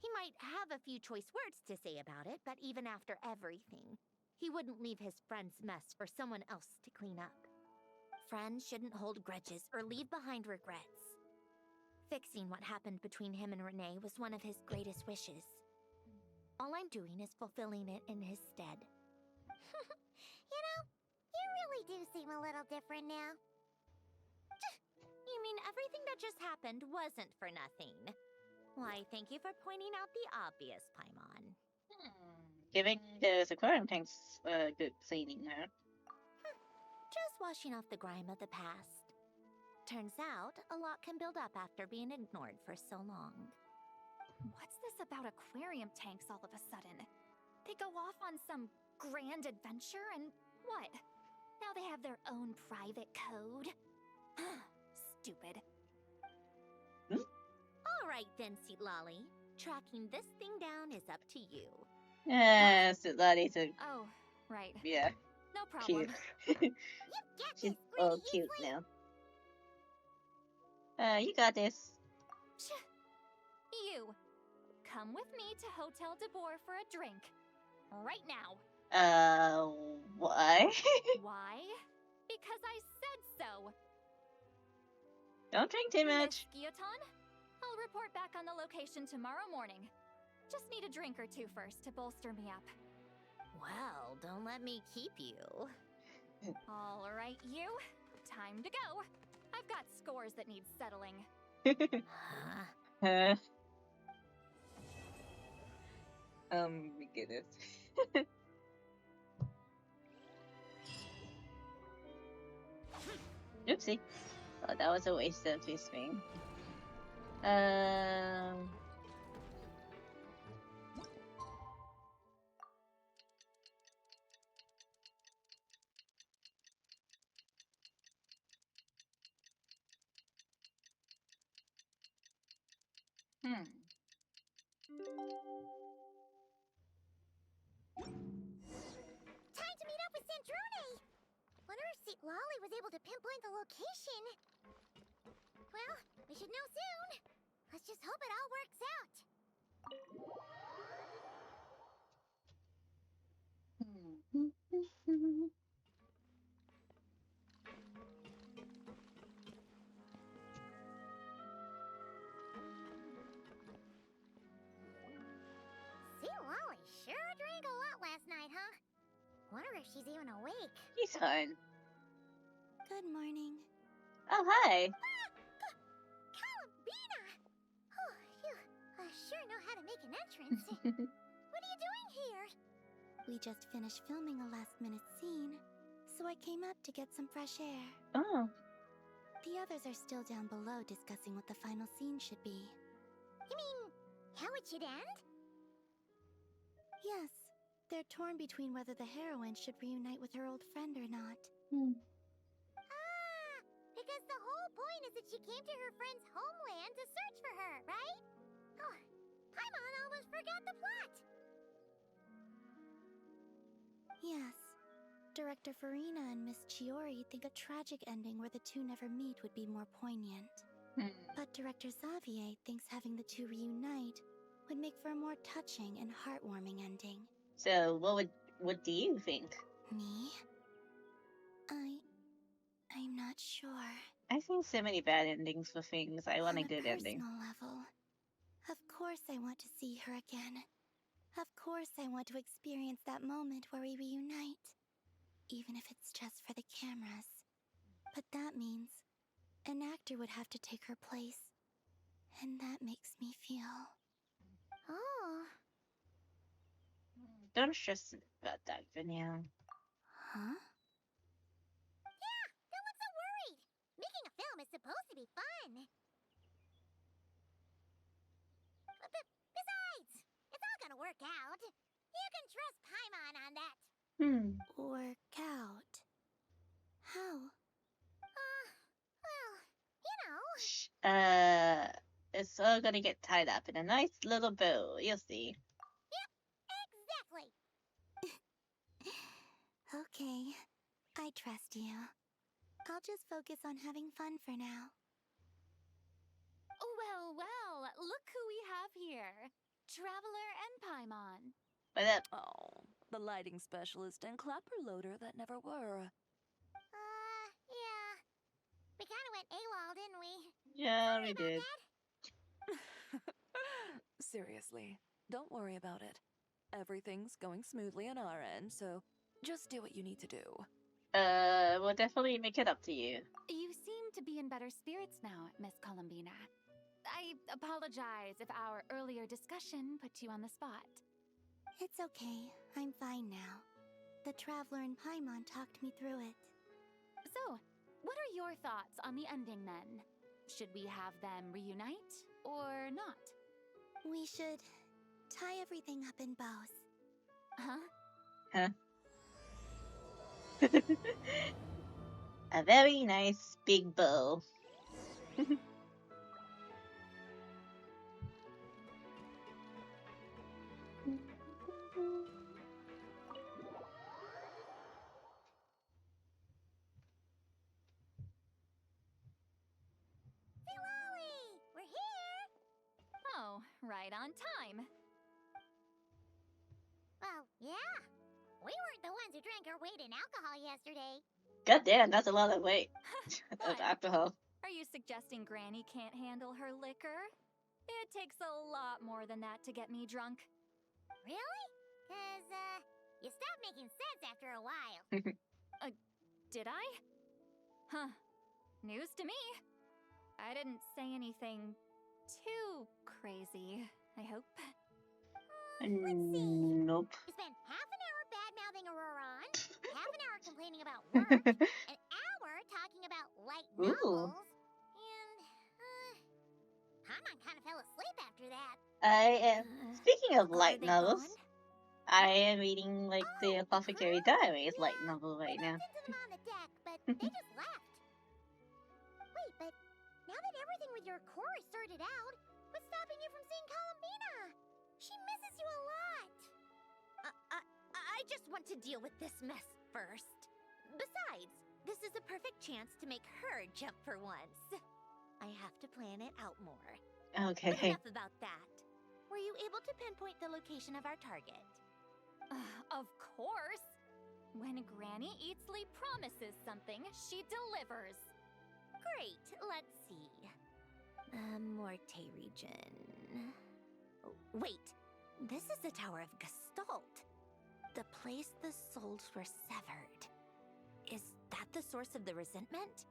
He might have a few choice words to say about it, but even after everything, he wouldn't leave his friend's mess for someone else to clean up. Friends shouldn't hold grudges or leave behind regrets. Fixing what happened between him and Renee was one of his greatest wishes. All I'm doing is fulfilling it in his stead. You know, you really do seem a little different now. You mean everything that just happened wasn't for nothing? Why, thank you for pointing out the obvious, Paimon. Giving those aquarium tanks a good cleaning, huh? Just washing off the grime of the past. Turns out, a lot can build up after being ignored for so long. What's this about aquarium tanks all of a sudden? They go off on some grand adventure and what? Now they have their own private code? Stupid. All right then, Lolly. Tracking this thing down is up to you. Yeah, Sulani to Oh, right. yeah, No problem. cute. She's all cute now. You got this. You, come with me to Hotel de Boer for a drink. Right now. Why? Why? Because I said so. Don't drink too much. Miss Guillotan, I'll report back on the location tomorrow morning. Just need a drink or two first to bolster me up. Well, don't let me keep you. All right, you. Time to go. I've got scores that need settling. Huh? My goodness. Oopsie. Oh, that was a waste of his swing. Time to meet up with Sandrone! Wonder if St. Lolly was able to pinpoint the location. Well, we should know soon. Let's just hope it all works out. St. Lolly sure drank a lot last night, huh? Wonder if she's even awake. He's fine. Good morning. Oh, hi. Colombina! Oh, you sure know how to make an entrance. What are you doing here? We just finished filming a last-minute scene, so I came up to get some fresh air. Oh. The others are still down below discussing what the final scene should be. You mean, how it should end? Yes. They're torn between whether the heroine should reunite with her old friend or not. Ah! Because the whole point is that she came to her friend's homeland to search for her, right? Oh, Paimon almost forgot the plot! Yes. Director Farina and Miss Chiori think a tragic ending where the two never meet would be more poignant. But Director Xavier thinks having the two reunite would make for a more touching and heartwarming ending. So, what do you think? Me? I'm not sure. I've seen so many bad endings for things. I want a good ending. On a personal level, of course I want to see her again. Of course I want to experience that moment where we reunite. Even if it's just for the cameras. But that means an actor would have to take her place. And that makes me feel... Oh. Don't stress about that for now. Huh? Yeah, don't look so worried. Making a film is supposed to be fun. Besides, it's all gonna work out. You can trust Paimon on that. Work out? How? Well, you know. It's all gonna get tied up in a nice little bow. You'll see. Yep, exactly. Okay, I trust you. I'll just focus on having fun for now. Well, look who we have here. Traveler and Paimon. What up? Oh, the lighting specialist and clapper loader that never were. Yeah. We kinda went AWOL, didn't we? Yeah, we did. Seriously, don't worry about it. Everything's going smoothly on our end, so just do what you need to do. We'll definitely make it up to you. You seem to be in better spirits now, Miss Colombina. I apologize if our earlier discussion put you on the spot. It's okay. I'm fine now. The Traveler and Paimon talked me through it. So, what are your thoughts on the ending then? Should we have them reunite or not? We should tie everything up in bows. Huh? A very nice big bow. right on time. Well, yeah. We weren't the ones who drank our weight in alcohol yesterday. God damn, that's a lot of weight of What? alcohol. Are you suggesting Granny can't handle her liquor? It takes a lot more than that to get me drunk. Really? 'Cause, you stopped making sense after a while. Did I? Huh. News to me. I didn't say anything too crazy, I hope. Let's see. Nope. You spent half an hour bad-mouthing Auroron, half an hour complaining about work, an hour talking about light Ooh. novels, and, Hamon kind of fell asleep after that. I am. Speaking of Are light they novels, gone? I am reading like the Apothecary Diaries light Yeah, novel right we now. bumped into them on the deck, but they just left. Wait, but now that everything with your core is sorted out, what's stopping you from seeing Colombina? She misses you a lot. I just want to deal with this mess first. Besides, this is a perfect chance to make her jump for once. I have to plan it out more. But Okay. enough about that. Were you able to pinpoint the location of our target? Of course. When Granny Eatsley promises something, she delivers. Great, let's see. Morte region. Oh, wait, this is the Tower of Gestalt. The place the souls were severed. Is that the source of the resentment?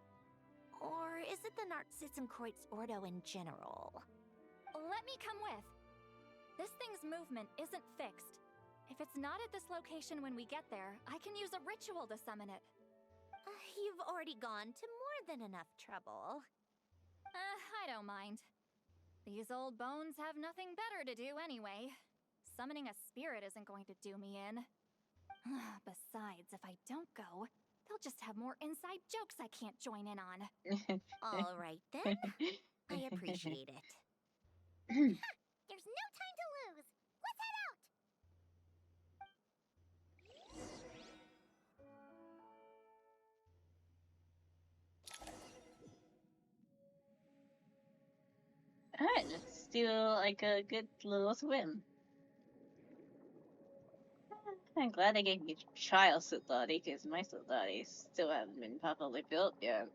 Or is it the Narcissenkreuz Ordo in general? Let me come with. This thing's movement isn't fixed. If it's not at this location when we get there, I can use a ritual to summon it. You've already gone to more than enough trouble. I don't mind. These old bones have nothing better to do anyway. Summoning a spirit isn't going to do me in. Besides, if I don't go, they'll just have more inside jokes I can't join in on. All right then. I appreciate it. There's no time to lose. Let's head out. Alright, let's do like a good little swim. I'm glad they gave me child Soldati because my Soldati still haven't been properly built yet.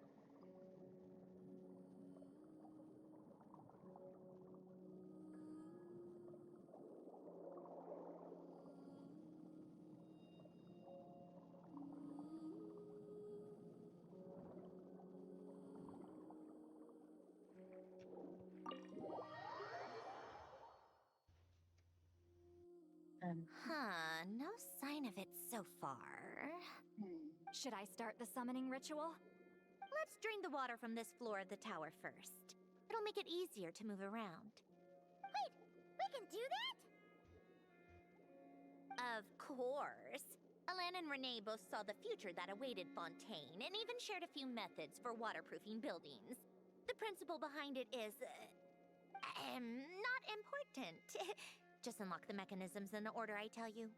No sign of it so far. Should I start the summoning ritual? Let's drain the water from this floor of the tower first. It'll make it easier to move around. Wait, we can do that? Of course. Alain and Renee both saw the future that awaited Fontaine, and even shared a few methods for waterproofing buildings. The principle behind it is, not important. Just unlock the mechanisms in the order I tell you.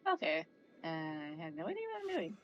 Okay. I have no idea what I'm doing.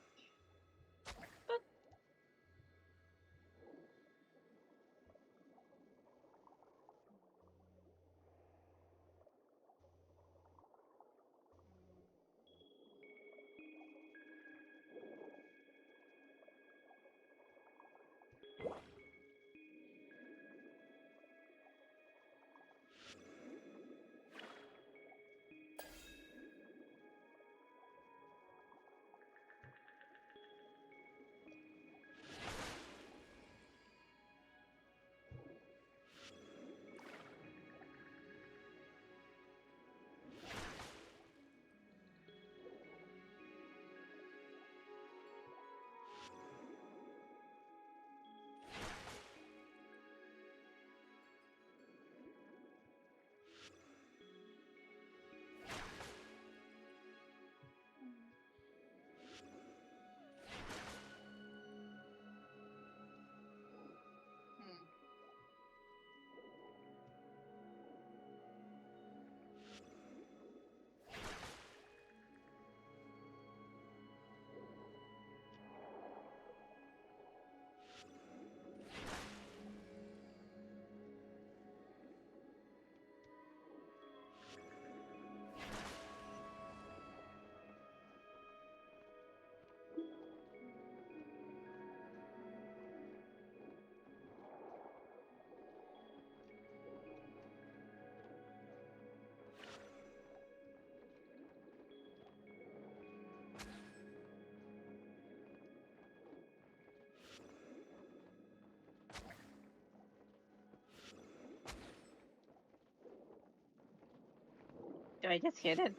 Do I just hit it?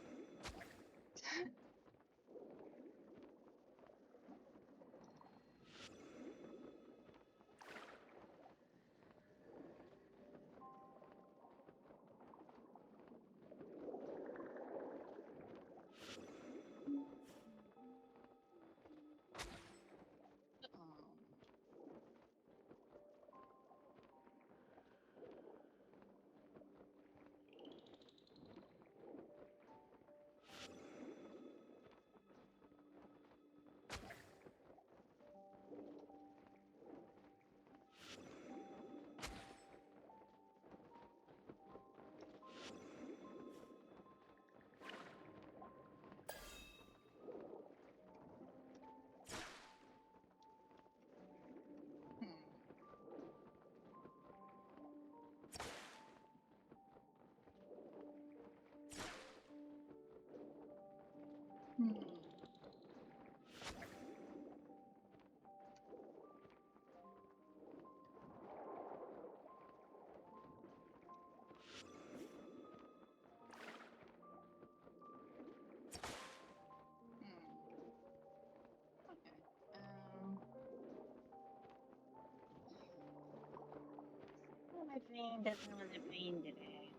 My brain doesn't want to brain today.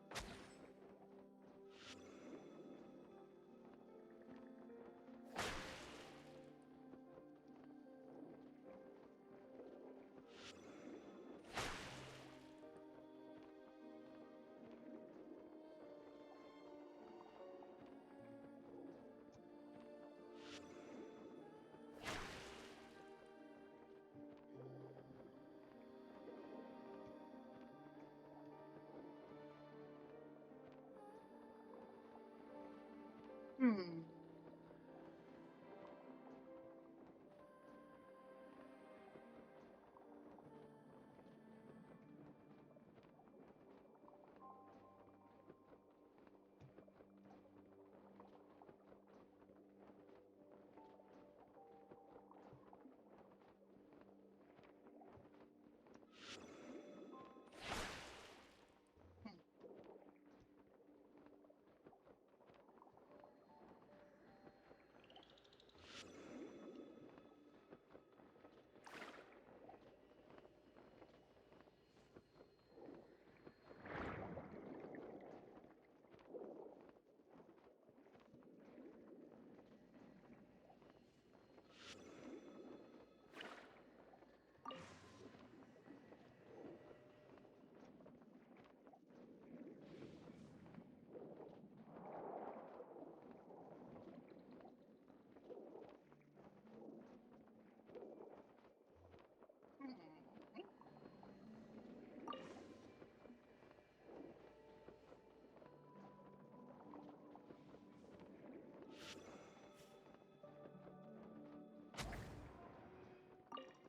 Hmm.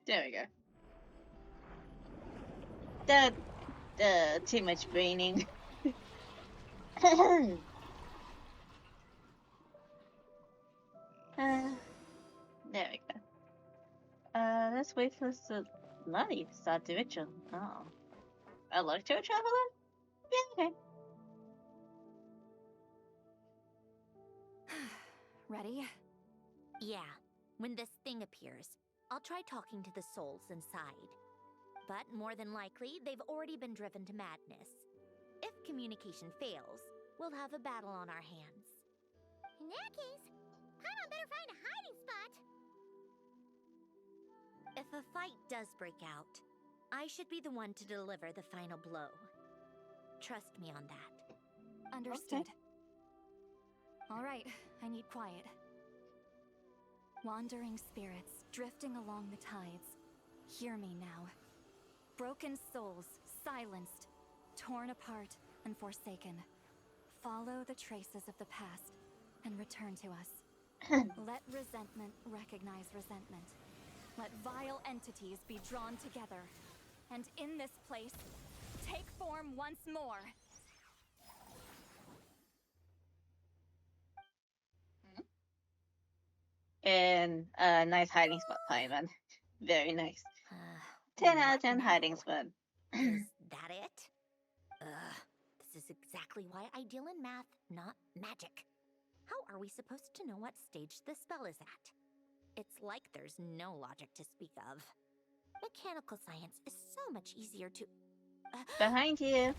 There we go. Too much braining. There we go. Let's wait for Lottie to start the ritual. Oh. A lecture traveler? Yeah, okay. Ready? Yeah. When this thing appears, I'll try talking to the souls inside. But more than likely, they've already been driven to madness. If communication fails, we'll have a battle on our hands. In that case, Paimon better find a hiding spot. If a fight does break out, I should be the one to deliver the final blow. Trust me on that. Understood. Okay. All right, I need quiet. Wandering spirits drifting along the tides. Hear me now. Broken souls, silenced, torn apart and forsaken. Follow the traces of the past and return to us. Let resentment recognize resentment. Let vile entities be drawn together. And in this place, take form once more. And a nice hiding spot, Paimon. Very nice. 10 out of 10 hiding spot. Is that it? This is is exactly why I deal in math, not magic. How are we supposed to know what stage the spell is at? It's like there's no logic to speak of. Mechanical science is so much easier to... Behind you.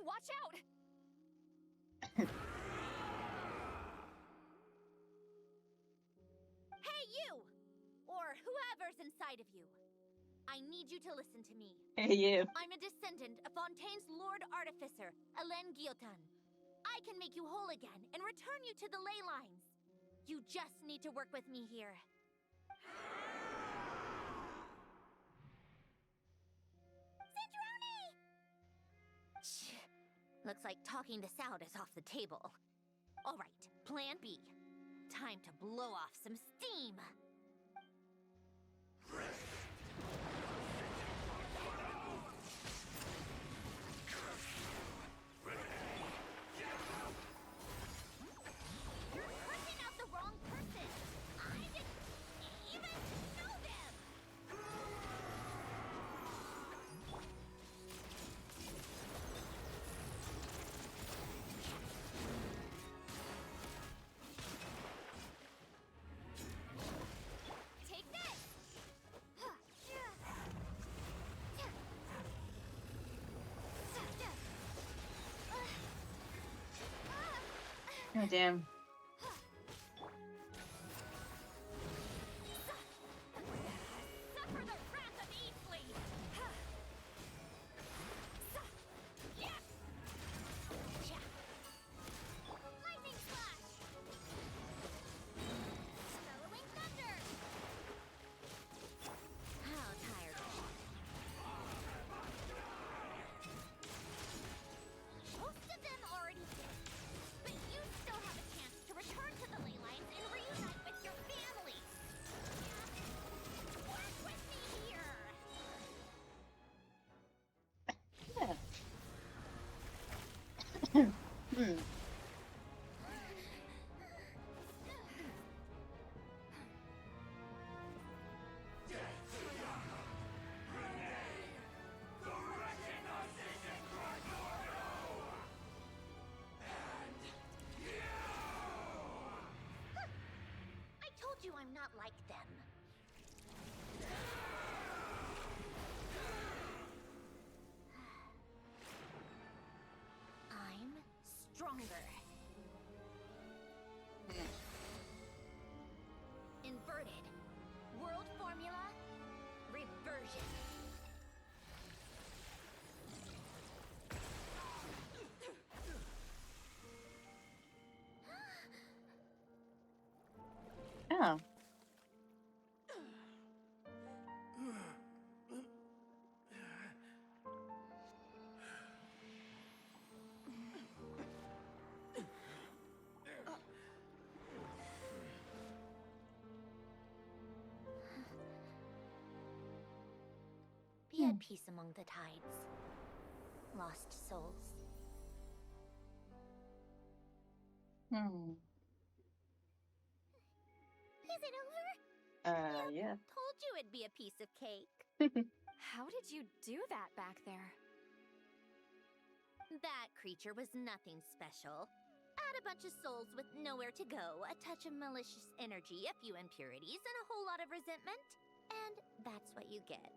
Watch out! Hey, you! Or whoever's inside of you. I need you to listen to me. Hey, you. I'm a descendant of Fontaine's Lord Artificer, Alain Guillotan. I can make you whole again and return you to the ley lines. You just need to work with me here. Sandrone! Looks like talking this out is off the table. All right, plan B. Time to blow off some steam. You're cursing out the wrong person. I didn't even know them. Take this! Oh, damn. Suffer the wrath of Easley! Lightning slash! Bellowing thunder! How tired are you? Most of them already did, but you still have a chance to return to the ley lines and reunite with your family. Work with me here! Hmm. I told you I'm not like them. I'm stronger. Inverted. World formula. Reversion. Oh. Be at peace among the tides. Lost souls. Hmm. Is it over? Yeah. Told you it'd be a piece of cake. How did you do that back there? That creature was nothing special. Add a bunch of souls with nowhere to go, a touch of malicious energy, a few impurities, and a whole lot of resentment. And that's what you get.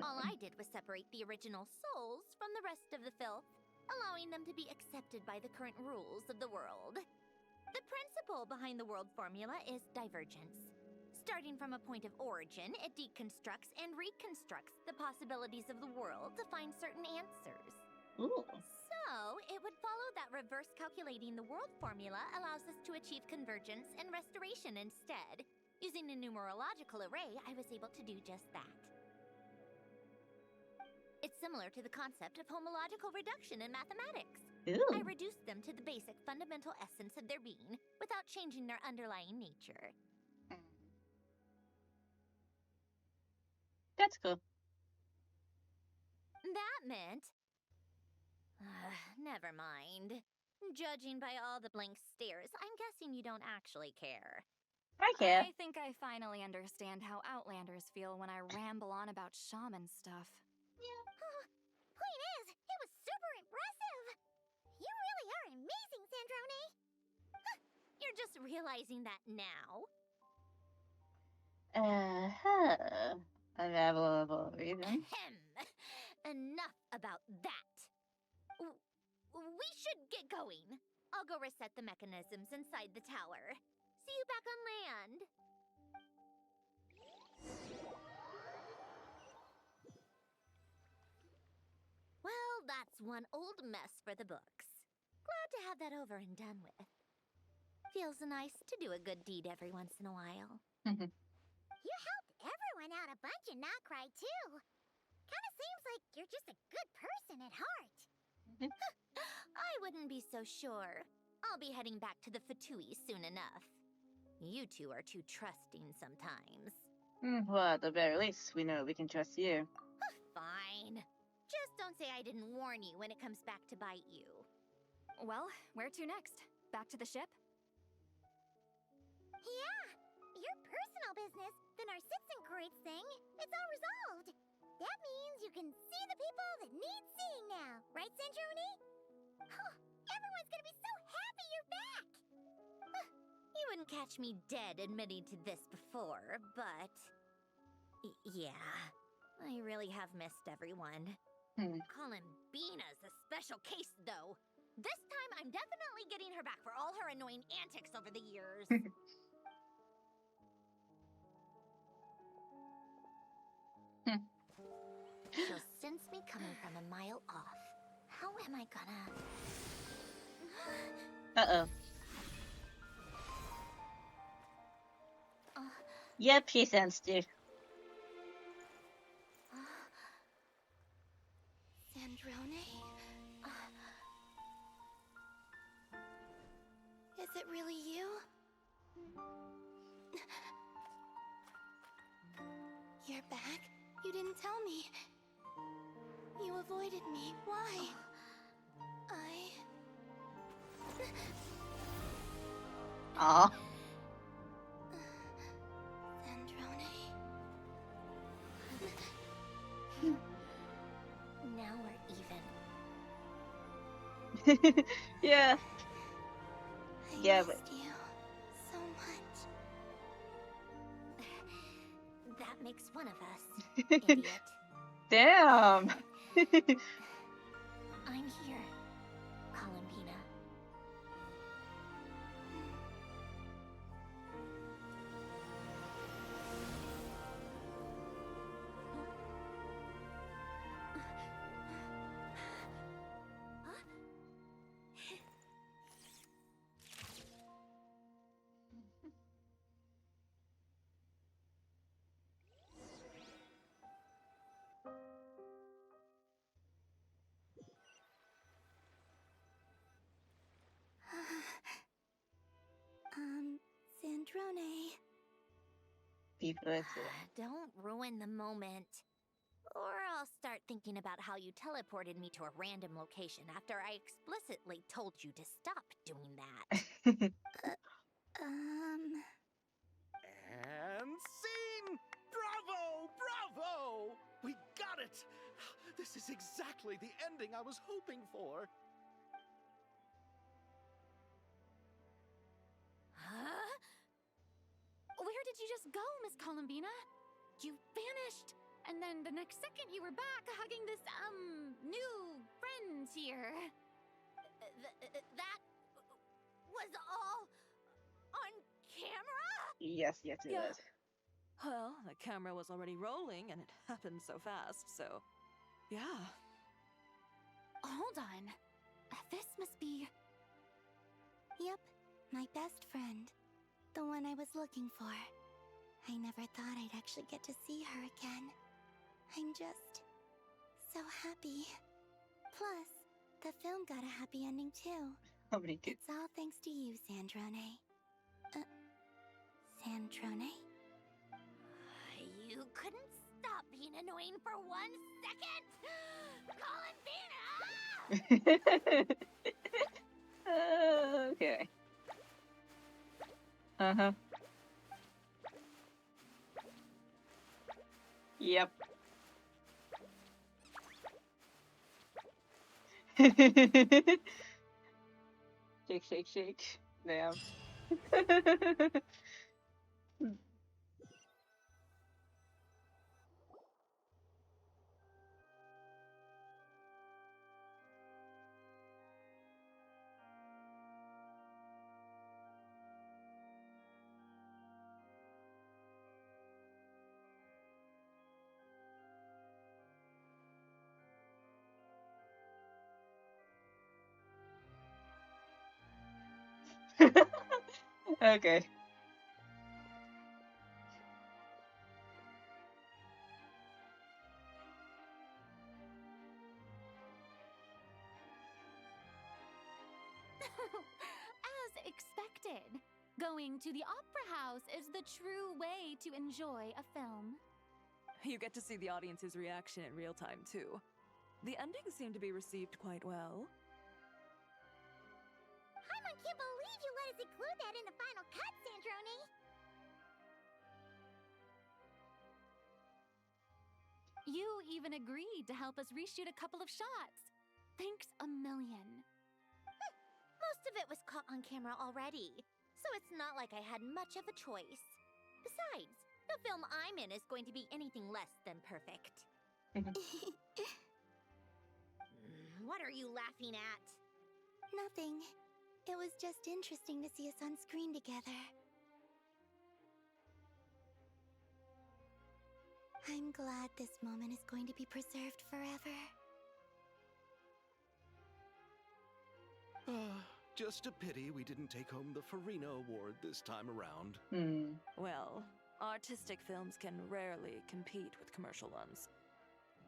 All I did was separate the original souls from the rest of the filth, allowing them to be accepted by the current rules of the world. The principle behind the world formula is divergence. Starting from a point of origin, it deconstructs and reconstructs the possibilities of the world to find certain answers. Ooh. So, it would follow that reverse calculating the world formula allows us to achieve convergence and restoration instead. Using a numerological array, I was able to do just that. It's similar to the concept of homological reduction in mathematics. Ooh. I reduced them to the basic fundamental essence of their being without changing their underlying nature. That's cool. That meant... never mind. Judging by all the blank stares, I'm guessing you don't actually care. I care. I think I finally understand how Outlanders feel when I ramble on about shaman stuff. embarrassing, Sandrone. You're just realizing that now. Unravelable reason. Enough about that. We should get going. I'll go reset the mechanisms inside the tower. See you back on land. Well, that's one old mess for the books. Glad to have that over and done with. Feels nice to do a good deed every once in a while. You helped everyone out a bunch and not cry too. Kinda seems like you're just a good person at heart. I wouldn't be so sure. I'll be heading back to the VIII soon enough. You two are too trusting sometimes. Well, at the very least, we know we can trust you. Fine. Just don't say I didn't warn you when it comes back to bite you. Well, where to next? Back to the ship? Yeah, your personal business, the Narcissism thing, it's all resolved. That means you can see the people that need seeing now, right, Sandrone? Oh, everyone's gonna be so happy you're back! You wouldn't catch me dead admitting to this before, but... yeah, I really have missed everyone. Colombina's a special case, though. This time, I'm definitely getting her back for all her annoying antics over the years. She'll sense me coming from a mile off. How am I gonna... Uh-oh. Yep, he sensed you. Sandrone? Is it really you? You're back? You didn't tell me. You avoided me. Why? Aw. Sandrone. Now we're even. Yeah. I missed you so much. That makes one of us, idiot. Damn. I'm here, Colombina. Sandrone. Don't ruin the moment. Or I'll start thinking about how you teleported me to a random location after I explicitly told you to stop doing that. And scene! Bravo! Bravo! We got it! This is exactly the ending I was hoping for. Huh? Where did you just go, Miss Colombina? You vanished, and then the next second you were back hugging this, new friend here. That was all on camera? Yes, it was. Well, the camera was already rolling, and it happened so fast, so... yeah. Hold on. This must be... Yep, my best friend. The one I was looking for. I never thought I'd actually get to see her again. I'm just... so happy. Plus, the film got a happy ending too. It's all thanks to you, Sandrone. Sandrone? You couldn't stop being annoying for 1 second! Colombina! Okay. Uh-huh. Yep. Shake, shake, shake. Damn. Okay. As expected, going to the opera house is the true way to enjoy a film. You get to see the audience's reaction in real time, too. The ending seemed to be received quite well. I can't believe you let us include that in the final cut, Sandrone! You even agreed to help us reshoot a couple of shots. Thanks a million. Most of it was caught on camera already, so it's not like I had much of a choice. Besides, the film I'm in is going to be anything less than perfect. What are you laughing at? Nothing. It was just interesting to see us on screen together. I'm glad this moment is going to be preserved forever. Just a pity we didn't take home the Farina Award this time around. Well, artistic films can rarely compete with commercial ones.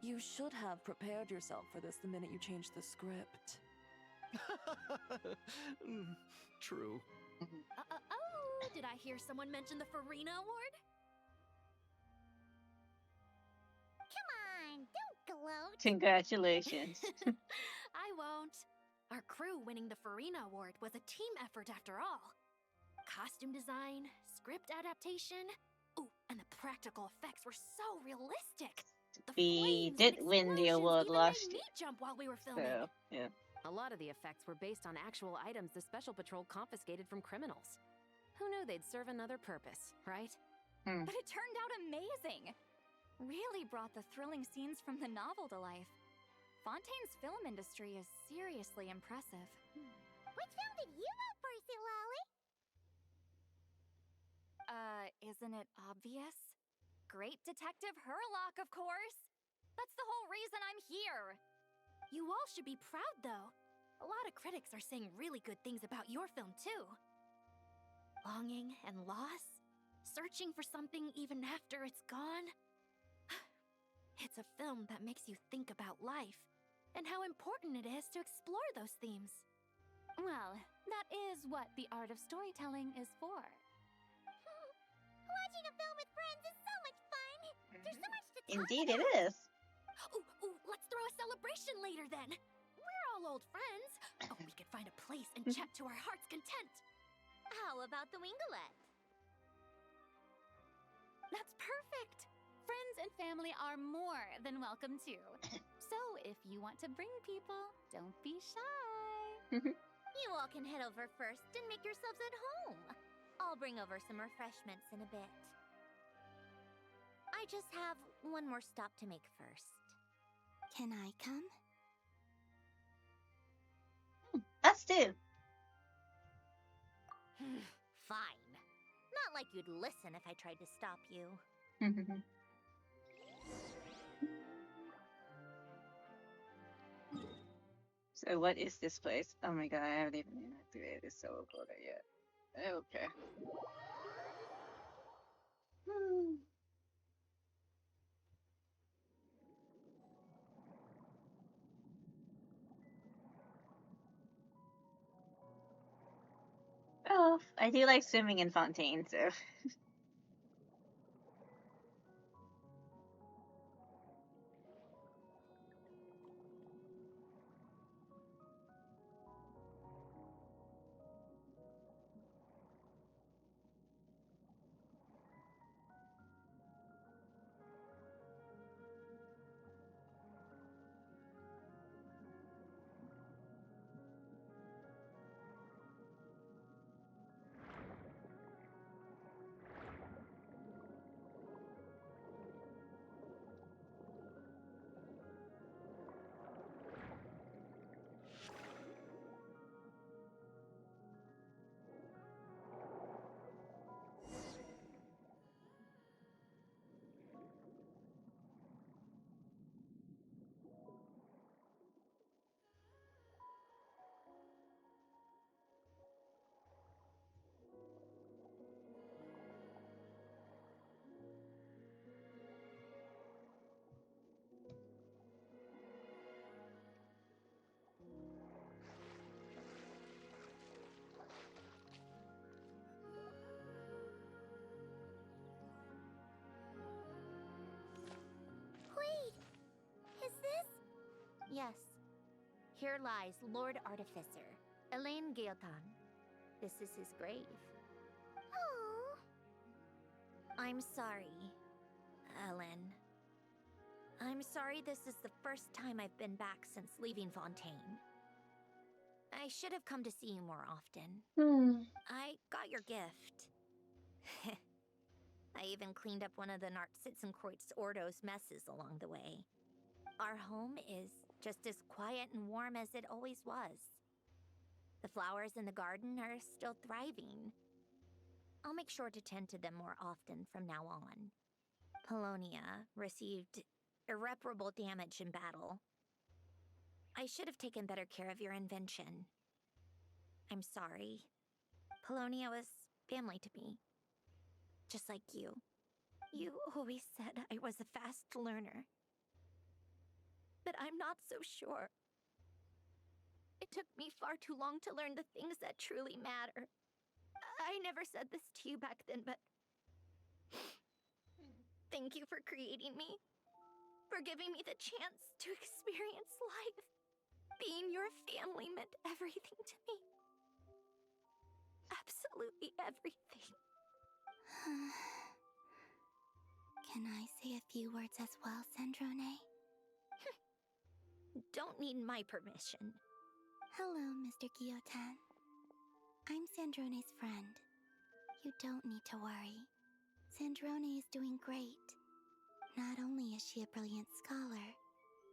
You should have prepared yourself for this the minute you changed the script. True. Oh, did I hear someone mention the Farina Award? Come on, don't gloat. Congratulations. I won't. Our crew winning the Farina Award was a team effort after all. Costume design, script adaptation. Ooh, and the practical effects were so realistic. We did win the award last year. Made me jump while we were filming. So, yeah. A lot of the effects were based on actual items the Special Patrol confiscated from criminals. Who knew they'd serve another purpose, right? But it turned out amazing! Really brought the thrilling scenes from the novel to life. Fontaine's film industry is seriously impressive. Which film did you vote for, Silali? Isn't it obvious? Great Detective Herlock, of course! That's the whole reason I'm here! You all should be proud, though. A lot of critics are saying really good things about your film, too. Longing and loss, searching for something even after it's gone. It's a film that makes you think about life, and how important it is to explore those themes. Well, that is what the art of storytelling is for. Watching a film with friends is so much fun! There's so much to talk Indeed about. it is. Ooh, let's throw a celebration later then. We're all old friends. Oh, we could find a place and chat to our heart's content. How about the Winglet? That's perfect! Friends and family are more than welcome too. So if you want to bring people, don't be shy. You all can head over first and make yourselves at home. I'll bring over some refreshments in a bit. I just have one more stop to make first. Can I come? Us too. Fine. Not like you'd listen if I tried to stop you. So what is this place? Oh my god, I haven't even activated this solo quota yet. Okay. Oh, I do like swimming in Fontaine, so. Here lies Lord Artificer, Alain Guillotan. This is his grave. Oh. I'm sorry, Alain. I'm sorry this is the first time I've been back since leaving Fontaine. I should have come to see you more often. I got your gift. I even cleaned up one of the Nartsitzenkreuz Ordo's messes along the way. Our home is just as quiet and warm as it always was. The flowers in the garden are still thriving. I'll make sure to tend to them more often from now on. Polonia received irreparable damage in battle. I should have taken better care of your invention. I'm sorry. Polonia was family to me. Just like you. You always said I was a fast learner. But I'm not so sure. It took me far too long to learn the things that truly matter. I never said this to you back then, but thank you for creating me. For giving me the chance to experience life. Being your family meant everything to me. Absolutely everything. Can I say a few words as well, Sandrone? Don't need my permission. Hello, Mr. Guillotan. I'm Sandrone's friend. You don't need to worry. Sandrone is doing great. Not only is she a brilliant scholar,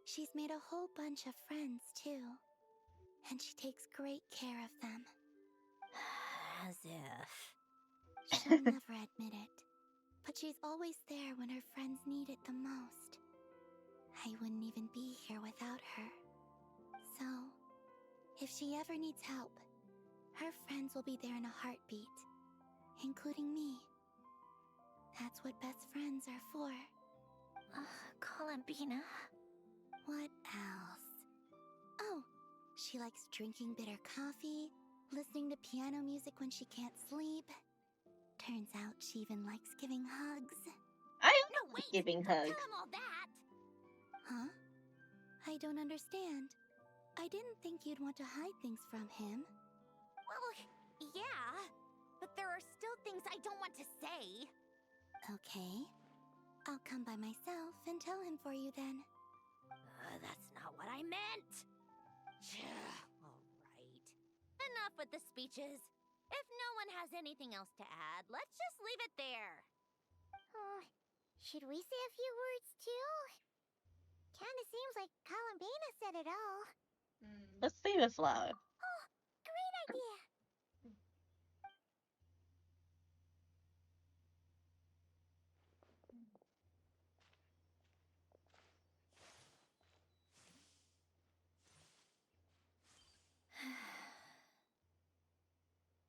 she's made a whole bunch of friends, too. And she takes great care of them. As if. She'll never admit it, but she's always there when her friends need it the most. I wouldn't even be here without her. So, if she ever needs help, her friends will be there in a heartbeat, including me. That's what best friends are for. Colombina. What else? Oh, she likes drinking bitter coffee, listening to piano music when she can't sleep. Turns out she even likes giving hugs. I am giving hugs. Tell him all that. Huh? I don't understand. I didn't think you'd want to hide things from him. Well, yeah, but there are still things I don't want to say. Okay. I'll come by myself and tell him for you then. That's not what I meant. All right. Enough with the speeches. If no one has anything else to add, let's just leave it there. Should we say a few words too? Kinda seems like Colombina said it all. Let's leave a flower. Oh, great idea!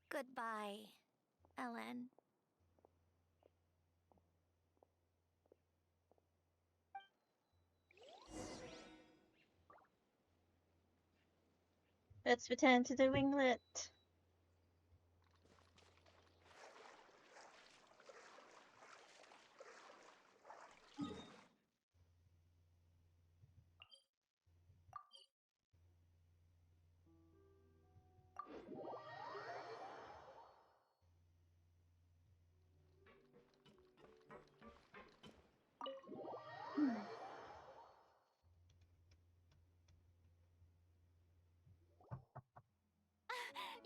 Goodbye, Ellen. Let's return to the Winglet.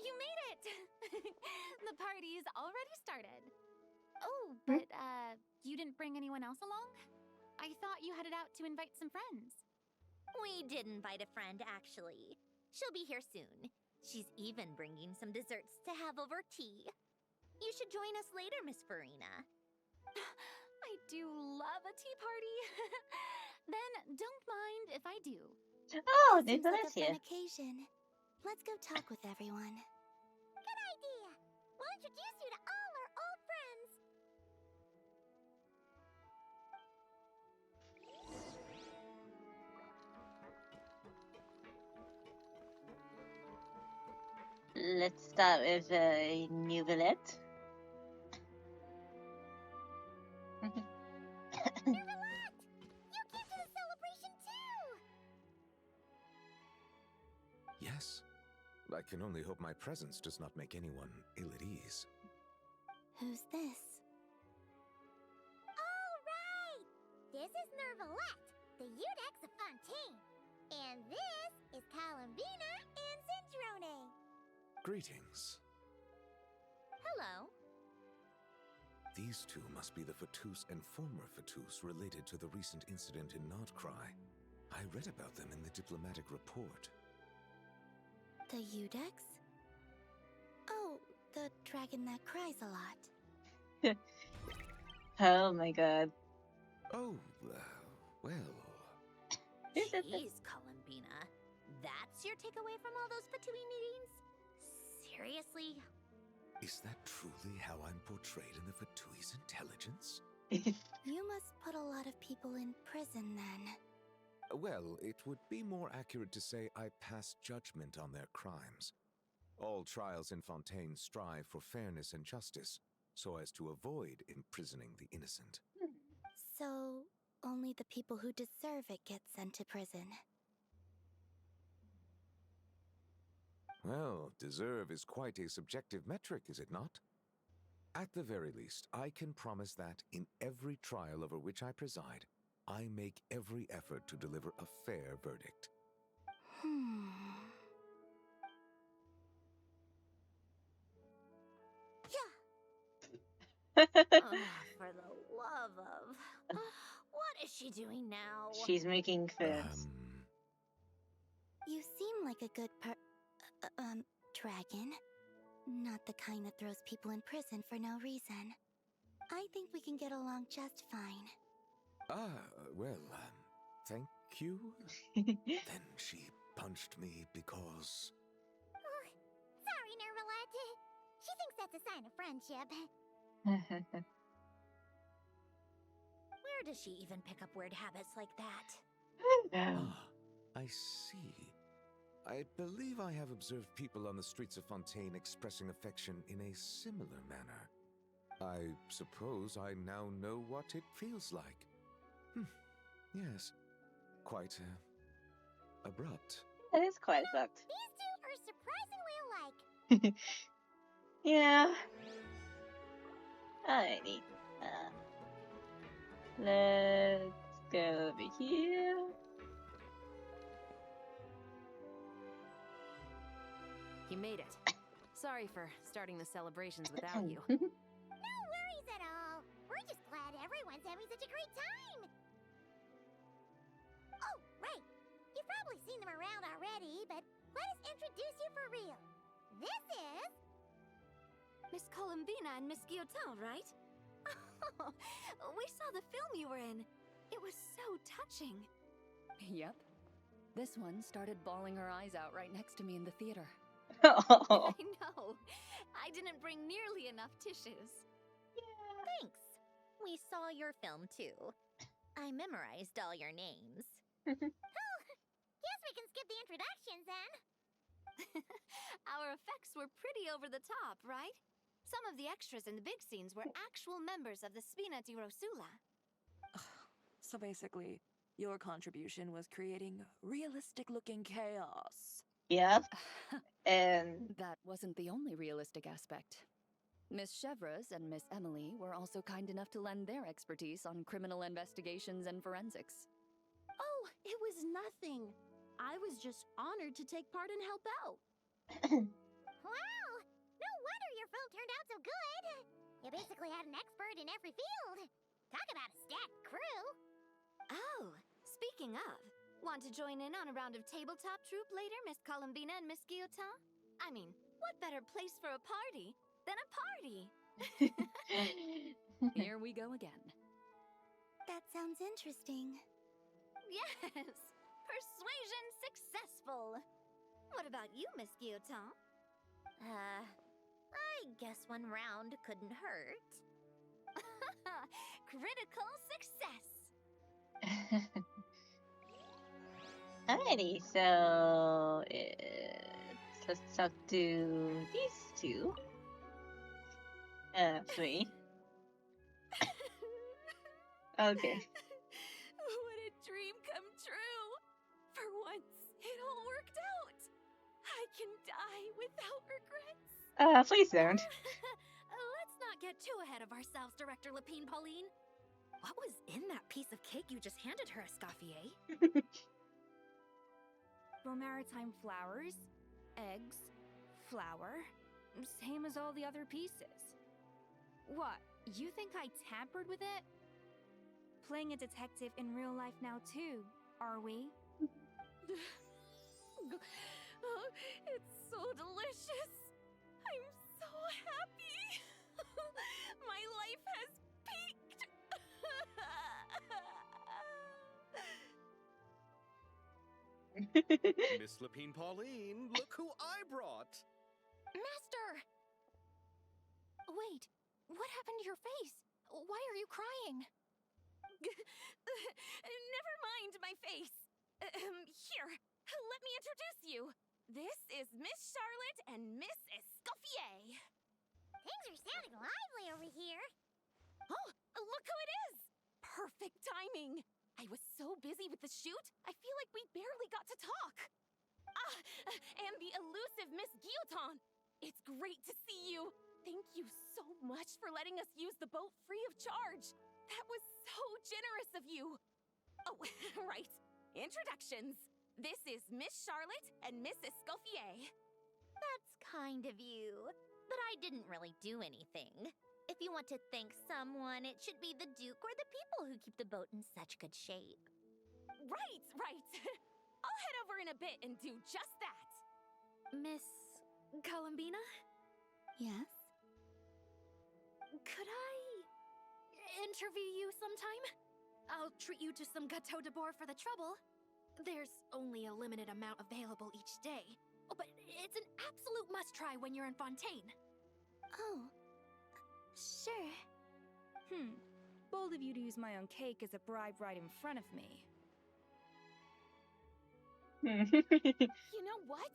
You made it! The party's already started. Oh, but, you didn't bring anyone else along? I thought you headed out to invite some friends. We did invite a friend, actually. She'll be here soon. She's even bringing some desserts to have over tea. You should join us later, Miss Farina. I do love a tea party. Then don't mind if I do. Oh, Seems like a Neuvillette here. fun occasion. Let's go talk with everyone. Good idea. We'll introduce you to all our old friends. Let's start with Neuvillette. Neuvillette! You came to the celebration too! I can only hope my presence does not make anyone ill at ease. Who's this? All right! This is Neuvillette, the Udex of Fontaine. And this is Colombina and Sandrone. Greetings. Hello. These two must be the Fatus and former Fatus related to the recent incident in Nordcry. I read about them in the diplomatic report. The Udex? Oh, the dragon that cries a lot. Oh my god. Oh, well... Jeez, Colombina. That's your takeaway from all those Fatui meetings? Seriously? Is that truly how I'm portrayed in the Fatui's intelligence? You must put a lot of people in prison then. Well, it would be more accurate to say I pass judgment on their crimes. All trials in Fontaine strive for fairness and justice, so as to avoid imprisoning the innocent. So, only the people who deserve it get sent to prison. Well, deserve is quite a subjective metric, is it not? At the very least, I can promise that in every trial over which I preside, I make every effort to deliver a fair verdict. Oh, for the love of... What is she doing now? She's making furs. You seem like a good dragon. Not the kind that throws people in prison for no reason. I think we can get along just fine. Well, thank you. Then she punched me because... Sorry, Neuvillette. She thinks that's a sign of friendship. Where does she even pick up weird habits like that? I see. I believe I have observed people on the streets of Fontaine expressing affection in a similar manner. I suppose I now know what it feels like. Yes, quite abrupt. That is quite abrupt. These two are surprisingly alike. Yeah. Alrighty. Let's go over here. You made it. Sorry for starting the celebrations without you. No worries at all. We're just glad everyone's having such a great time. Oh, right. You've probably seen them around already, but let us introduce you for real. This is... Miss Colombina and Miss Guillotan, right? Oh, we saw the film you were in. It was so touching. Yep. This one started bawling her eyes out right next to me in the theater. I know. I didn't bring nearly enough tissues. Thanks. We saw your film too. I memorized all your names. Oh, guess we can skip the introductions then. Our effects were pretty over the top, right? Some of the extras in the big scenes were actual members of the Spina di Rosula. So basically, your contribution was creating realistic-looking chaos. Yep. And that wasn't the only realistic aspect. Miss Chevres and Miss Emily were also kind enough to lend their expertise on criminal investigations and forensics. Oh, it was nothing. I was just honored to take part and help out. Wow! No wonder your film turned out so good. You basically had an expert in every field. Talk about a stacked crew. Oh, speaking of, want to join in on a round of tabletop troupe later, Miss Colombina and Miss Guillotan? I mean, what better place for a party than a party? Here we go again. That sounds interesting. Yes! Persuasion successful! What about you, Miss Guillotan? I guess one round couldn't hurt. Critical success! Alrighty, so let's talk to these two. Three. Okay. What a dream come true! For once, it all worked out! I can die without regrets. Please don't. Let's not get too ahead of ourselves, Director Lynchpin, Pauline. What was in that piece of cake you just handed her, Escoffier? Maritime flowers, eggs, flour, same as all the other pieces. What, you think I tampered with it? Playing a detective in real life now too, are we? Oh, it's so delicious. I'm so happy. My life has peaked. Miss Lynchpin Pauline, look who I brought! Master! Wait, what happened to your face? Why are you crying? Never mind my face. Here, let me introduce you. This is Miss Charlotte and Miss Escoffier. Things are sounding lively over here. Oh, look who it is! Perfect timing. I was so busy with the shoot, I feel like we barely got to talk. Ah, and the elusive Miss Guillotan. It's great to see you. Thank you so much for letting us use the boat free of charge. That was so generous of you. Oh, right. Introductions. This is Miss Charlotte and Miss Escoffier. That's kind of you, but I didn't really do anything. If you want to thank someone, it should be the Duke or the people who keep the boat in such good shape. Right. I'll head over in a bit and do just that. Miss Colombina? Yes? Could I interview you sometime? I'll treat you to some gâteau de bord for the trouble. There's only a limited amount available each day. Oh, but it's an absolute must-try when you're in Fontaine. Oh, sure. Bold of you to use my own cake as a bribe right in front of me. You know what?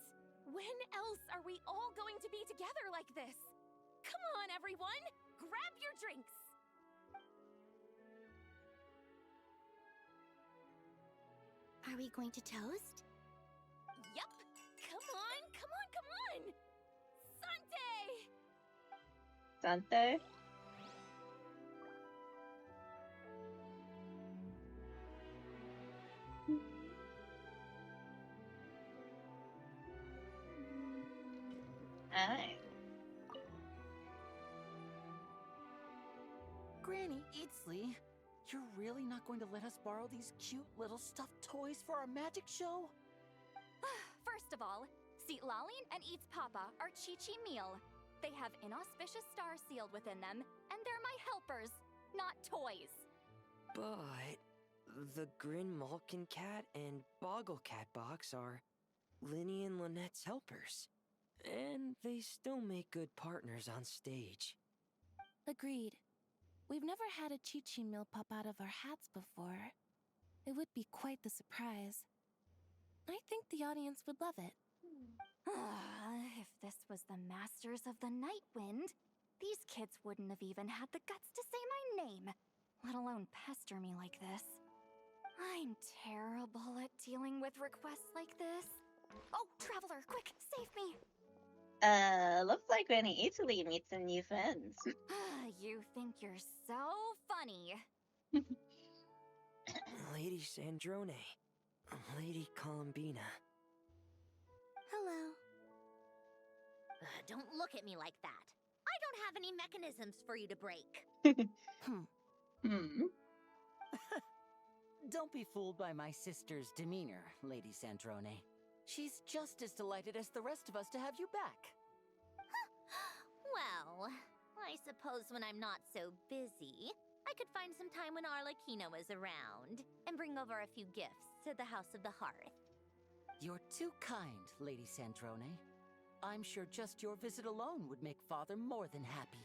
When else are we all going to be together like this? Come on, everyone! Grab your drinks! Are we going to toast? Yep! Come on! Sante! Sante? Alright. Granny Eatsley, you're really not going to let us borrow these cute little stuffed toys for our magic show? First of all, Seat Lalin and Eats Papa are Chi-Chi meal. They have inauspicious stars sealed within them, and they're my helpers, not toys. But the Grin Malkin Cat and Boggle Cat box are Linny and Lynette's helpers. And they still make good partners on stage. Agreed. We've never had a Chi-Chi meal pop out of our hats before. It would be quite the surprise. I think the audience would love it. If this was the Masters of the Night Wind, these kids wouldn't have even had the guts to say my name, let alone pester me like this. I'm terrible at dealing with requests like this. Oh, Traveler, quick, save me! Looks like Granny Italy meets some new friends. You think you're so funny. Lady Sandrone, Lady Colombina. Hello. Don't look at me like that. I don't have any mechanisms for you to break. Don't be fooled by my sister's demeanor, Lady Sandrone. She's just as delighted as the rest of us to have you back. Well, I suppose when I'm not so busy, I could find some time when Arlecchino is around and bring over a few gifts to the House of the Hearth. You're too kind, Lady Sandrone. I'm sure just your visit alone would make Father more than happy.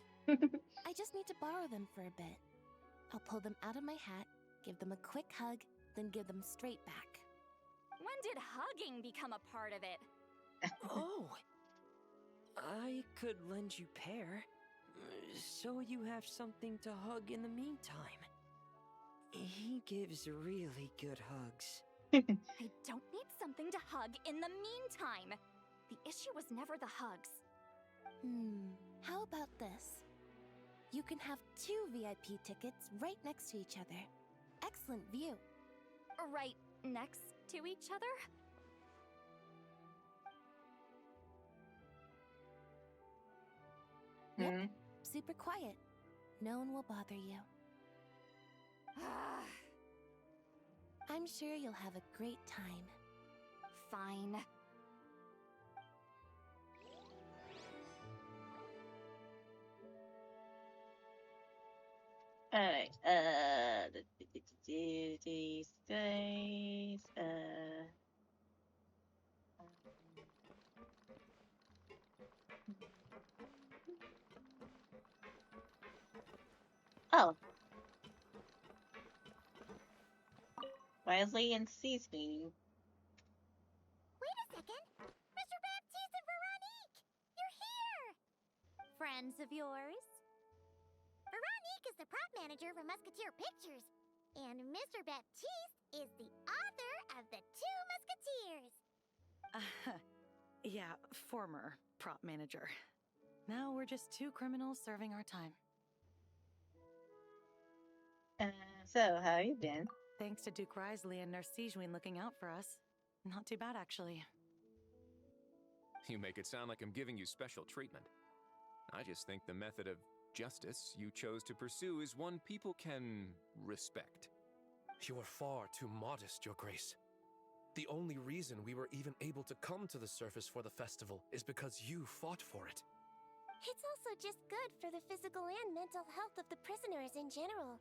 I just need to borrow them for a bit. I'll pull them out of my hat, give them a quick hug, then give them straight back. When did hugging become a part of it? Oh! I could lend you pair, so you have something to hug in the meantime. He gives really good hugs. I don't need something to hug in the meantime. The issue was never the hugs. How about this? You can have 2 VIP tickets right next to each other. Excellent view. Right next to each other? Yep, super quiet. No one will bother you. I'm sure you'll have a great time. Fine. Alright, these guys, oh. Wisely and sees me. Wait a second! Mr. Baptiste and Veronique! You're here! Friends of yours? Veronique is the prop manager for Musketeer Pictures, and Mr. Baptiste is the author of The Two Musketeers. Yeah, former prop manager. Now we're just 2 criminals serving our time. So, how you been? Thanks to Duke Risley and Nurse Sejuin looking out for us. Not too bad, actually. You make it sound like I'm giving you special treatment. I just think the method of justice you chose to pursue is one people can respect. You are far too modest, Your Grace. The only reason we were even able to come to the surface for the festival is because you fought for it. It's also just good for the physical and mental health of the prisoners in general.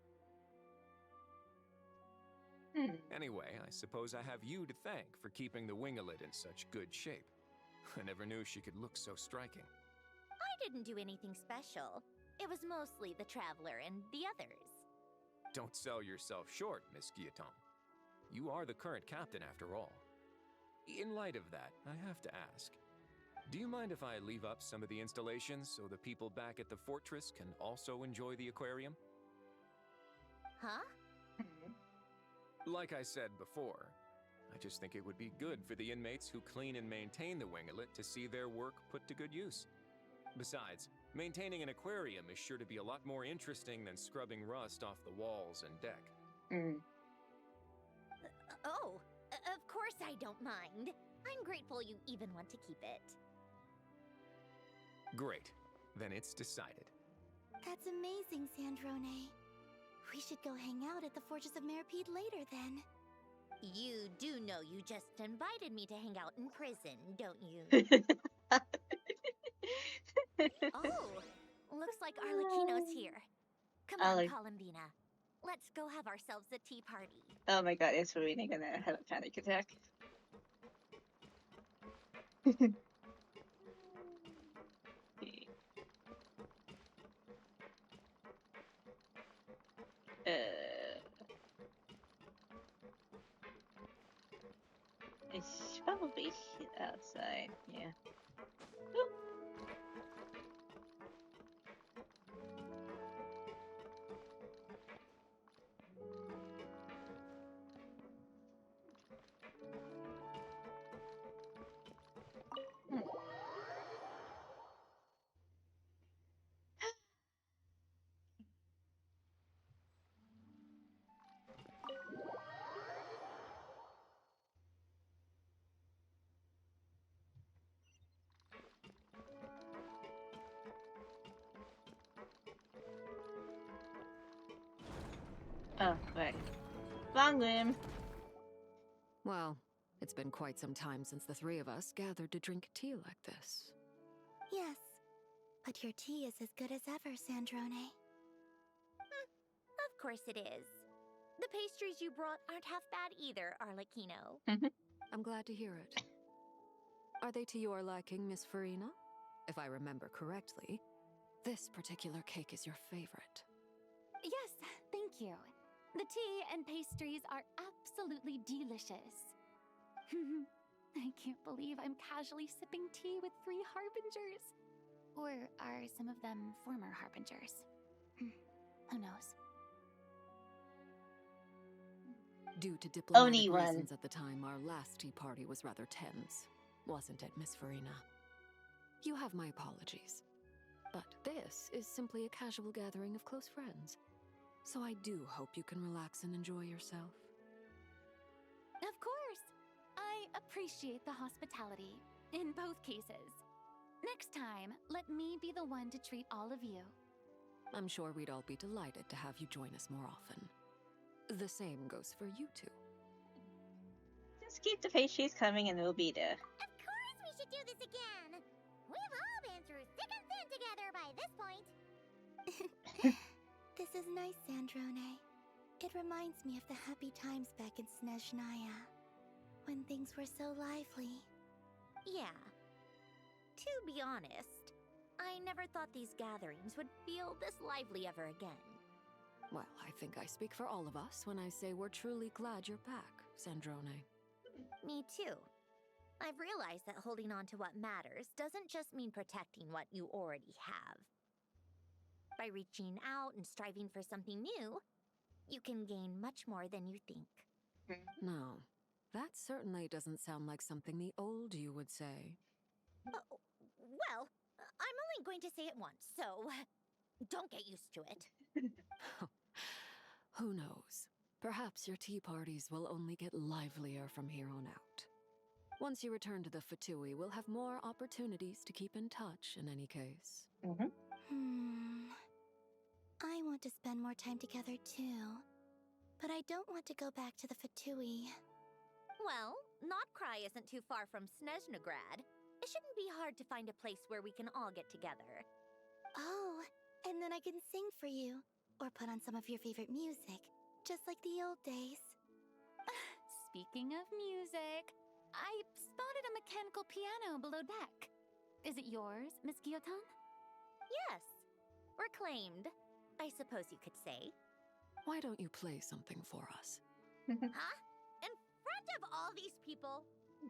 Anyway, I suppose I have you to thank for keeping the Winglet in such good shape. I never knew she could look so striking. I didn't do anything special. It was mostly the Traveler and the others. Don't sell yourself short, Miss Guillotan. You are the current captain, after all. In light of that, I have to ask, do you mind if I leave up some of the installations so the people back at the fortress can also enjoy the aquarium? Huh? Like I said before, I just think it would be good for the inmates who clean and maintain the Winglet to see their work put to good use. Besides, maintaining an aquarium is sure to be a lot more interesting than scrubbing rust off the walls and deck. Of course I don't mind. I'm grateful you even want to keep it. Great. Then it's decided. That's amazing, Sandrone. We should go hang out at the Fortress of Meripede later, then. You do know you just invited me to hang out in prison, don't you? Oh, looks like Arlecchino's here. Come on, Colombina. Let's go have ourselves a tea party. Oh my god, is Serena gonna have a panic attack? It's probably outside, yeah. Oop. Oh, right. Wrong room. Well, it's been quite some time since the 3 of us gathered to drink tea like this. Yes, but your tea is as good as ever, Sandrone. Of course it is. The pastries you brought aren't half bad either, Arlecchino. I'm glad to hear it. Are they to your liking, Miss Farina? If I remember correctly, this particular cake is your favorite. Yes, thank you. The tea and pastries are absolutely delicious. I can't believe I'm casually sipping tea with 3 Harbingers. Or are some of them former Harbingers? Who knows? Due to diplomatic reasons at the time, our last tea party was rather tense. wasn't it, Miss Farina? You have my apologies. But this is simply a casual gathering of close friends. So I do hope you can relax and enjoy yourself. Of course! I appreciate the hospitality, in both cases. Next time, let me be the one to treat all of you. I'm sure we'd all be delighted to have you join us more often. The same goes for you two. Just keep the faith, she's coming and we'll be there. Of course we should do this again! We've all been through thick and thin together by this point. This is nice, Sandrone. It reminds me of the happy times back in Snezhnaya, when things were so lively. Yeah. To be honest, I never thought these gatherings would feel this lively ever again. Well, I think I speak for all of us when I say we're truly glad you're back, Sandrone. Me too. I've realized that holding on to what matters doesn't just mean protecting what you already have. By reaching out and striving for something new, you can gain much more than you think. No, that certainly doesn't sound like something the old you would say. Well, I'm only going to say it once, so don't get used to it. Who knows? Perhaps your tea parties will only get livelier from here on out. Once you return to the Fatui, we'll have more opportunities to keep in touch in any case. I want to spend more time together too. But I don't want to go back to the Fatui. Well, Notcry isn't too far from Snezhnograd. It shouldn't be hard to find a place where we can all get together. Oh, and then I can sing for you. Or put on some of your favorite music. Just like the old days. Speaking of music, I spotted a mechanical piano below deck. Is it yours, Miss Guillotan? Yes. Reclaimed, I suppose you could say. Why don't you play something for us? Huh? In front of all these people?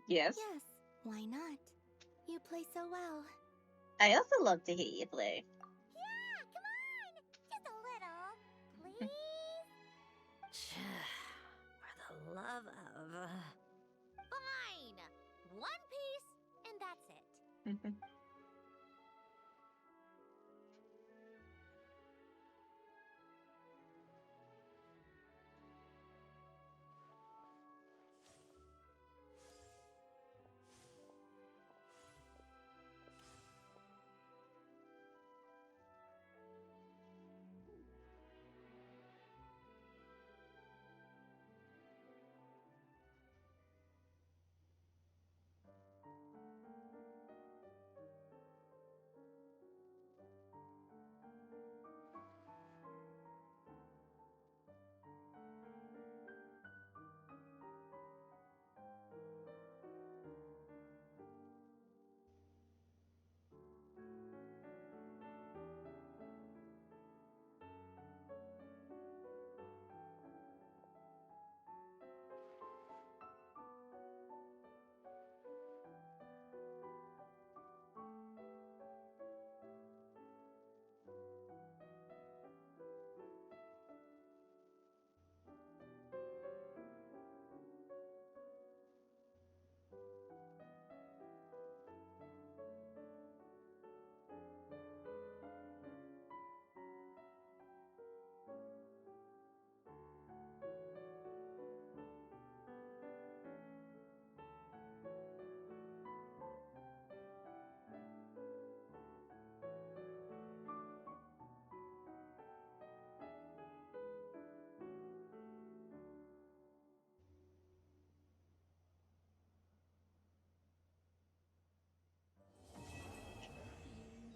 Yes. Yes, why not? You play so well. I also love to hear you play. Yeah, come on! Just a little, please? For the love of... Fine! One piece, and that's it.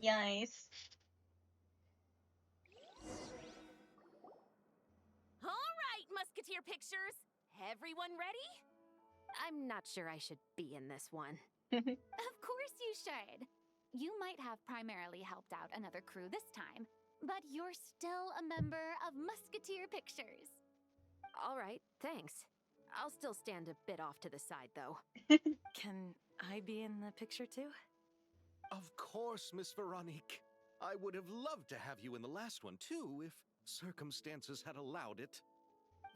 Nice. All right, Musketeer Pictures. Everyone ready? I'm not sure I should be in this one. Of course you should. You might have primarily helped out another crew this time, but you're still a member of Musketeer Pictures. All right, thanks. I'll still stand a bit off to the side, though. Can I be in the picture too? Of course, Miss Veronique. I would have loved to have you in the last one, too, if circumstances had allowed it.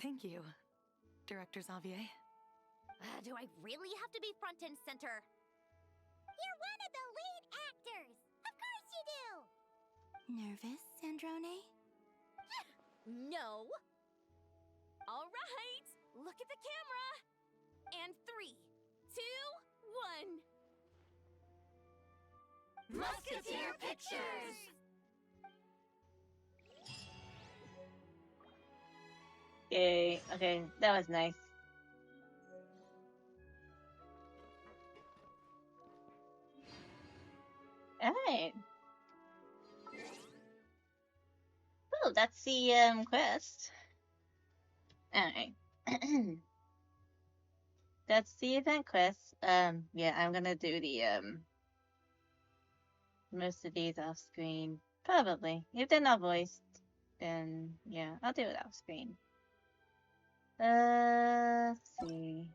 Thank you, Director Xavier. Do I really have to be front and center? You're one of the lead actors! Of course you do! Nervous, Sandrone? No! Alright! Look at the camera! And 3, 2, 1. Musketeer Pictures! Yay. Okay, that was nice. Alright. Oh, that's the quest. Alright. That's the event quest. Yeah, I'm gonna do the most of these off screen. Probably. If they're not voiced, then yeah, I'll do it off screen. Let's see.